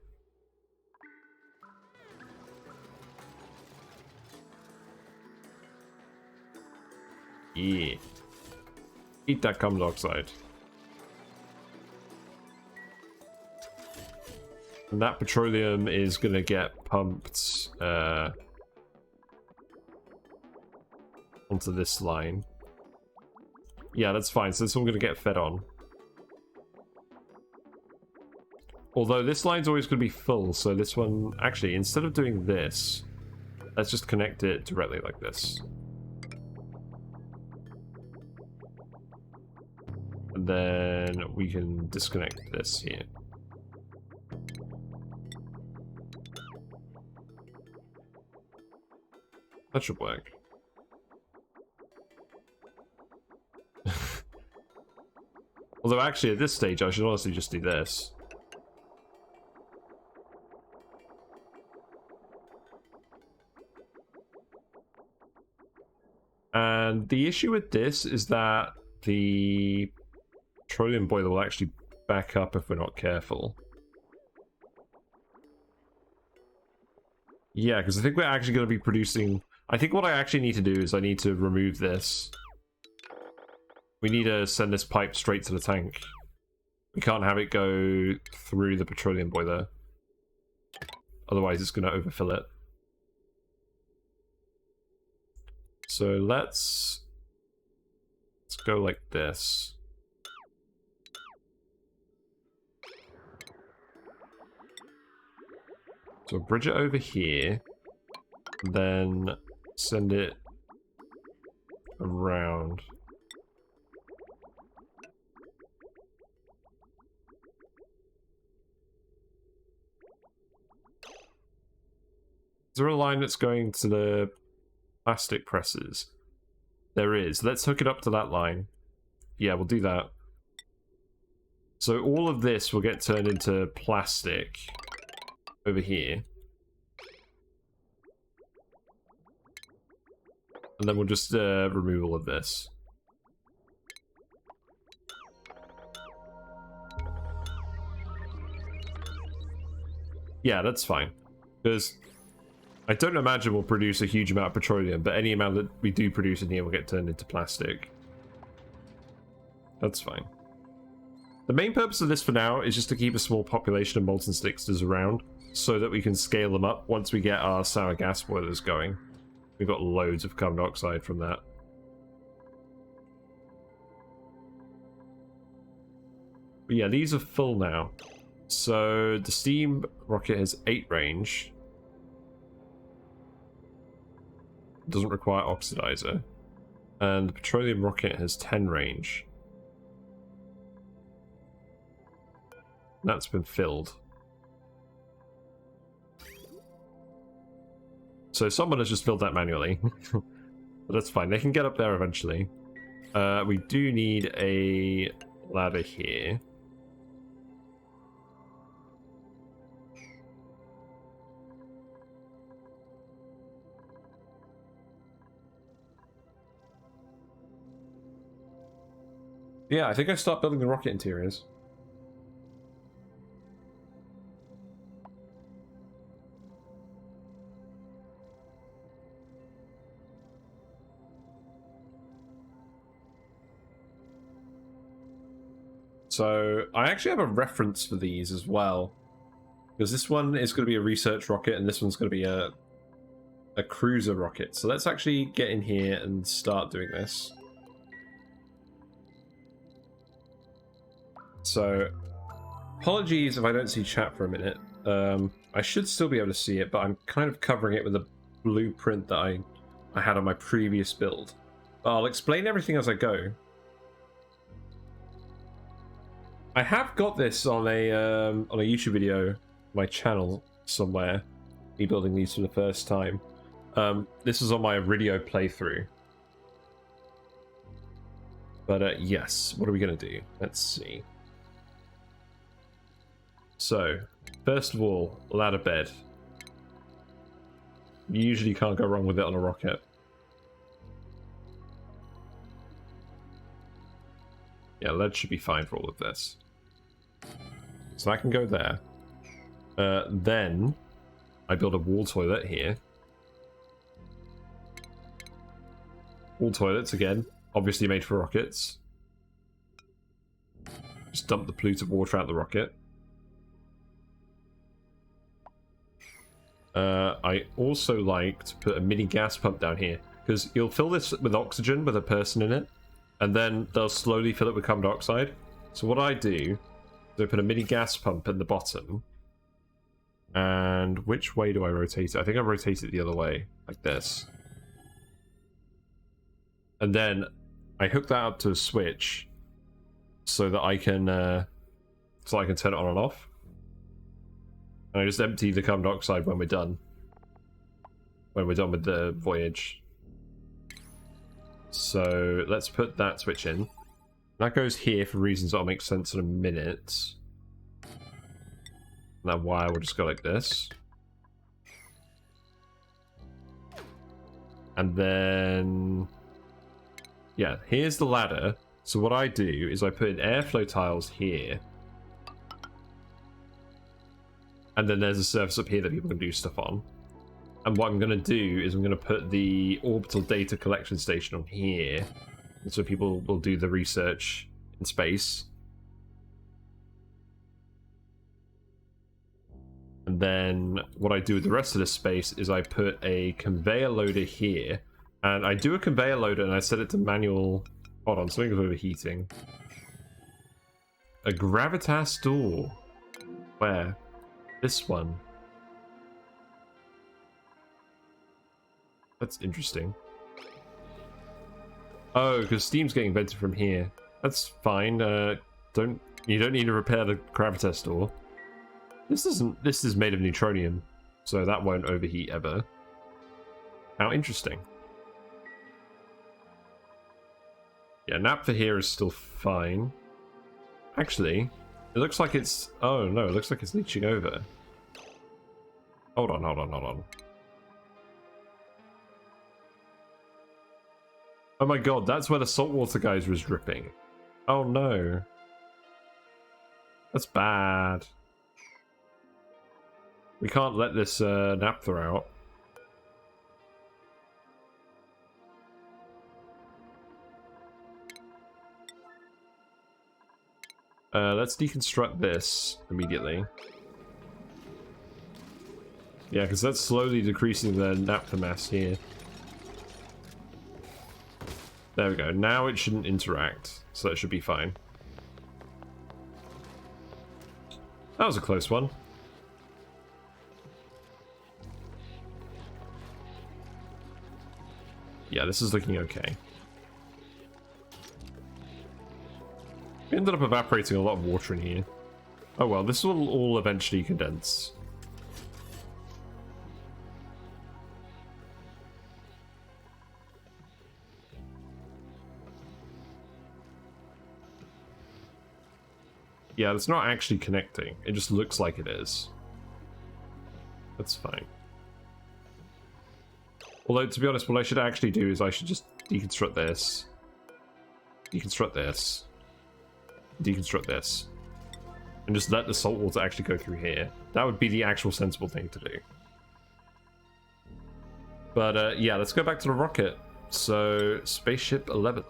Yeah. Eat that carbon dioxide. And that petroleum is going to get pumped onto this line. Yeah, that's fine. So this one going to get fed on. Although this line's always going to be full, so this one... Actually, instead of doing this, let's just connect it directly like this. And then we can disconnect this here. That should work. Although actually at this stage I should honestly just do this. And the issue with this is that the petroleum boiler will actually back up if we're not careful. Yeah, because I think we're actually going to be producing... I think what I actually need to do is I need to remove this. We need to send this pipe straight to the tank. We can't have it go through the petroleum boiler. Otherwise it's going to overfill it. So let's go like this. So bridge it over here, then send it around. Is there a line that's going to the plastic presses? There is. Let's hook it up to that line. Yeah, we'll do that. So all of this will get turned into plastic over here. And then we'll just remove all of this. Yeah, that's fine. Because I don't imagine we'll produce a huge amount of petroleum, but any amount that we do produce in here will get turned into plastic. That's fine. The main purpose of this for now is just to keep a small population of molten sticksters around so that we can scale them up once we get our sour gas boilers going. We've got loads of carbon dioxide from that. But yeah, these are full now. So the steam rocket has 8 range. Doesn't require oxidizer. And the petroleum rocket has 10 range. That's been filled. So someone has just filled that manually. But that's fine. They can get up there eventually. We do need a ladder here. Yeah, I think I start building the rocket interiors. So I actually have a reference for these as well, because this one is going to be a research rocket and this one's going to be a cruiser rocket. So let's actually get in here and start doing this. So apologies if I don't see chat for a minute. I should still be able to see it, but I'm kind of covering it with a blueprint that I had on my previous build. I'll explain everything as I go. I have got this on a YouTube video, my channel somewhere, me building these for the first time. This is on my Iridio playthrough. But yes, what are we going to do? Let's see. So, first of all, ladder bed. You usually can't go wrong with it on a rocket. Yeah, lead should be fine for all of this. So that can go there. Then, I build a wall toilet here. Wall toilets, again, obviously made for rockets. Just dump the polluted water out the rocket. I also like to put a mini gas pump down here, because you'll fill this with oxygen with a person in it, and then they'll slowly fill it with carbon dioxide. So what I do is I put a mini gas pump in the bottom, and which way do I rotate it? I think I rotate it the other way, like this. And then I hook that up to a switch so that I can turn it on and off. And I just empty the carbon dioxide when we're done. When we're done with the voyage. So let's put that switch in. That goes here for reasons that'll make sense in a minute. And that wire will just go like this. And then... yeah, here's the ladder. So what I do is I put in airflow tiles here. And then there's a surface up here that people can do stuff on. And what I'm going to do is I'm going to put the orbital data collection station on here. And so people will do the research in space. And then what I do with the rest of this space is I put a conveyor loader here. And I do a conveyor loader and I set it to manual... hold on, something's overheating. A gravitas door. Where? This one. That's interesting. Oh, because steam's getting vented from here. That's fine. You don't need to repair the gravitas door. This is made of neutronium, so that won't overheat ever. How interesting. Yeah, naphtha here is still fine. Actually, it looks like it's... oh no, it looks like it's leaching over. Hold on. Oh my god, that's where the saltwater guys was dripping. Oh no. That's bad. We can't let this naphtha out. Let's deconstruct this immediately. Yeah, because that's slowly decreasing the naphtha mass here. There we go. Now it shouldn't interact, so that should be fine. That was a close one. Yeah, this is looking okay. We ended up evaporating a lot of water in here. Oh well, this will all eventually condense. Yeah, it's not actually connecting. It just looks like it is. That's fine. Although, to be honest, what I should actually do is I should just deconstruct this. Deconstruct this. Deconstruct this. And just let the salt water actually go through here. That would be the actual sensible thing to do. But, yeah, let's go back to the rocket. So, Spaceship 11.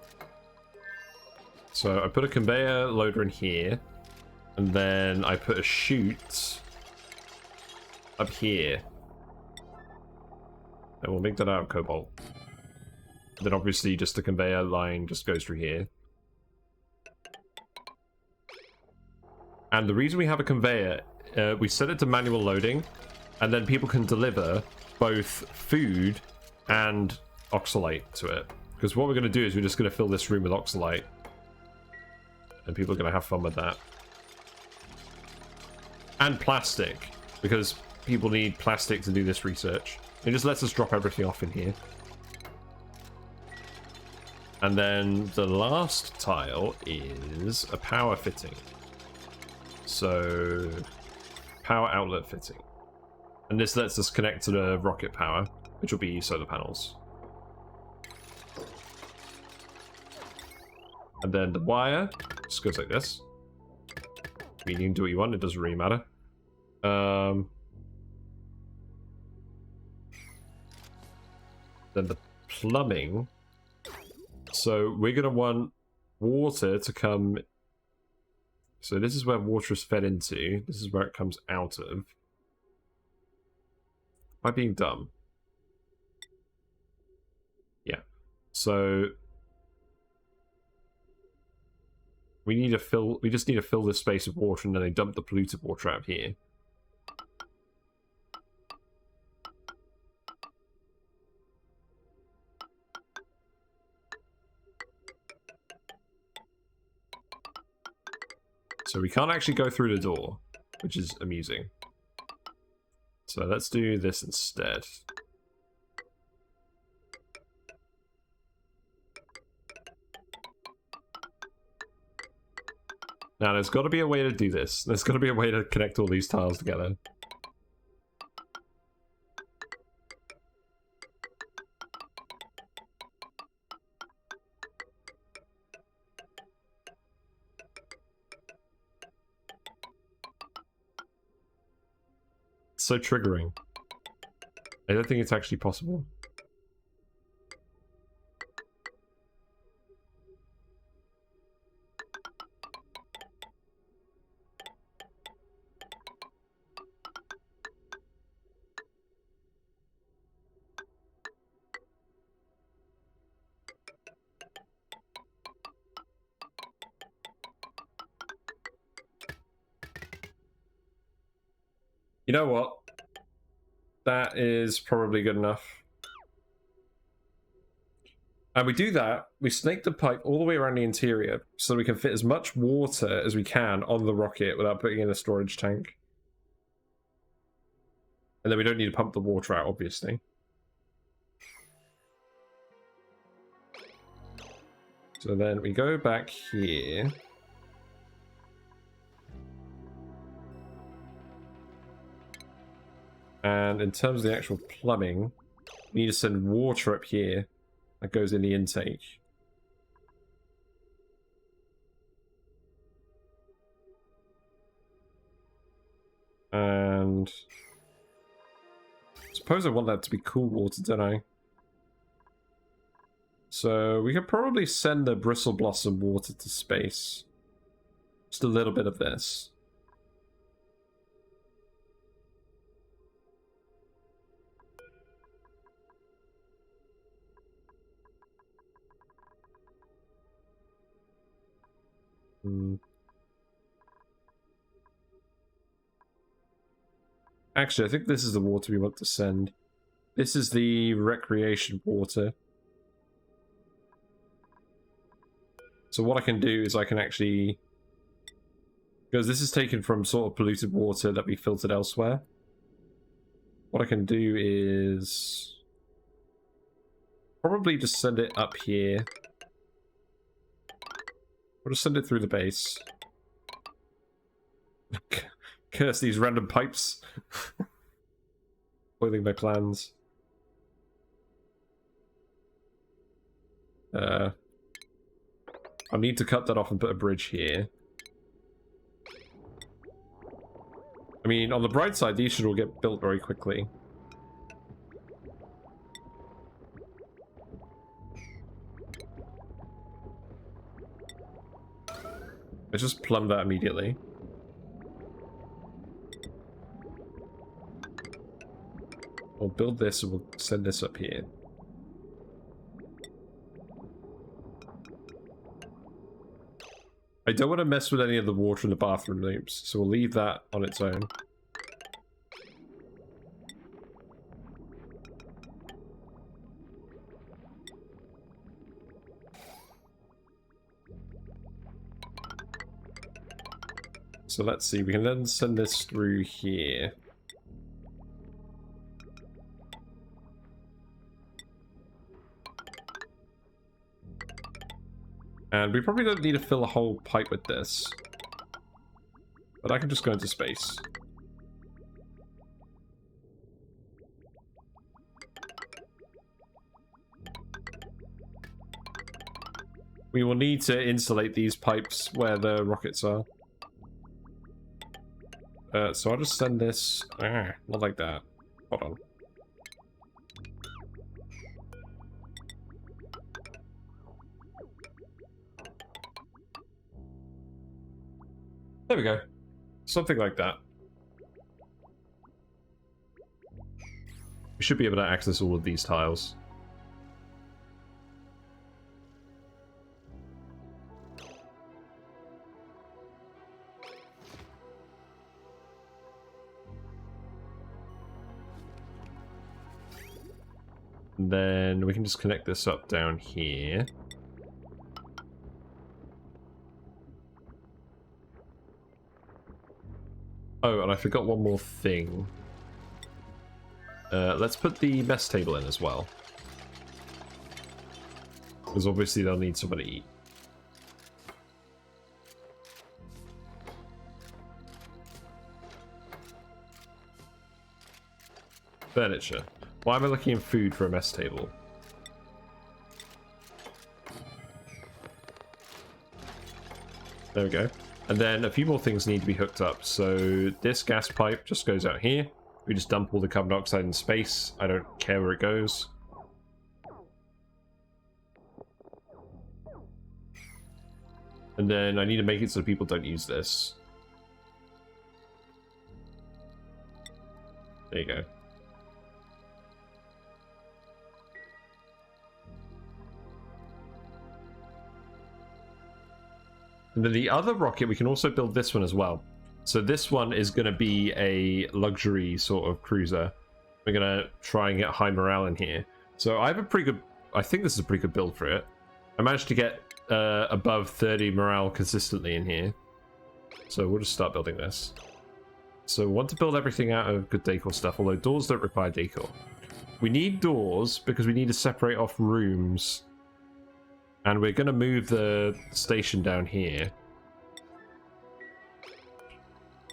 So, I put a conveyor loader in here. And then I put a chute up here. And we'll make that out of cobalt. Then obviously just the conveyor line just goes through here. And the reason we have a conveyor, we set it to manual loading, and then people can deliver both food and Oxylite to it. Because what we're going to do is we're just going to fill this room with Oxylite. And people are going to have fun with that. And plastic, because people need plastic to do this research. It just lets us drop everything off in here. And then the last tile is a power fitting. So, power outlet fitting. And this lets us connect to the rocket power, which will be solar panels. And then the wire just goes like this. I mean, you can do what you want, it doesn't really matter. Then the plumbing. So we're going to want water to come. So this is where water is fed into. This is where it comes out of. Am I being dumb? Yeah. So we need to fill. We just need to fill this space with water, and then they dump the polluted water out of here. So we can't actually go through the door, which is amusing. So let's do this instead. Now, there's got to be a way to do this. There's got to be a way to connect all these tiles together. It's so triggering. I don't think it's actually possible. You know what? That is probably good enough. And we do that, we snake the pipe all the way around the interior so we can fit as much water as we can on the rocket without putting in a storage tank. And then we don't need to pump the water out, obviously. So then we go back here. And in terms of the actual plumbing, we need to send water up here that goes in the intake. And suppose I want that to be cool water, don't I? So we could probably send the bristle blossom water to space. Just a little bit of this. Actually, I think this is the water we want to send. This is the recreation water. So what I can do is I can actually... Because this is taken from sort of polluted water that we filtered elsewhere. What I can do is... probably just send it up here. Or just send it through the base. Curse these random pipes. Boiling my plans. I need to cut that off and put a bridge here. I mean, on the bright side, these should all get built very quickly. I just plumbed that immediately. We'll build this and we'll send this up here. I don't want to mess with any of the water in the bathroom loops, so we'll leave that on its own. So let's see, we can then send this through here. And we probably don't need to fill a whole pipe with this. But I can just go into space. We will need to insulate these pipes where the rockets are. So I'll just send this... not like that. Hold on. There we go. Something like that. We should be able to access all of these tiles. And then we can just connect this up down here. Oh, and I forgot one more thing. Let's put the mess table in as well. Because obviously they'll need somebody to eat. Furniture. Why am I looking in food for a mess table? There we go. And then a few more things need to be hooked up. So this gas pipe just goes out here. We just dump all the carbon dioxide in space. I don't care where it goes. And then I need to make it so people don't use this. There you go. And then the other rocket, we can also build this one as well. So this one is going to be a luxury sort of cruiser. We're going to try and get high morale in here. So I have a pretty good... I think this is a pretty good build for it. I managed to get above 30 morale consistently in here. So we'll just start building this. So we want to build everything out of good decor stuff, although doors don't require decor. We need doors because we need to separate off rooms. And we're going to move the station down here.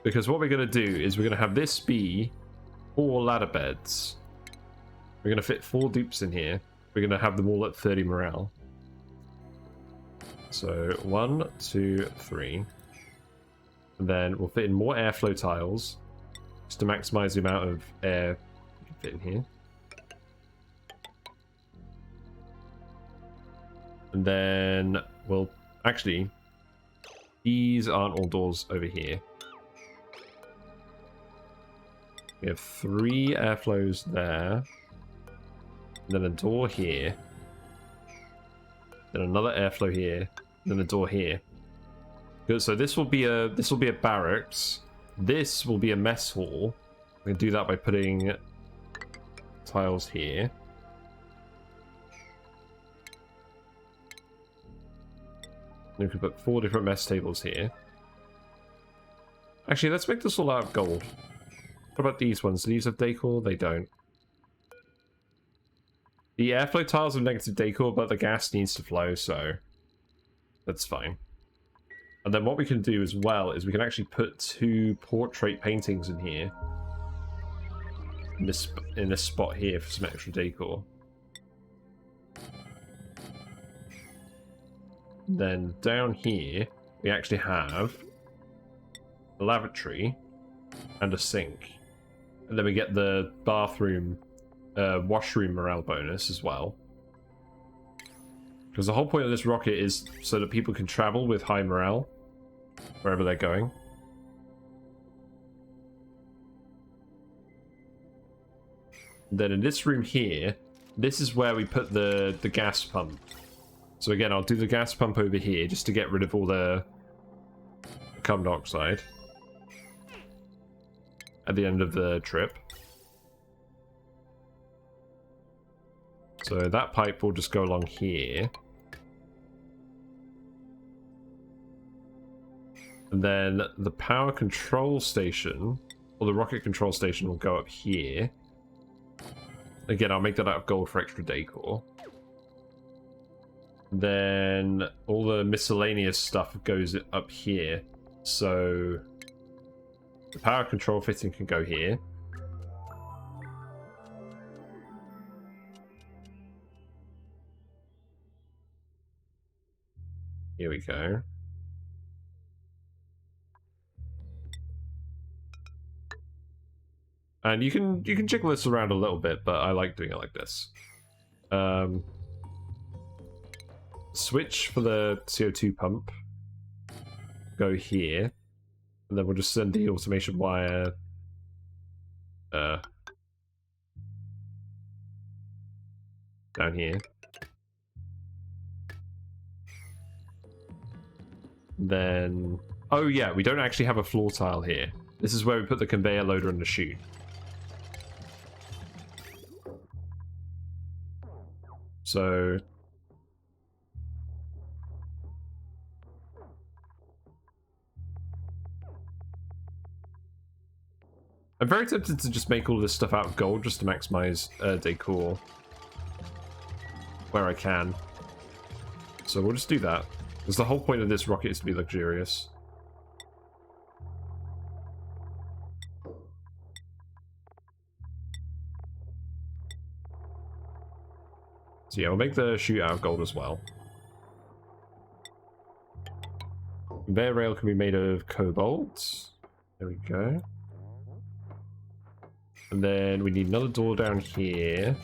Because what we're going to do is we're going to have this be 4 ladder beds. We're going to fit 4 dupes in here. We're going to have them all at 30 morale. So 1, 2, 3. And then we'll fit in more airflow tiles. Just to maximize the amount of air we can fit in here. And then, well, actually, these aren't all doors over here. We have 3 airflows there. Then a door here. Then another airflow here. Then a door here. Good, so this will be a barracks. This will be a mess hall. We can do that by putting tiles here. We can put 4 different mess tables here. Actually, let's make this all out of gold. What about these ones? Do these have decor? They don't. The airflow tiles have negative decor, but the gas needs to flow, so that's fine. And then what we can do as well is we can actually put 2 portrait paintings in here. In this spot here for some extra decor. Then down here, we actually have a lavatory and a sink. And then we get the bathroom, washroom morale bonus as well. Because the whole point of this rocket is so that people can travel with high morale wherever they're going. Then in this room here, this is where we put the gas pump. So again, I'll do the gas pump over here just to get rid of all the carbon dioxide at the end of the trip. So that pipe will just go along here. And then the power control station, or the rocket control station, will go up here. Again, I'll make that out of gold for extra decor. Then all the miscellaneous stuff goes up here. So the power control fitting can go here. Here we go. And you can jiggle this around a little bit, but I like doing it like this. Switch for the CO2 pump. Go here. And then we'll just send the automation wire down here. Then, oh yeah, we don't actually have a floor tile here. This is where we put the conveyor loader and the chute. So I'm very tempted to just make all this stuff out of gold just to maximize decor where I can. So we'll just do that. Because the whole point of this rocket is to be luxurious. So yeah, we'll make the chute out of gold as well. Conveyor rail can be made of cobalt. There we go. And then we need another door down here.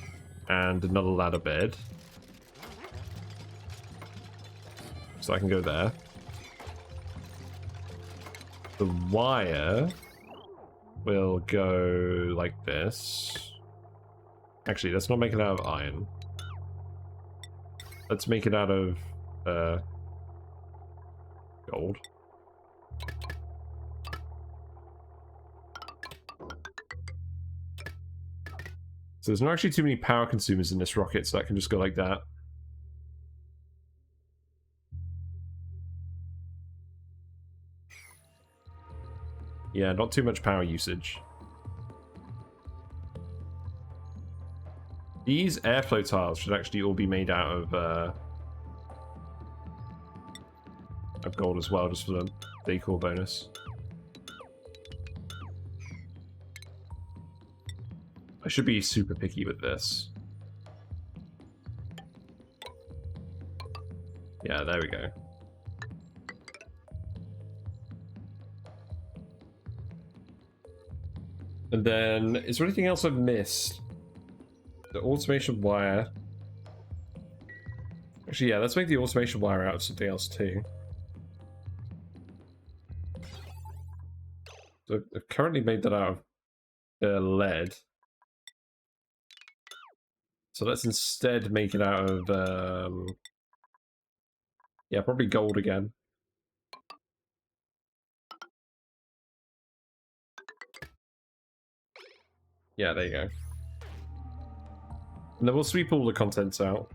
And another ladder bed. So I can go there. The wire will go like this. Actually, let's not make it out of iron. Let's make it out of gold. So there's not actually too many power consumers in this rocket, so that can just go like that. Yeah, not too much power usage. These airflow tiles should actually all be made out of gold as well, just for the decor bonus. I should be super picky with this. Yeah, there we go. And then, is there anything else I've missed? The automation wire. Actually, yeah, let's make the automation wire out of something else too. So I've currently made that out of lead. So let's instead make it out of, yeah, probably gold again. Yeah, there you go. And then we'll sweep all the contents out.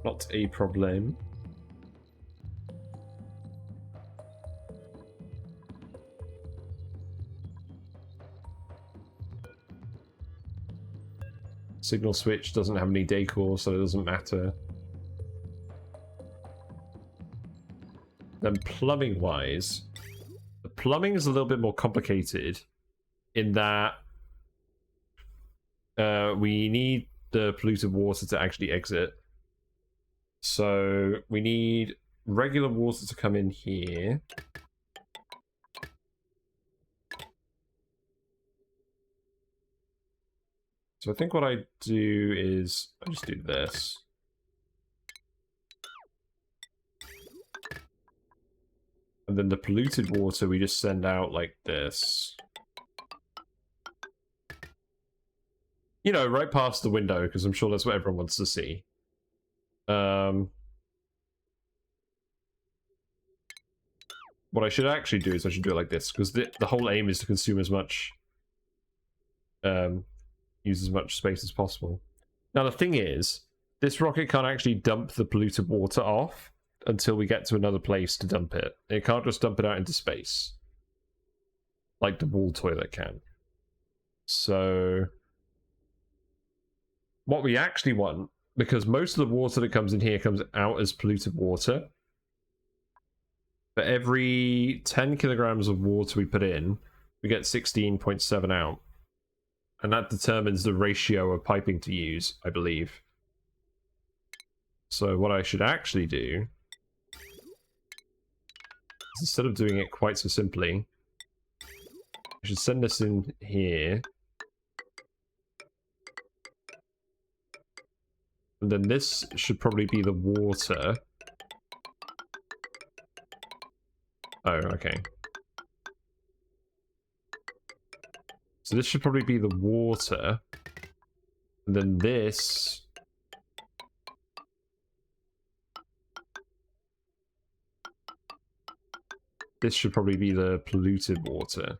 Not a problem. Signal switch doesn't have any decor, so it doesn't matter. Then plumbing wise, the plumbing is a little bit more complicated in that we need the polluted water to actually exit. So we need regular water to come in here. So I think what I do is I just do this. And then the polluted water we just send out like this. You know, right past the window, because I'm sure that's what everyone wants to see. What I should actually do is I should do it like this, because the whole aim is to consume as much, use as much space as possible. Now the thing is, this rocket can't actually dump the polluted water off until we get to another place to dump it. It can't just dump it out into space, like the wall toilet can. So what we actually want, because most of the water that comes in here comes out as polluted water, for every 10 kilograms of water we put in, we get 16.7 out. And that determines the ratio of piping to use, I believe. So what I should actually do is, instead of doing it quite so simply, I should send this in here. And then this should probably be the water. Oh, okay. So this should probably be the water. And then this... This should probably be the polluted water.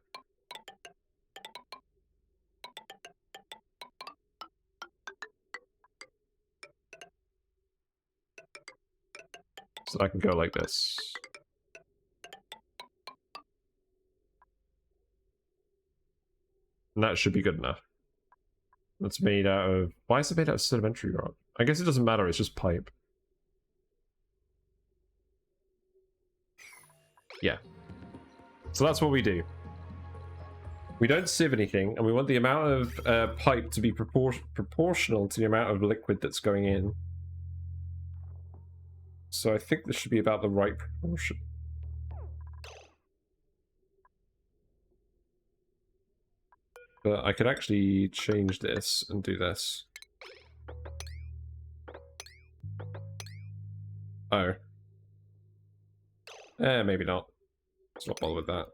So I can go like this. And that should be good enough. That's made out of... Why is it made out of sedimentary rock? I guess it doesn't matter, it's just pipe. Yeah. So that's what we do. We don't sieve anything, and we want the amount of pipe to be proportional to the amount of liquid that's going in. So I think this should be about the right proportion. But I could actually change this and do this. Oh. Maybe not. Let's not bother with that.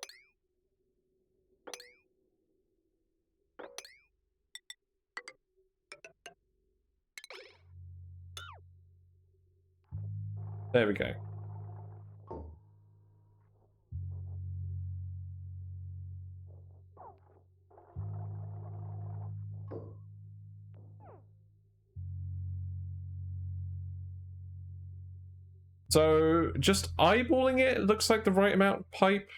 There we go. So, just eyeballing it, it looks like the right amount of pipe.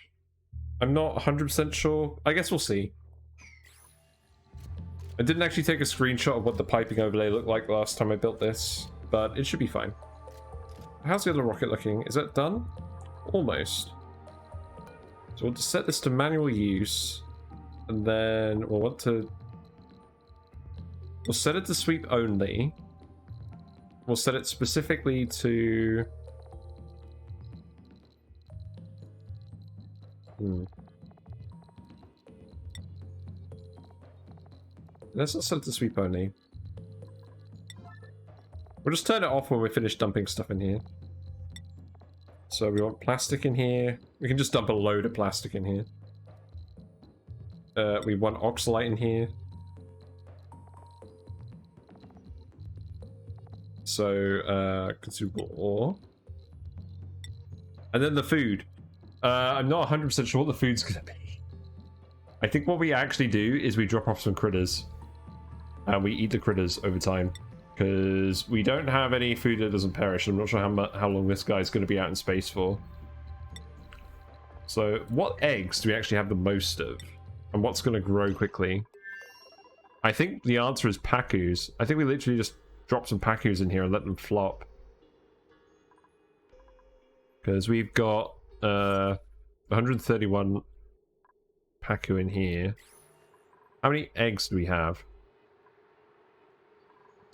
I'm not 100% sure. I guess we'll see. I didn't actually take a screenshot of what the piping overlay looked like last time I built this, but it should be fine. How's the other rocket looking? Is that done? Almost. So we'll just set this to manual use, and then we'll want to... We'll set it to sweep only. We'll set it specifically to... Let's not set it to sweep only. We'll just turn it off when we finish dumping stuff in here. So we want plastic in here. We can just dump a load of plastic in here. We want Oxylite in here. So, consumable ore. And then the food. I'm not 100% sure what the food's gonna be. I think what we actually do is we drop off some critters. And we eat the critters over time. Because we don't have any food that doesn't perish. I'm not sure how long this guy's going to be out in space for. So, what eggs do we actually have the most of? And what's going to grow quickly? I think the answer is pacus. I think we literally just drop some pacus in here and let them flop. Because we've got 131 pacu in here. How many eggs do we have?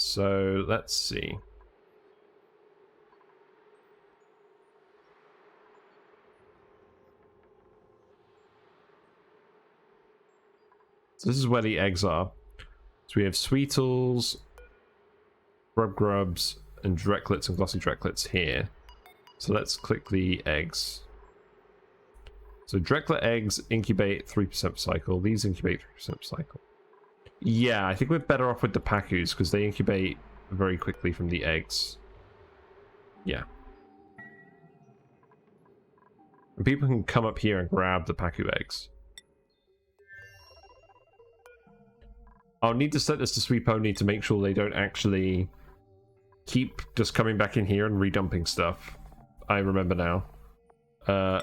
So, let's see. So this is where the eggs are. So we have sweetles, grubs, and drecklets and glossy drecklets here. So let's click the eggs. So drecklet eggs incubate 3% per cycle. These incubate 3% per cycle. Yeah, I think we're better off with the pacus because they incubate very quickly from the eggs. Yeah. And people can come up here and grab the pacu eggs. I'll need to set this to sweep only to make sure they don't actually keep just coming back in here and redumping stuff. I remember now.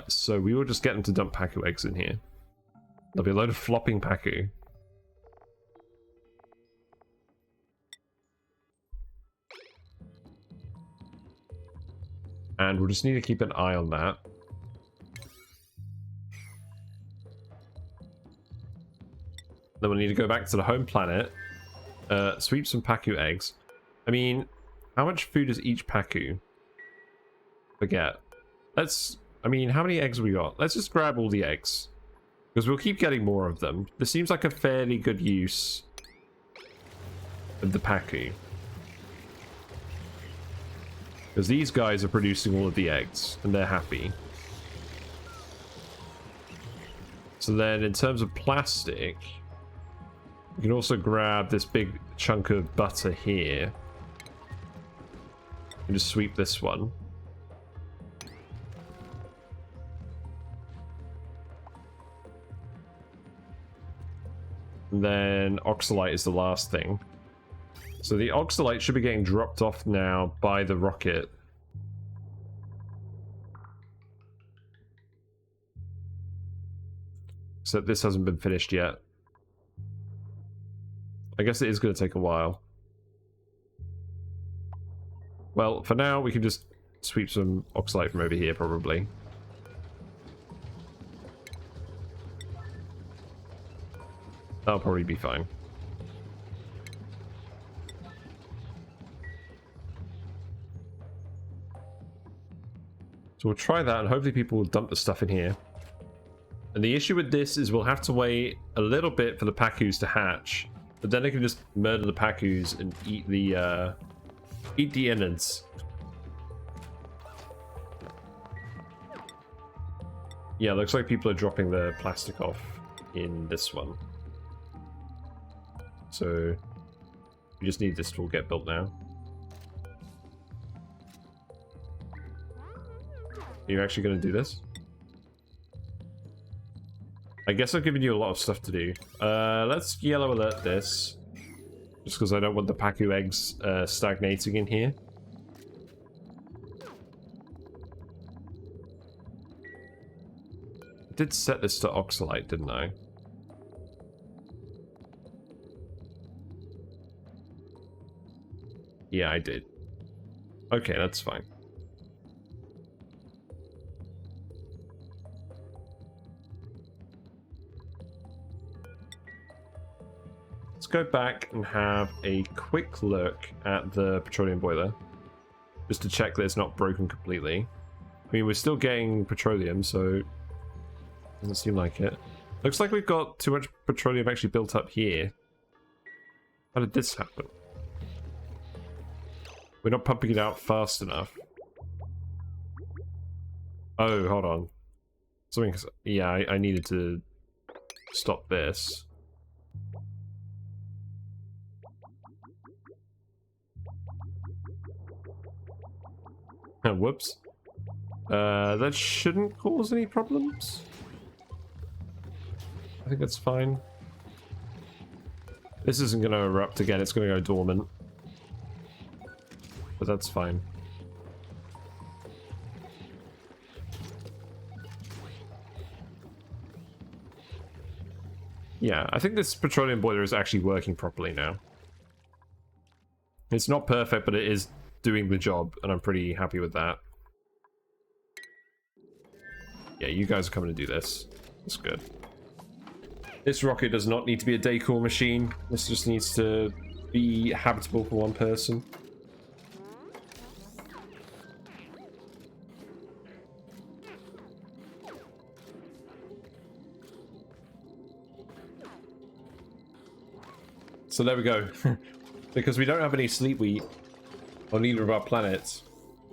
So we will just get them to dump pacu eggs in here. There'll be a load of flopping pacu. And we'll just need to keep an eye on that. Then we'll need to go back to the home planet. Sweep some pacu eggs. I mean, how much food is each pacu? Forget. I mean, how many eggs have we got? Let's just grab all the eggs. Because we'll keep getting more of them. This seems like a fairly good use of the pacu. Because these guys are producing all of the eggs, and they're happy. So then, in terms of plastic, you can also grab this big chunk of butter here. And just sweep this one. And then Oxylite is the last thing. So the Oxylite should be getting dropped off now by the rocket. Except this hasn't been finished yet. I guess it is going to take a while. Well, for now, we can just sweep some Oxylite from over here, probably. That'll probably be fine. So we'll try that, and hopefully people will dump the stuff in here. And the issue with this is we'll have to wait a little bit for the pacus to hatch. But then they can just murder the pacus and eat the innards. Yeah, looks like people are dropping the plastic off in this one. So we just need this to all get built now. Are you actually going to do this? I guess I've given you a lot of stuff to do. Let's yellow alert this. Just because I don't want the pacu eggs stagnating in here. I did set this to Oxylite, didn't I? Yeah, I did. Okay, that's fine. Let's go back and have a quick look at the petroleum boiler. Just to check that it's not broken completely. I mean, we're still getting petroleum, so doesn't seem like it. Looks like we've got too much petroleum actually built up here. How did this happen? We're not pumping it out fast enough. Oh, hold on. Something. Yeah, I needed to stop this. Whoops. That shouldn't cause any problems. I think that's fine. This isn't going to erupt again, it's going to go dormant. But that's fine. Yeah, I think this petroleum boiler is actually working properly now. It's not perfect, but it is doing the job, and I'm pretty happy with that. Yeah, you guys are coming to do this. That's good. This rocket does not need to be a decor machine. This just needs to be habitable for one person. So there we go. Because we don't have any sleep wheat on either of our planets.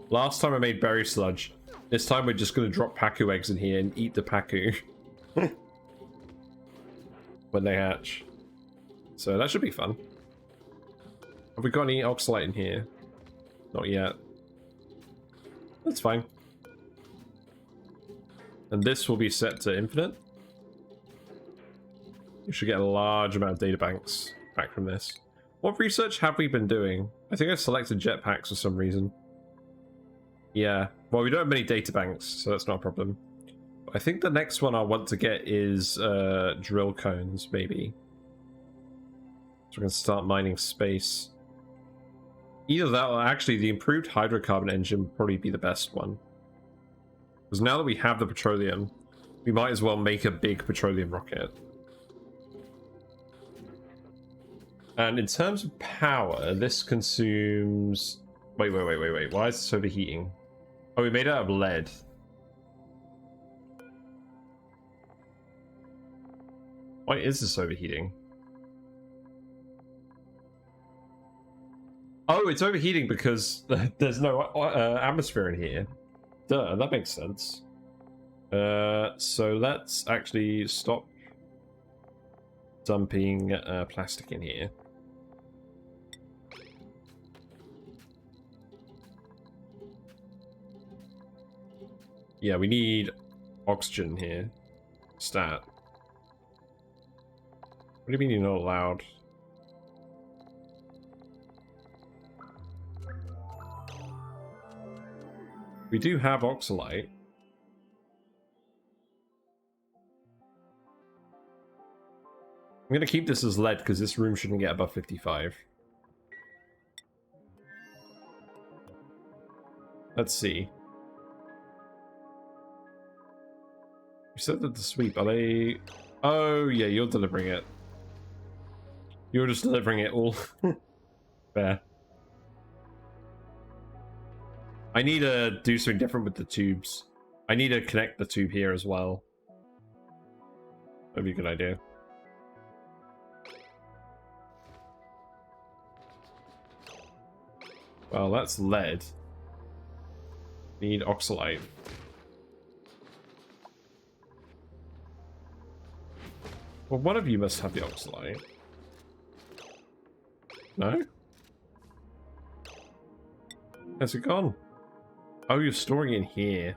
Last time I made berry sludge. This time we're just going to drop Pacu eggs in here and eat the Pacu. When they hatch. So that should be fun. Have we got any Oxylite in here? Not yet. That's fine. And this will be set to infinite. You should get a large amount of data banks back from this. What research have we been doing? I think I selected jetpacks for some reason. Yeah. Well, we don't have many data banks, so that's not a problem. I think the next one I want to get is drill cones, maybe. So we're going to start mining space. Either that or actually the improved hydrocarbon engine would probably be the best one. Because now that we have the petroleum, we might as well make a big petroleum rocket. And in terms of power, this consumes... Wait. Why is this overheating? Oh, we made it out of lead. Why is this overheating? Oh, it's overheating because there's no atmosphere in here. Duh, that makes sense. So let's actually stop dumping plastic in here. Yeah, we need oxygen here. Stat. What do you mean you're not allowed? We do have Oxylite. I'm going to keep this as lead because this room shouldn't get above 55. Let's see. You said that the sweep, are they... Oh, yeah, you're delivering it. You're just delivering it all. Fair. I need to do something different with the tubes. I need to connect the tube here as well. That'd be a good idea. Well, that's lead. Need Oxylite. Well, one of you must have the Oxylite. No? Where's it gone? Oh, you're storing it in here.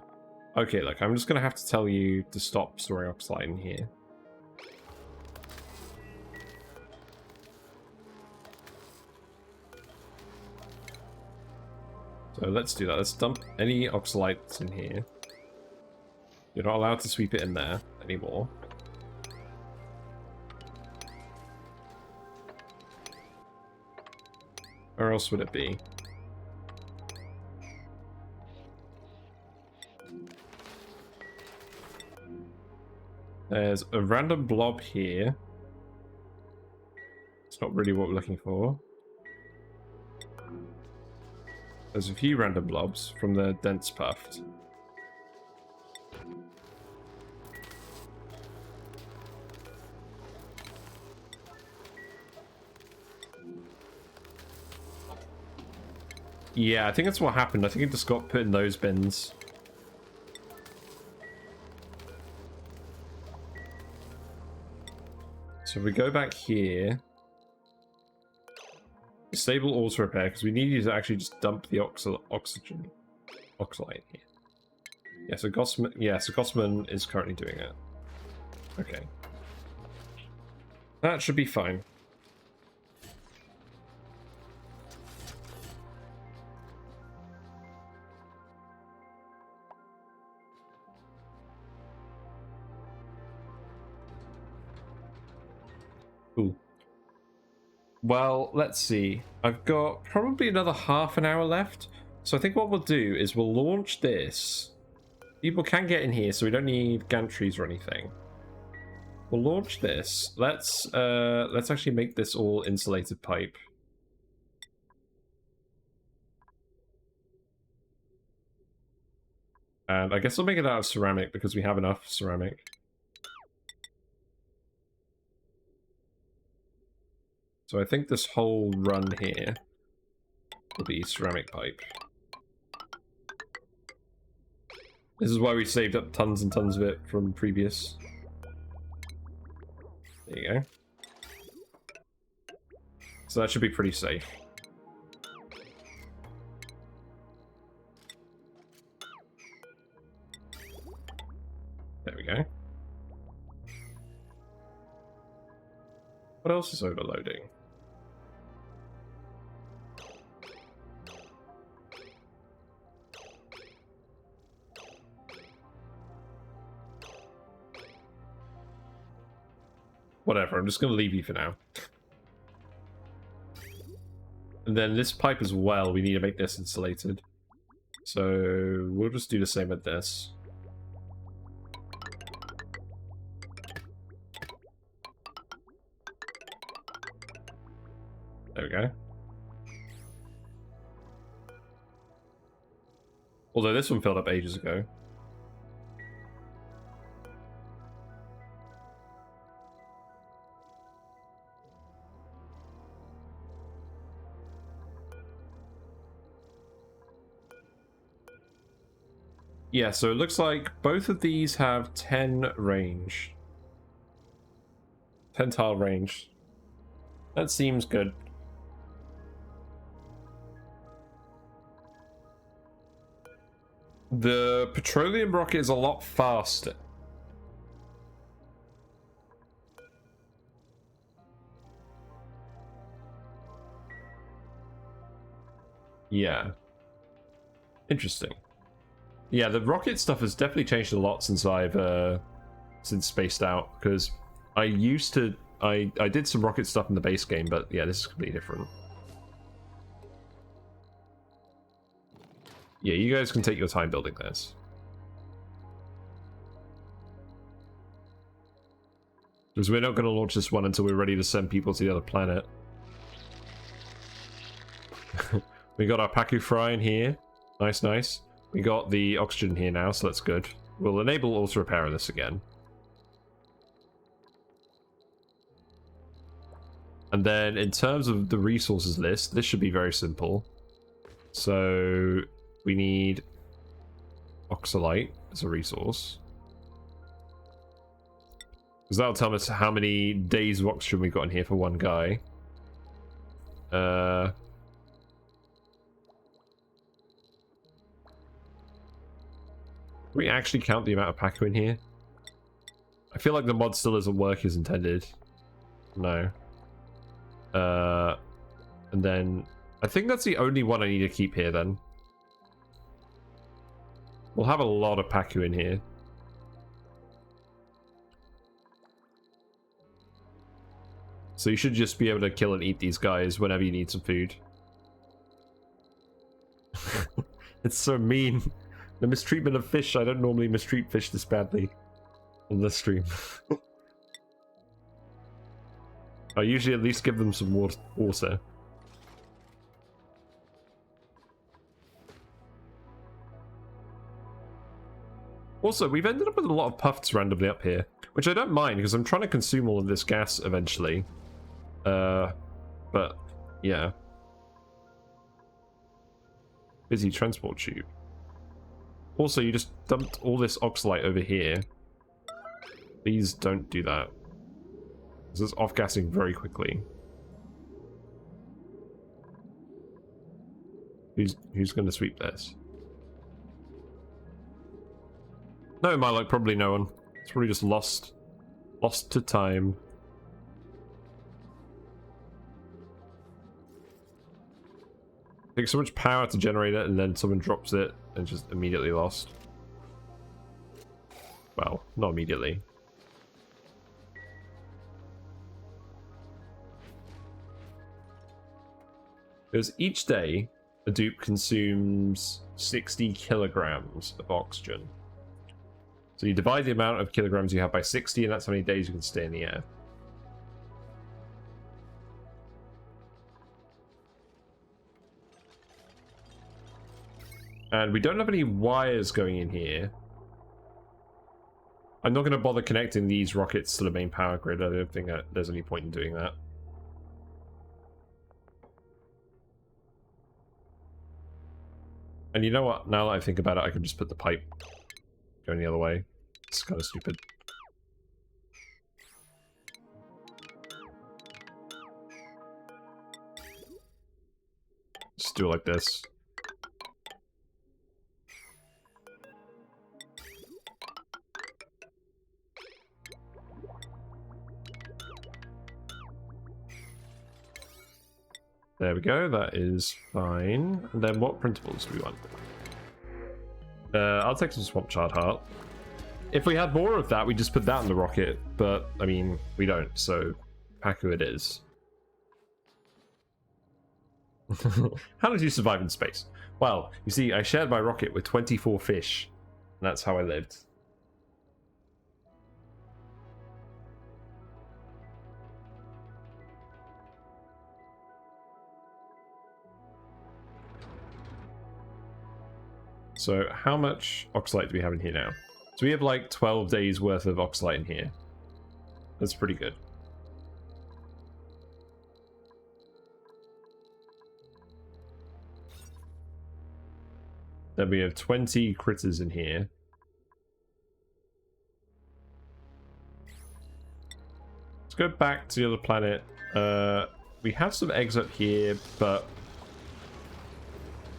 Okay, look, I'm just going to have to tell you to stop storing Oxylite in here. So let's do that. Let's dump any Oxylites in here. You're not allowed to sweep it in there anymore. Where else would it be? There's a random blob here. It's not really what we're looking for. There's a few random blobs from the dense puffed. Yeah, I think that's what happened. I think it just got put in those bins. So if we go back here, disable auto repair because we need you to actually just dump the oxygen, oxylite here. Yeah, so Gossman is currently doing it. Okay, that should be fine. Cool. Well, let's see. I've got probably another half an hour left. So I think what we'll do is we'll launch this. People can get in here, so we don't need gantries or anything. We'll launch this. Let's actually make this all insulated pipe. And I guess I'll make it out of ceramic because we have enough ceramic. So I think this whole run here will be ceramic pipe. This is why we saved up tons and tons of it from previous. There you go. So that should be pretty safe. There we go. What else is overloading? Whatever, I'm just going to leave you for now. And then this pipe as well, we need to make this insulated. So we'll just do the same with this. There we go. Although this one filled up ages ago. Yeah, so it looks like both of these have 10 range. 10 tile range. That seems good. The petroleum rocket is a lot faster. Yeah. Interesting. Yeah, the rocket stuff has definitely changed a lot since I've since Spaced Out, because I used to I did some rocket stuff in the base game, but yeah, this is completely different. Yeah, you guys can take your time building this. Because we're not going to launch this one until we're ready to send people to the other planet. We got our Paku Fry in here. Nice, nice. We got the oxygen here now, so that's good. We'll enable auto repair on this again. And then in terms of the resources list, this should be very simple. So we need Oxylite as a resource. Because that'll tell us how many days of oxygen we've got in here for one guy. We actually count the amount of Paku in here? I feel like the mod still doesn't work as intended. No. And then I think that's the only one I need to keep here then. We'll have a lot of Paku in here. So you should just be able to kill and eat these guys whenever you need some food. It's so mean. The mistreatment of fish. I don't normally mistreat fish this badly on this stream. I usually at least give them some water. Also, we've ended up with a lot of puffs randomly up here, which I don't mind because I'm trying to consume all of this gas eventually. But yeah. Busy transport tube. Also, you just dumped all this Oxylite over here. Please don't do that. This is off-gassing very quickly. Who's going to sweep this? No, my luck, probably no one. It's probably just lost to time. Takes so much power to generate it, and then someone drops it, and just immediately lost. Well, not immediately. Because each day, a dupe consumes 60 kilograms of oxygen. So you divide the amount of kilograms you have by 60, and that's how many days you can stay in the air. And we don't have any wires going in here. I'm not going to bother connecting these rockets to the main power grid. I don't think that there's any point in doing that. And you know what? Now that I think about it, I can just put the pipe going the other way. It's kind of stupid. Just do it like this. There we go, that is fine. And then what printables do we want? I'll take some swamp chard heart. If we had more of that, we just put that in the rocket, but I mean, we don't, so Paku it is. How did you survive in space? Well, you see, I shared my rocket with 24 fish, and that's how I lived. So how much Oxylite do we have in here now? So we have like 12 days worth of Oxylite in here. That's pretty good. Then we have 20 critters in here. Let's go back to the other planet. We have some eggs up here, but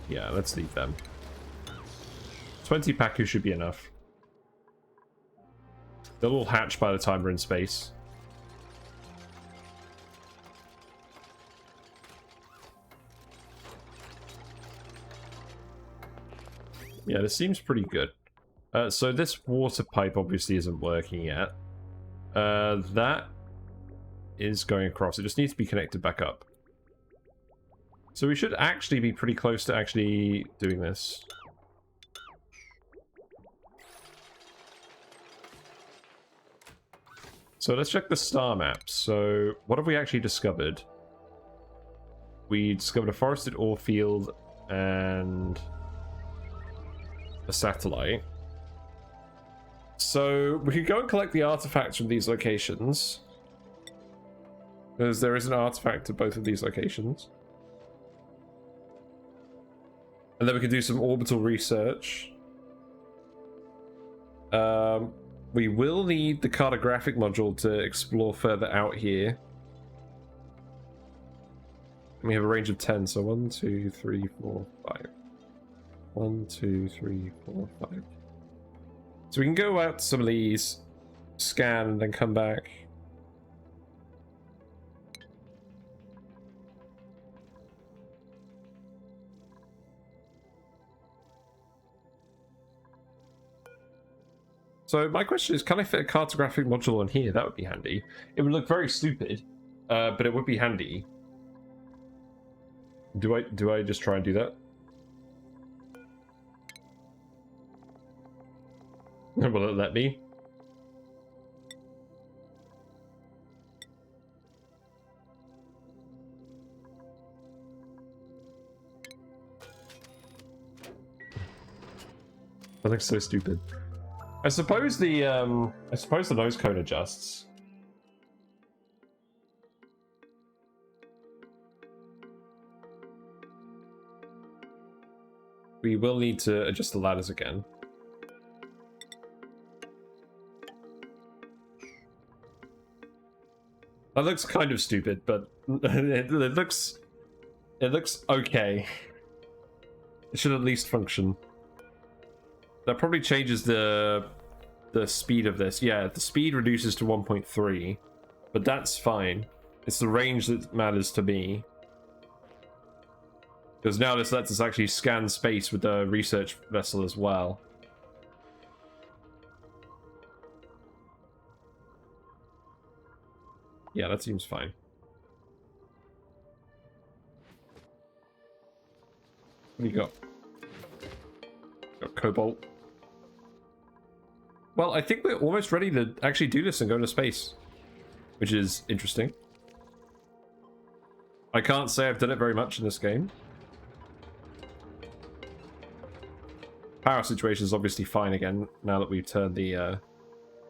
yeah, let's leave them. 20 Paku should be enough. They'll all hatch by the time we're in space. Yeah, this seems pretty good. So this water pipe obviously isn't working yet. That is going across. It just needs to be connected back up. So we should actually be pretty close to actually doing this. So let's check the star map. So what have we actually discovered? We discovered a forested ore field and a satellite. So we could go and collect the artifacts from these locations, because there is an artifact at both of these locations. And then we could do some orbital research. We will need the cartographic module to explore further out here. We have a range of 10, so 1, 2, 3, 4, 5. 1, 2, 3, 4, 5. So we can go out to some of these, scan, and then come back. So my question is, can I fit a cartographic module on here? That would be handy. It would look very stupid, but it would be handy. Do I just try and do that? Will it let me? That looks so stupid. I suppose the nose cone adjusts. we will need to adjust the ladders again. That looks kind of stupid, but it looks okay. It should at least function. That probably changes the speed of this. Yeah, the speed reduces to 1.3, but that's fine. It's the range that matters to me. Because now this lets us actually scan space with the research vessel as well. Yeah, that seems fine. What do you got? Got cobalt. Well, I think we're almost ready to actually do this and go into space, which is interesting. I can't say I've done it very much in this game. Power situation is obviously fine again now that we've turned the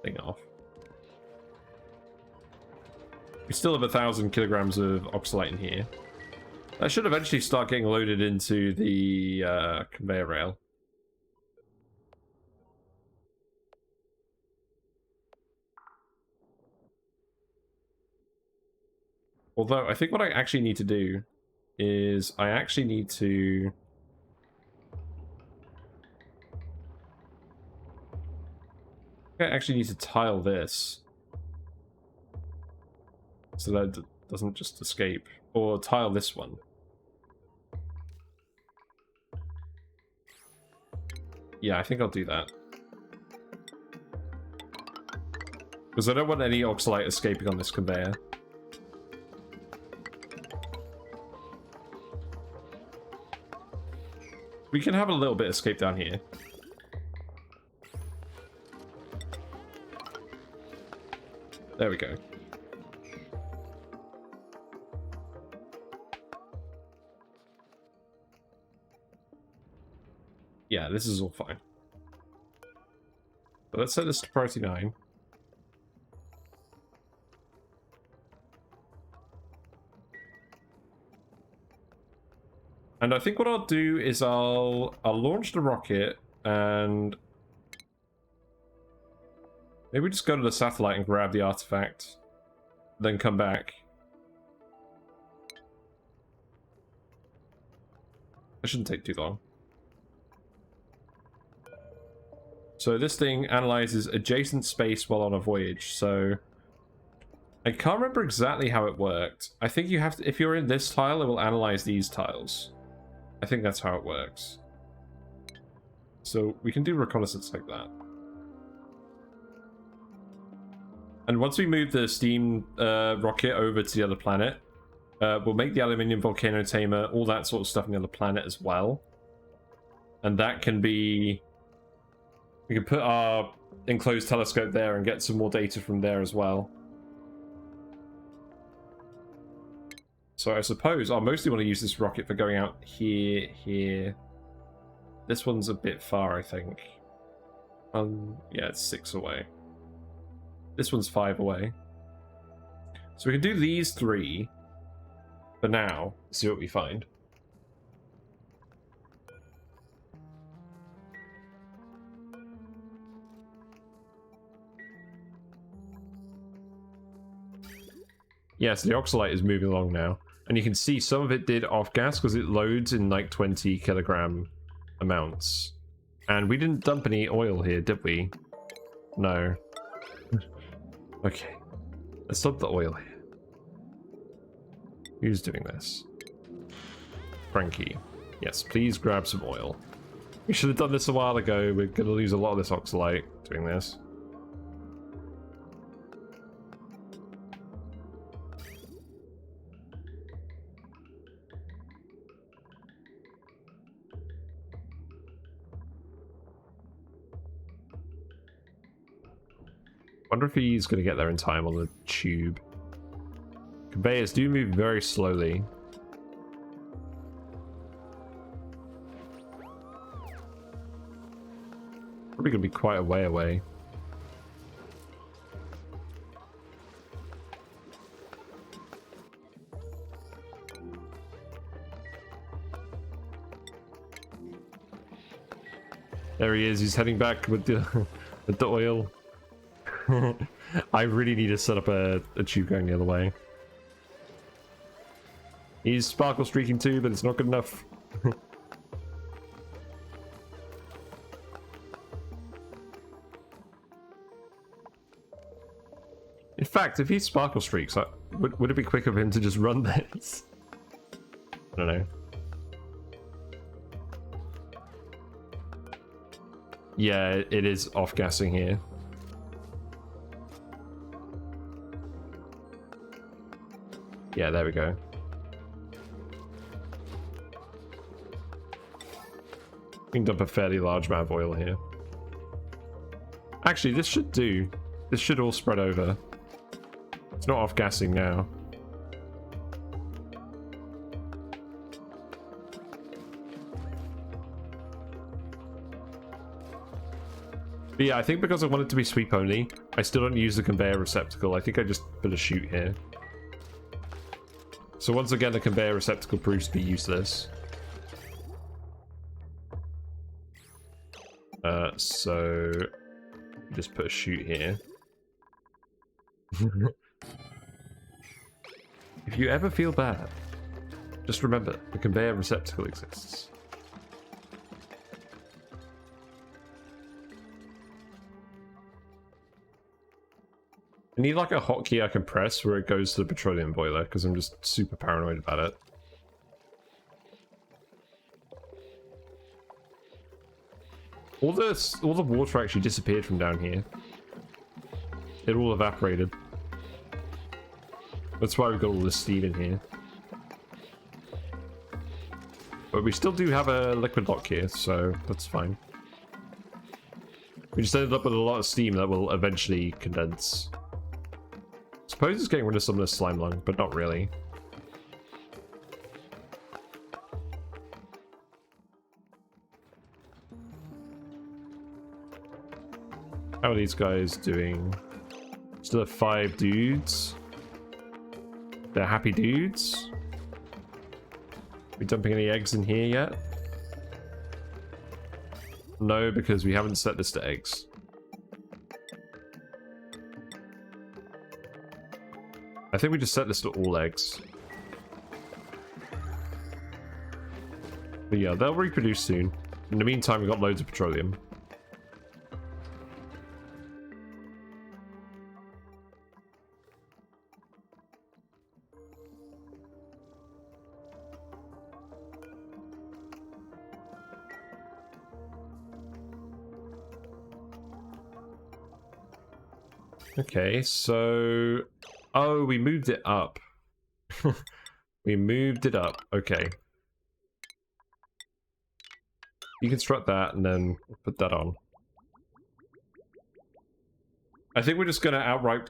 thing off. We still have 1,000 kilograms of oxylite in here. That should eventually start getting loaded into the conveyor rail. Although, I think what I actually need to do is I actually need to... I actually need to tile this so that it doesn't just escape. Or tile this one. Yeah, I think I'll do that. Because I don't want any oxylite escaping on this conveyor. We can have a little bit escape down here. There we go. Yeah, this is all fine. But let's set this to priority 9. And I think what I'll do is I'll launch the rocket and maybe just go to the satellite and grab the artifact, then come back. That shouldn't take too long. So this thing analyzes adjacent space while on a voyage, so I can't remember exactly how it worked. I think you have to, if you're in this tile, it will analyze these tiles. I think that's how it works. So we can do reconnaissance like that. And once we move the steam rocket over to the other planet, we'll make the aluminium volcano tamer, all that sort of stuff on the other planet as well. And that can be... We can put our enclosed telescope there and get some more data from there as well. So I suppose I'll mostly want to use this rocket for going out here, here. This one's a bit far, I think. Yeah, it's 6 away. This one's 5 away. So we can do these 3 for now. See what we find. Yes, the Oxylite is moving along now. And you can see some of it did off-gas because it loads in like 20 kilogram amounts. And we didn't dump any oil here, did we? No. Okay. Let's dump the oil here. Who's doing this? Frankie. Yes, please grab some oil. We should have done this a while ago. We're going to lose a lot of this Oxylite doing this. Wonder if he's going to get there in time on the tube. Conveyors do move very slowly. Probably going to be quite a way away. There he is. He's heading back with the with the oil. I really need to set up a tube going the other way. He's sparkle streaking too, but it's not good enough. In fact, if he sparkle streaks, would it be quicker for him to just run this? I don't know. Yeah, it is off-gassing here. Yeah, there we go. We can dump a fairly large amount of oil here. Actually, this should do. This should all spread over. It's not off-gassing now. But yeah, I think because I want it to be sweep only, I still don't use the conveyor receptacle. I think I just put a chute here. So once again, the conveyor receptacle proves to be useless. So just put a chute here. If you ever feel bad, just remember the conveyor receptacle exists. I need like a hotkey I can press where it goes to the petroleum boiler because I'm just super paranoid about it. All the water actually disappeared from down here. It all evaporated. That's why we've got all this steam in here. But we still do have a liquid lock here, so that's fine. We just ended up with a lot of steam that will eventually condense. Suppose it's getting rid of some of the slime lung, but not really. How are these guys doing? Still have 5 dudes. They're happy dudes. Are we dumping any eggs in here yet? No, because we haven't set this to eggs. I think we just set this to all eggs. But yeah, they'll reproduce soon. In the meantime, we've got loads of petroleum. Okay, so... Oh, we moved it up. We moved it up. Okay. You construct that and then put that on. I think we're just going to outright...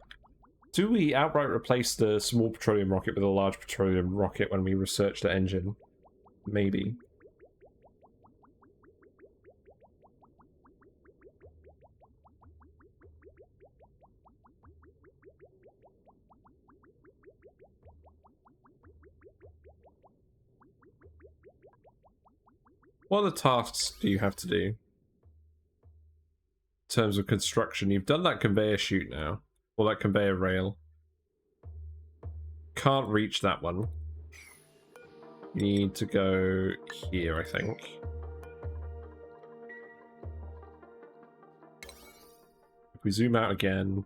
Do we outright replace the small petroleum rocket with a large petroleum rocket when we research the engine? Maybe. What other tasks do you have to do? In terms of construction, you've done that conveyor chute now. Or that conveyor rail. Can't reach that one. You need to go here, I think. If we zoom out again...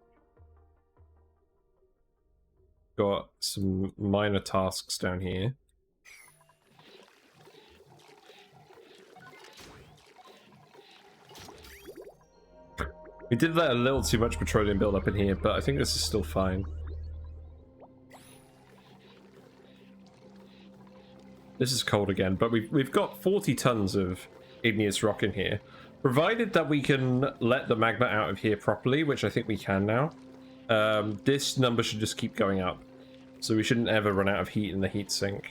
Got some minor tasks down here. We did let a little too much petroleum build up in here, but I think this is still fine. This is cold again, but we've got 40 tons of igneous rock in here. Provided that we can let the magma out of here properly, which I think we can now, this number should just keep going up. So we shouldn't ever run out of heat in the heat sink.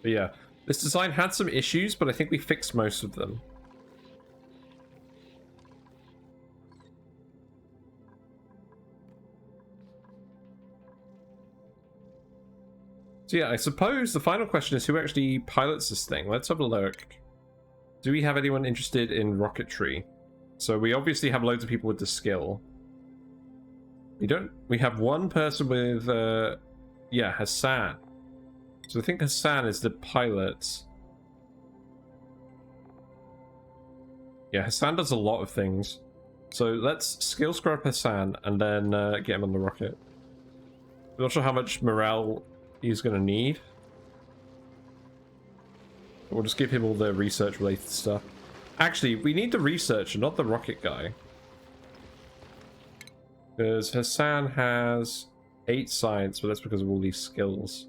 But yeah, this design had some issues, but I think we fixed most of them. So yeah, I suppose the final question is who actually pilots this thing? Let's have a look. Do we have anyone interested in rocketry? So we obviously have loads of people with the skill. We have one person with, yeah, Hassan. So I think Hassan is the pilot. Yeah, Hassan does a lot of things. So let's skill scrub Hassan and then get him on the rocket. I'm not sure how much morale he's going to need. But we'll just give him all the research related stuff. Actually, we need the researcher, not the rocket guy. Because Hassan has 8 science, but that's because of all these skills.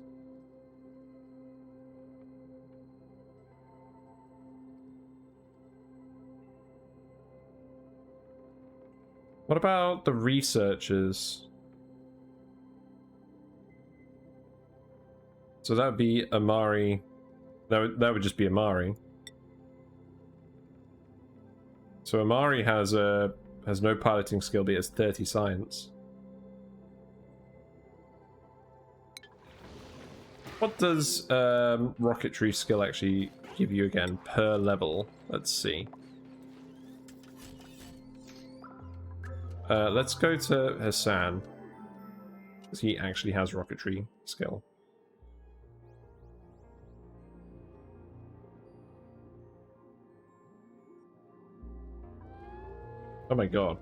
What about the researchers? So that would be Amari. That would just be Amari. So Amari has no piloting skill, but he has 30 science. What does rocketry skill actually give you again per level? Let's see. Let's go to Hassan, because he actually has rocketry skill. Oh my god.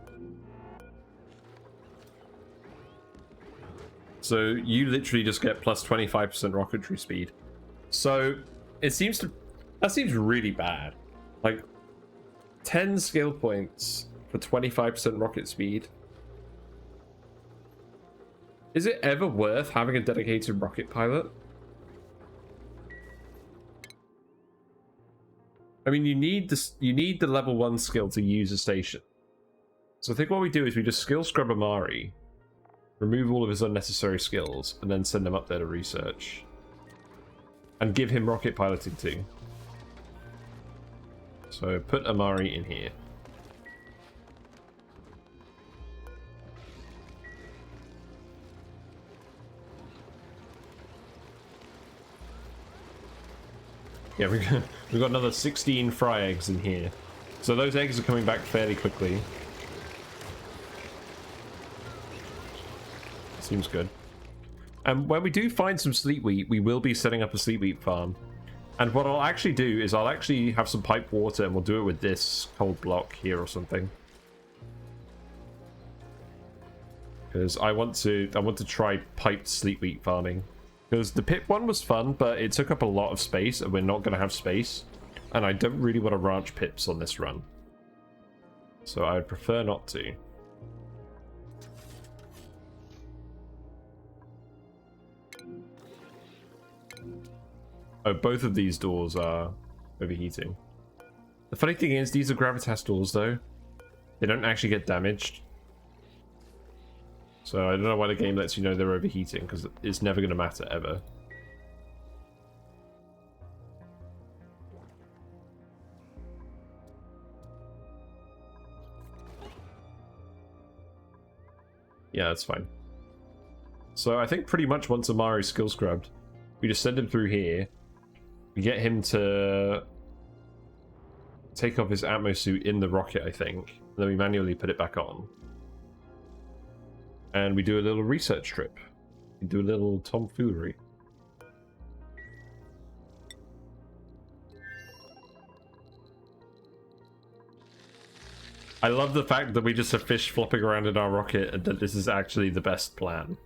So you literally just get plus 25% rocketry speed. So it seems to... That seems really bad. Like, 10 skill points for 25% rocket speed. Is it ever worth having a dedicated rocket pilot? I mean, you need this. You need the level 1 skill to use a station. So I think what we do is we just skill scrub Amari, remove all of his unnecessary skills, and then send him up there to research. And give him rocket piloting too. So put Amari in here. Yeah, we've got another 16 fry eggs in here. So those eggs are coming back fairly quickly. Seems good. And when we do find some sleep wheat, we will be setting up a sleep wheat farm. And what I'll actually do is I'll actually have some piped water and we'll do it with this cold block here or something. Because I want to try piped sleep wheat farming. Because the pit one was fun, but it took up a lot of space and we're not going to have space. And I don't really want to ranch pips on this run. So I would prefer not to. Oh, both of these doors are overheating. The funny thing is, these are gravitas doors, though. They don't actually get damaged. So I don't know why the game lets you know they're overheating, because it's never going to matter, ever. Yeah, that's fine. So I think pretty much once Amari's skill scrubbed, we just send him through here. We get him to take off his atmo suit in the rocket, I think. And then we manually put it back on. And we do a little research trip. We do a little tomfoolery. I love the fact that we just have fish flopping around in our rocket and that this is actually the best plan.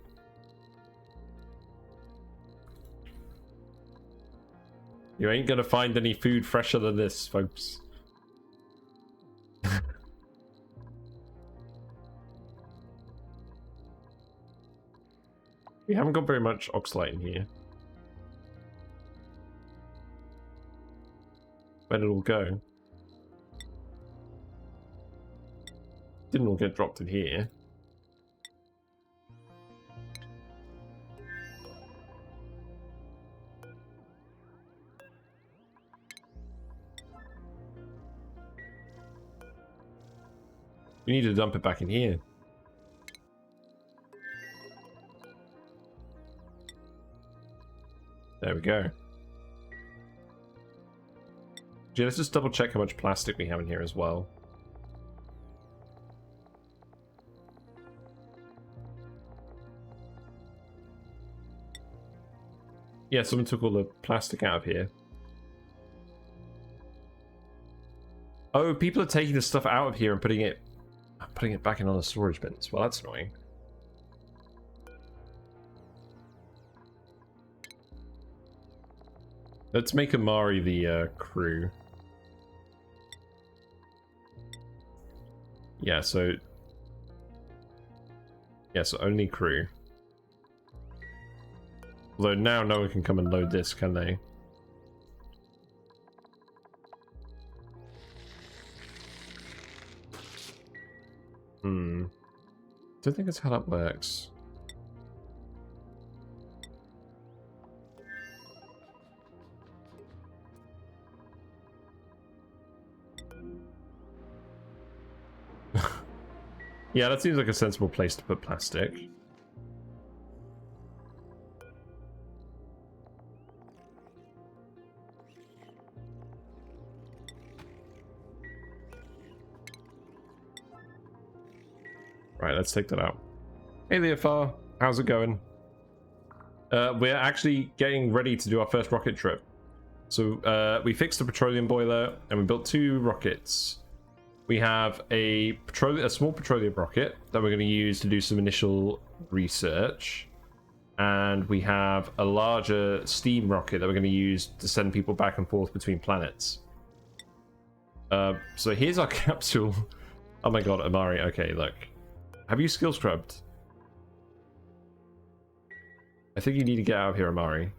You ain't gonna find any food fresher than this, folks. We haven't got very much Oxylite in here. Where did it all go? Didn't all get dropped in here. We need to dump it back in here. There we go. Yeah, let's just double check how much plastic we have in here as well. Yeah, someone took all the plastic out of here. Oh, people are taking the stuff out of here and putting it back in on the storage bins. Well, that's annoying. Let's make Amari the crew. Yeah, so only crew. Although now no one can come and load this, can they? Don't think that's how that works. Yeah, that seems like a sensible place to put plastic. Right, let's take that out. Hey Leofar, how's it going? We're actually getting ready to do our first rocket trip. So we fixed the petroleum boiler and we built 2 rockets. We have a small petroleum rocket that we're going to use to do some initial research. And we have a larger steam rocket that we're going to use to send people back and forth between planets. So here's our capsule. Oh my god, Amari, okay, look. Have you skill scrubbed? I think you need to get out of here, Amari.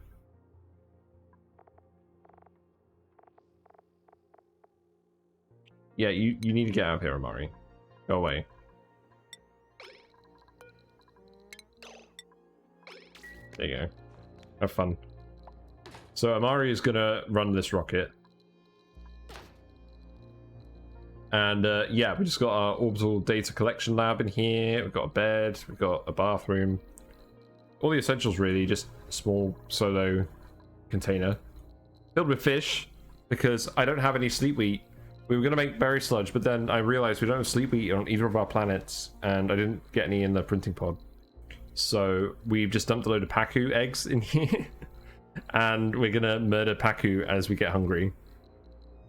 Yeah, you need to get out of here, Amari. Go away. There you go. Have fun. So Amari is gonna run this rocket. And yeah, we just got our orbital data collection lab in here. We've got a bed, we've got a bathroom. All the essentials really, just a small solo container. Filled with fish, because I don't have any sleep wheat. We were going to make berry sludge, but then I realized we don't have sleep wheat on either of our planets, and I didn't get any in the printing pod. So we've just dumped a load of Pacu eggs in here, and we're going to murder Pacu as we get hungry.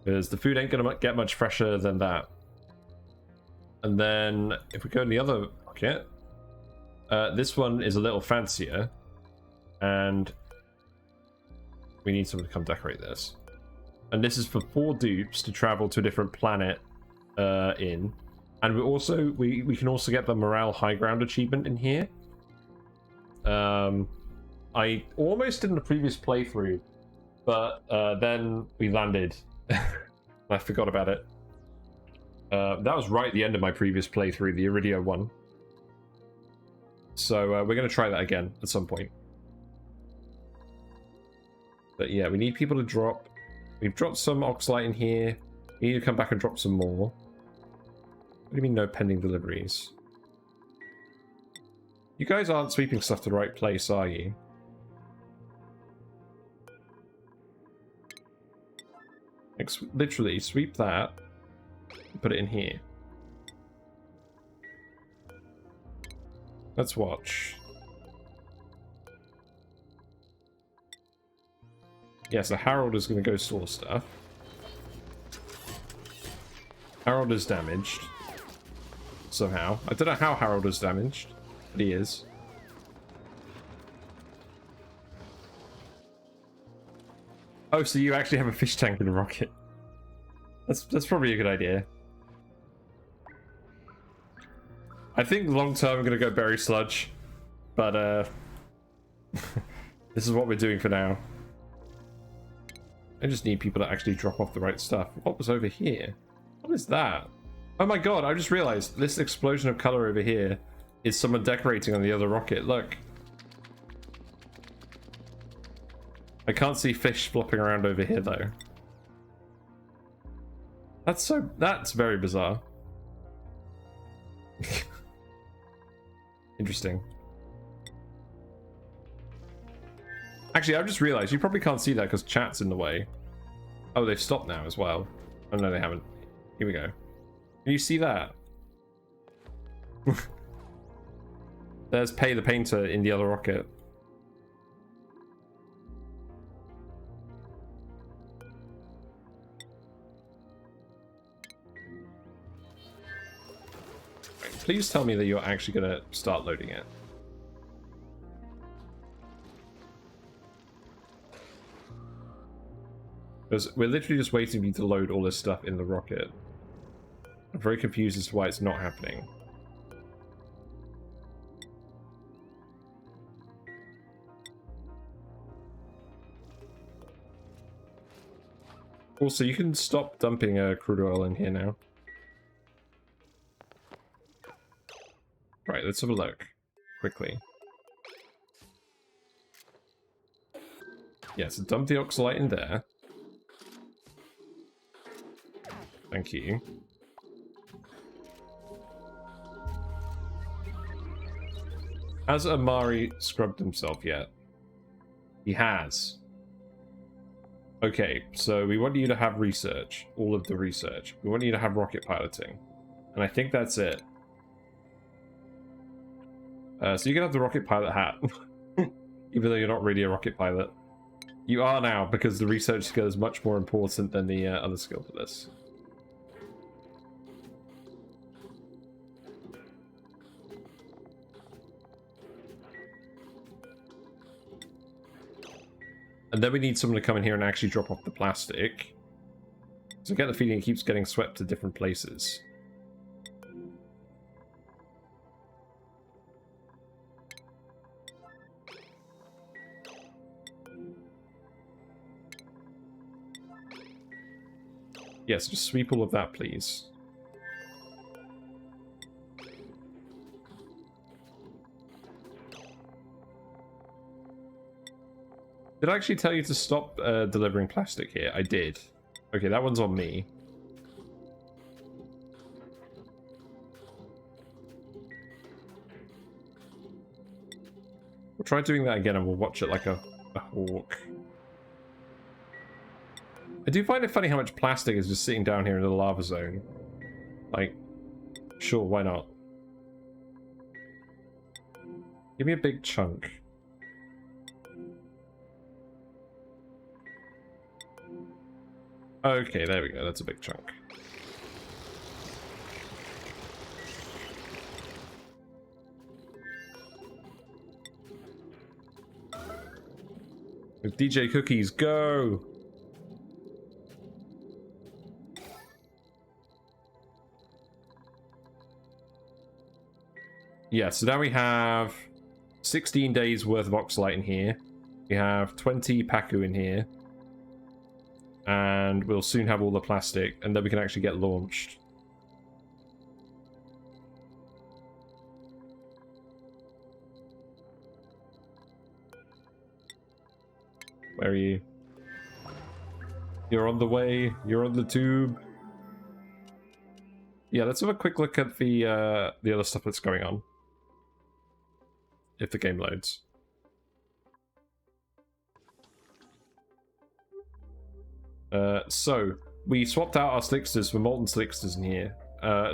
Because the food ain't going to get much fresher than that. And then, if we go in the other rocket, this one is a little fancier, and we need someone to come decorate this. And this is for 4 dupes to travel to a different planet in. And we can also get the morale high ground achievement in here. I almost did in the previous playthrough, but then we landed. I forgot about it. That was right at the end of my previous playthrough, the Iridia one. So we're going to try that again at some point. But yeah, we need people to drop. We've dropped some Oxylite in here. We need to come back and drop some more. What do you mean no pending deliveries? You guys aren't sweeping stuff to the right place, are you? Like, literally, sweep that and put it in here. Let's watch. Yeah, so Harold is going to go store stuff. Harold is damaged. Somehow. I don't know how Harold is damaged, but he is. Oh, so you actually have a fish tank in a rocket. That's probably a good idea. I think long term I'm going to go berry sludge. But, this is what we're doing for now. I just need people to actually drop off the right stuff. What was over here? What is that? Oh my god, I just realized this explosion of color over here is someone decorating on the other rocket. Look. I can't see fish flopping around over here though. That's very bizarre. Actually, I just realized you probably can't see that because chat's in the way. Oh, they've stopped now as well. Oh, no, they haven't. Here we go. Can you see that? There's Pay the Painter in the other rocket. Please tell me that you're actually going to start loading it. Because we're literally just waiting for you to load all this stuff in the rocket. I'm very confused as to why it's not happening. Also, you can stop dumping crude oil in here now. Right, let's have a look. Quickly. Yeah, so dump the Oxylite in there. Thank you. Has Amari scrubbed himself yet? He has. Okay, so we want you to have research. All of the research. We want you to have rocket piloting. And I think that's it. So you can have the rocket pilot hat. Even though you're not really a rocket pilot. You are now, because the research skill is much more important than the other skill for this. And then we need someone to come in here and actually drop off the plastic. So I get the feeling it keeps getting swept to different places. Yes, just sweep all of that, please. Did I actually tell you to stop delivering plastic here? I did. Okay, that one's on me. We'll try doing that again and we'll watch it like a hawk. I do find it funny how much plastic is just sitting down here in the lava zone. Like, sure, why not? Give me a big chunk. Okay, there we go. That's a big chunk. With DJ Cookies, go! Yeah, so now we have 16 days worth of Oxylite in here. We have 20 Paku in here. And we'll soon have all the plastic, and then we can actually get launched. Where are you? You're on the way. You're on the tube. Yeah, let's have a quick look at the other stuff that's going on. If the game loads. So, we swapped out our slicksters for molten slicksters in here.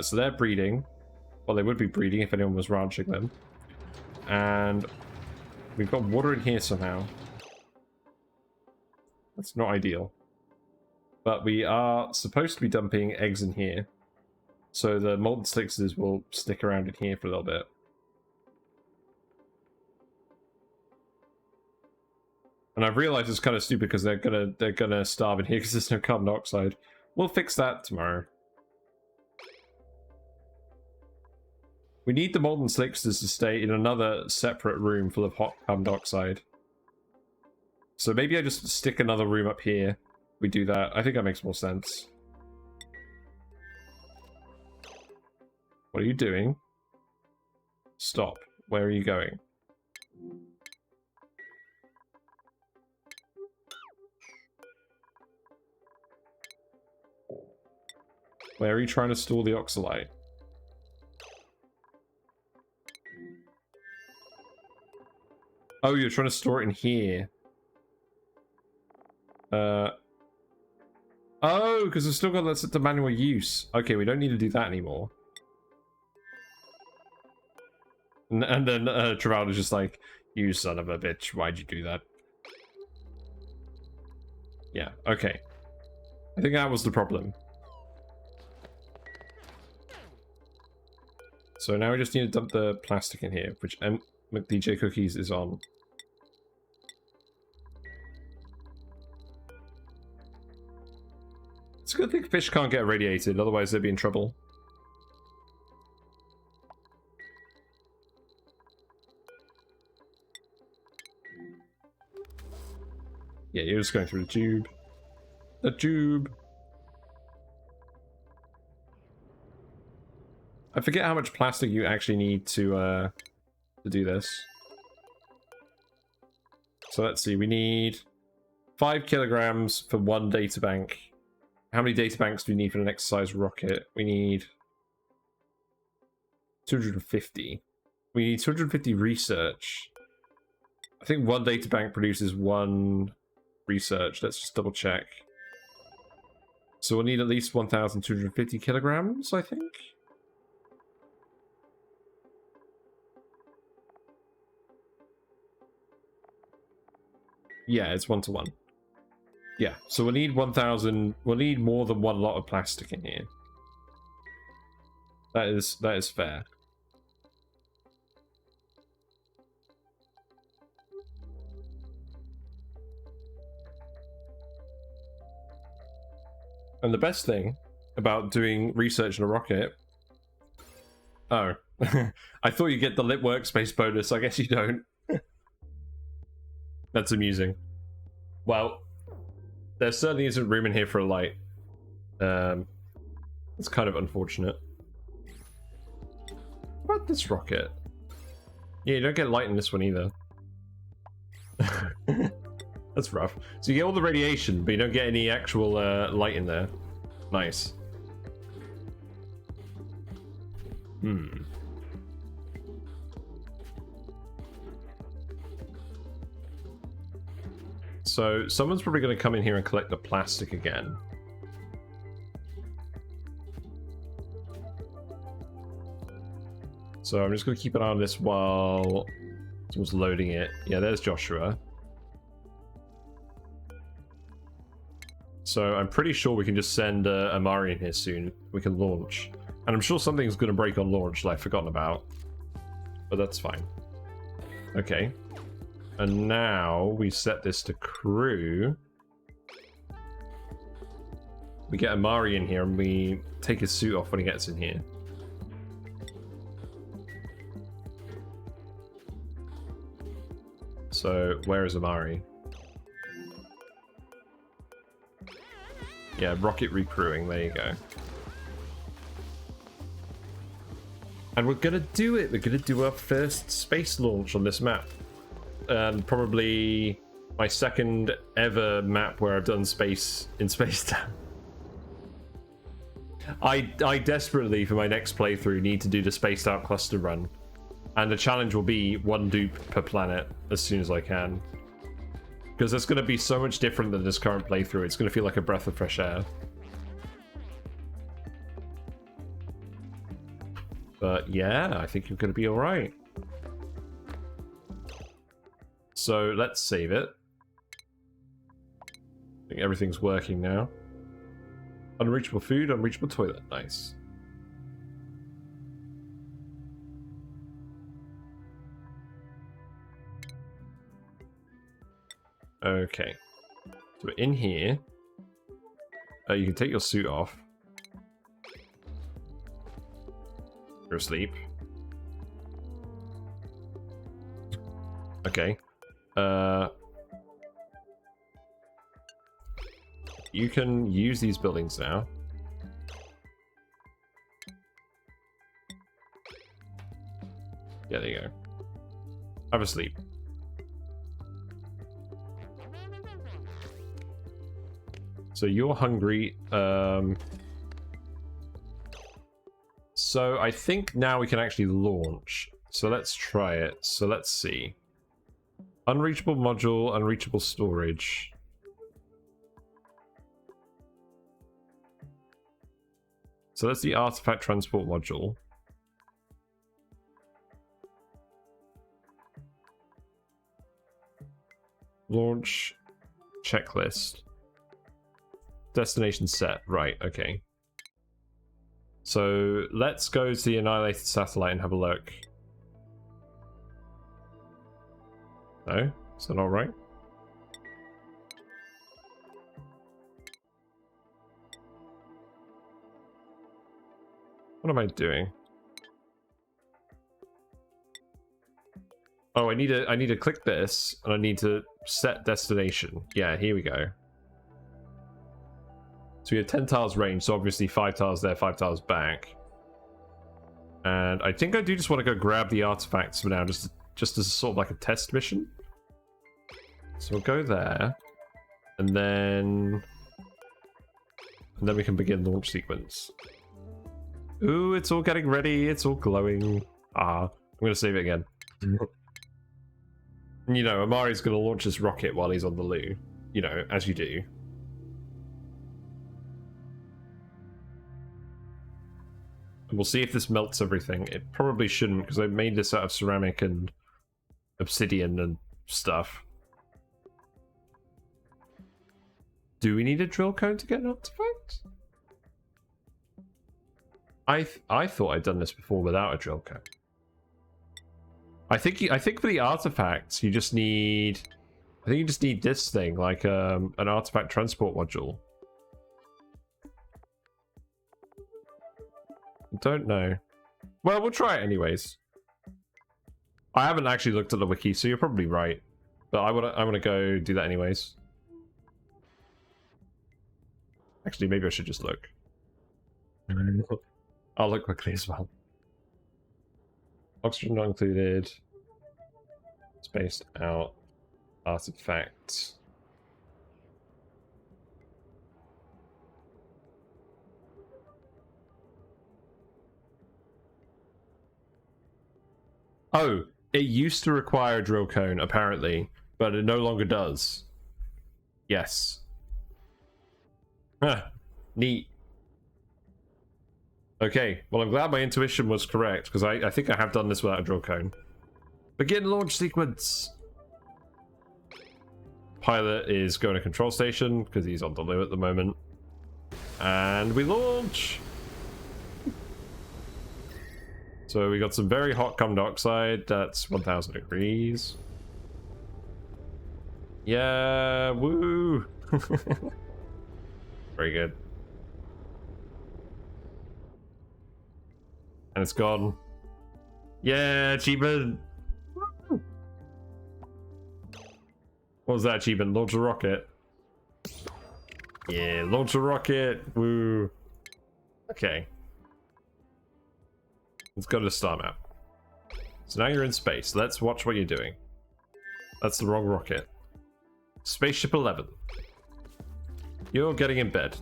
So they're breeding. Well, they would be breeding if anyone was ranching them. And we've got water in here somehow. That's not ideal. But we are supposed to be dumping eggs in here. So the molten slicksters will stick around in here for a little bit. And I've realized it's kind of stupid because they're gonna starve in here because there's no carbon dioxide. We'll fix that tomorrow. We need the molten slicksters to stay in another separate room full of hot carbon dioxide. So maybe I just stick another room up here. We do that. I think that makes more sense. What are you doing? Stop. Where are you going? Where are you trying to store the Oxylite? Oh, you're trying to store it in here. Oh, because we've still got that set to manual use. Okay, we don't need to do that anymore. And then Travalda's just like, you son of a bitch, why'd you do that? Yeah, okay. I think that was the problem. So now we just need to dump the plastic in here, which McDJ Cookies is on. It's a good thing fish can't get irradiated, otherwise they'd be in trouble. Yeah, you're just going through the tube. The tube! I forget how much plastic you actually need to do this. So let's see, we need 5 kilograms for 1 databank. How many databanks do we need for an exercise rocket? We need 250. We need 250 research. I think 1 databank produces 1 research. Let's just double check. So we'll need at least 1,250 kilograms, I think. Yeah, it's 1 to 1. Yeah, so we'll need 1,000. We'll need more than 1 lot of plastic in here. That is fair. And the best thing about doing research in a rocket... Oh. I thought you get the lit workspace bonus. I guess you don't. That's amusing. Well, there certainly isn't room in here for a light. It's kind of unfortunate. What about this rocket? Yeah, you don't get light in this one either. That's rough. So you get all the radiation, but you don't get any actual light in there. Nice. So someone's probably going to come in here and collect the plastic again. So I'm just going to keep an eye on this while someone's loading it. Yeah, there's Joshua. So I'm pretty sure we can just send Amari in here soon. We can launch. And I'm sure something's going to break on launch that I've forgotten about. But that's fine. Okay. And now we set this to crew. We get Amari in here and we take his suit off when he gets in here. So, where is Amari? Yeah, rocket recrewing, there you go. And we're gonna do it! We're gonna do our first space launch on this map. And probably my second ever map where I've done space in Space Town. I desperately, for my next playthrough, need to do the Spaced Out cluster run. And the challenge will be 1 dupe per planet as soon as I can. Because it's going to be so much different than this current playthrough. It's going to feel like a breath of fresh air. But yeah, I think you're going to be alright. So let's save it. I think everything's working now. Unreachable food, unreachable toilet. Nice. Okay. So we're in here. You can take your suit off. You're asleep. Okay. You can use these buildings now. Yeah, there you go. Have a sleep. So you're hungry. So I think now we can actually launch. So let's try it. So let's see. Unreachable module, unreachable storage. So that's the artifact transport module. Launch checklist. Destination set. Right, okay. So let's go to the annihilated satellite and have a look. No? Is that not right? What am I doing? Oh, I need to click this, and I need to set destination. Yeah, here we go. So we have 10 tiles range, so obviously 5 tiles there, 5 tiles back. And I think I do just want to go grab the artifacts for now, just as sort of like a test mission. So we'll go there, and then we can begin launch sequence. Ooh, it's all getting ready. It's all glowing. I'm gonna save it again. You know, Amari's gonna launch this rocket while he's on the loo. You know, as you do. And we'll see if this melts everything. It probably shouldn't, because I made this out of ceramic and obsidian and stuff. Do we need a drill cone to get an artifact? I thought I'd done this before without a drill cone. I think for the artifacts you just need, I think you just need this thing, like an artifact transport module. Don't know. Well, we'll try it anyways. I haven't actually looked at the wiki, so you're probably right. But I wanna go do that anyways. Actually, maybe I should just look. I'll look quickly as well. Oxygen not included. Spaced out. Artifact. Oh, it used to require a drill cone, apparently, but it no longer does. Yes. Huh. Neat. Okay, well I'm glad my intuition was correct, because I think I have done this without a drill cone. Begin launch sequence! Pilot is going to control station, because he's on the loo at the moment. And we launch! So we got some very hot carbon dioxide, that's 1000 degrees. Yeah, woo! Very good. And it's gone. Yeah, achievement! What was that achievement? Launch a rocket. Yeah, launch a rocket! Woo! Okay. Let's go to the star map. So now you're in space. Let's watch what you're doing. That's the wrong rocket. Spaceship 11. You're getting in bed.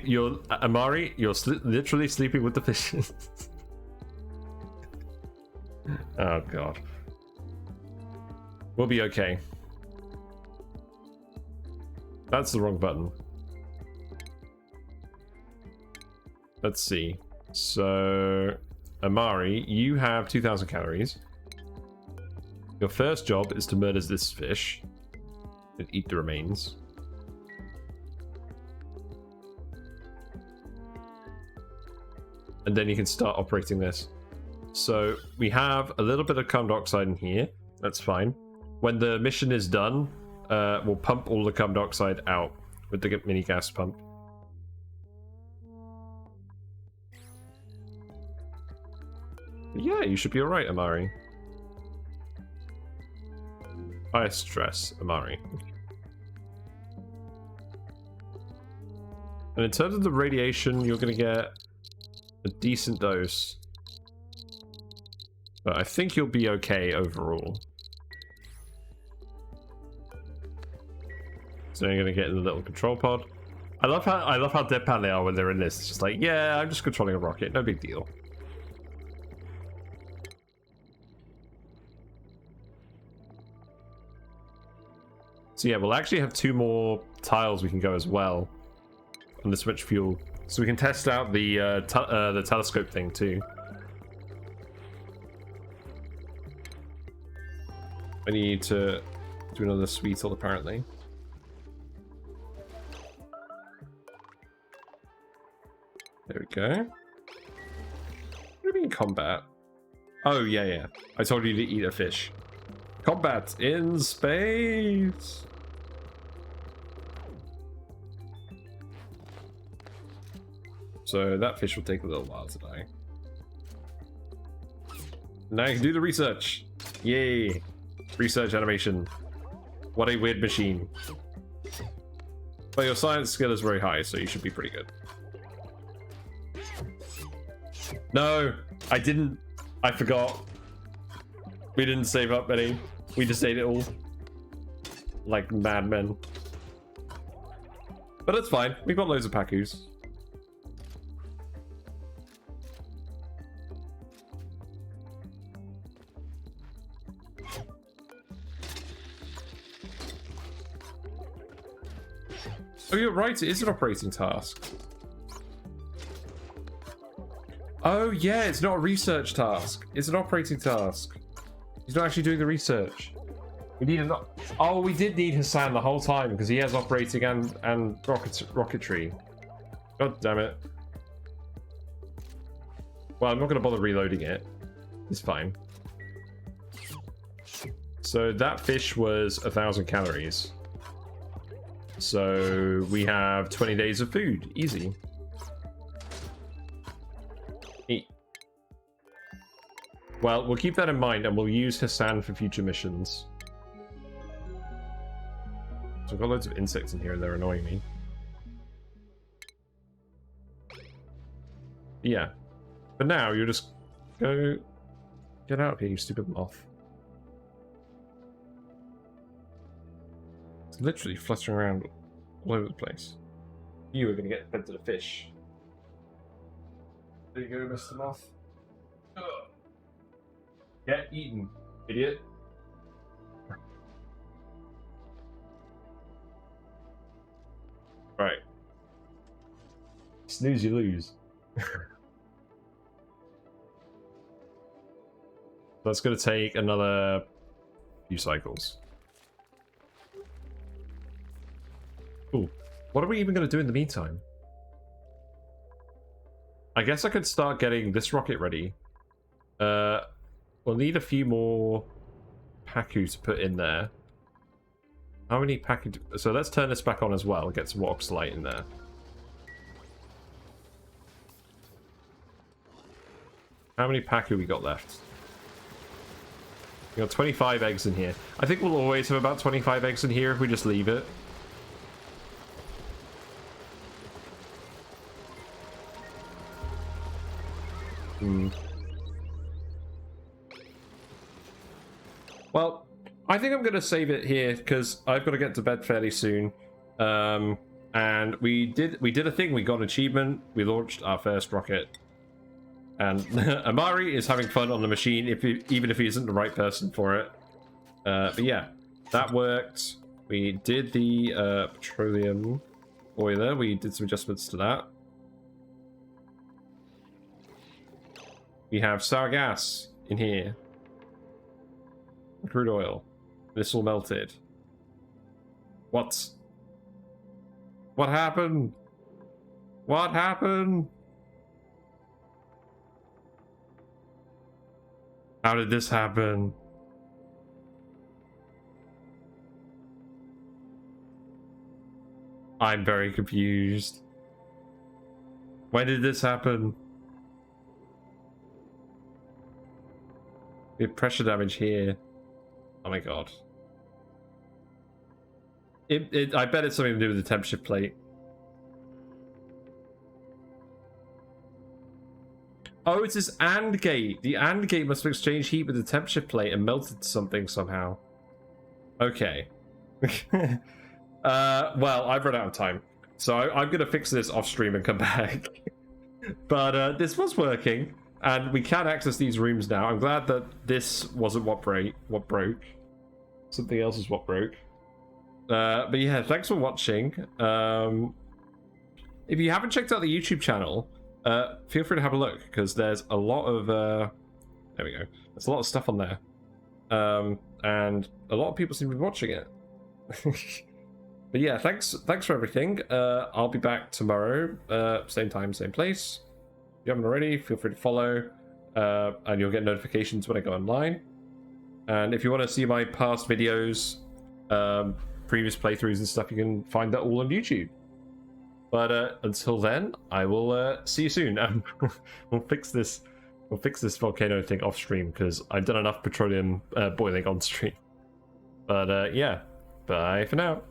You're Amari, you're literally sleeping with the fishes. Oh god. We'll be okay. That's the wrong button. Let's see. So, Amari, you have 2,000 calories. Your first job is to murder this fish and eat the remains. And then you can start operating this. So we have a little bit of carbon dioxide in here. That's fine. When the mission is done, we'll pump all the carbon dioxide out with the mini gas pump. Yeah, you should be alright, Amari. High stress, Amari. And in terms of the radiation, you're going to get a decent dose. But I think you'll be okay overall. So you're going to get in the little control pod. I love how deadpan they are when they're in this. It's just like, yeah, I'm just controlling a rocket, no big deal. So yeah, we'll actually have 2 more tiles we can go as well on the switch fuel. So we can test out the telescope thing too. I need to do another sweetle apparently. There we go. What do you mean combat? Oh yeah. I told you to eat a fish. Combat in space. So that fish will take a little while to die. Now you can do the research. Yay. Research animation. What a weird machine. But your science skill is very high, so you should be pretty good. No, I didn't. I forgot. We didn't save up any. We just ate it all. Like madmen. But it's fine. We've got loads of Pakus. Oh, you're right. It is an operating task. Oh, yeah. It's not a research task. It's an operating task. He's not actually doing the research. We need a... Oh, we did need Hassan the whole time because he has operating and rocketry. God damn it. Well, I'm not going to bother reloading it. It's fine. So that fish was 1,000 calories. So we have 20 days of food. Easy. Eat. Well, we'll keep that in mind and we'll use Hassan for future missions. So I've got loads of insects in here and they're annoying me. Yeah. But now you'll just go... Get out of here, you stupid moth. It's literally fluttering around all over the place. You are going to get fed to the fish. There you go, Mr. Moth. Ugh. Get eaten, idiot. Right. Snooze, you lose. That's going to take another few cycles. Cool. What are we even going to do in the meantime? I guess I could start getting this rocket ready. We'll need a few more Paku to put in there. How many Paku? So let's turn this back on as well. Get some more Oxylite in there. How many Paku we got left? We got 25 eggs in here. I think we'll always have about 25 eggs in here if we just leave it. Well, I think I'm going to save it here because I've got to get to bed fairly soon. And we did a thing. We got an achievement. We launched our first rocket. And Amari is having fun on the machine, even if he isn't the right person for it. But yeah, that worked. We did the petroleum boiler. We did some adjustments to that. We have sour gas in here. Crude oil. This all melted. What? What happened? What happened? How did this happen? I'm very confused. When did this happen? We have pressure damage here. Oh my god. I bet it's something to do with the temperature plate. Oh, it's this AND gate. The AND gate must have exchanged heat with the temperature plate and melted something somehow. Okay. Well, I've run out of time. So I'm going to fix this off stream and come back. But this was working. And we can access these rooms now. I'm glad that this wasn't what broke. Something else is what broke. But yeah, thanks for watching. if you haven't checked out the YouTube channel, feel free to have a look, because there's a lot of there we go. There's a lot of stuff on there, and a lot of people seem to be watching it. But yeah, thanks for everything. I'll be back tomorrow, same time, same place. If you haven't already, feel free to follow, and you'll get notifications when I go online. And if you want to see my past videos, previous playthroughs and stuff, you can find that all on YouTube. But until then, I will see you soon. We'll fix this volcano thing off stream, because I've done enough petroleum boiling on stream. But yeah, bye for now.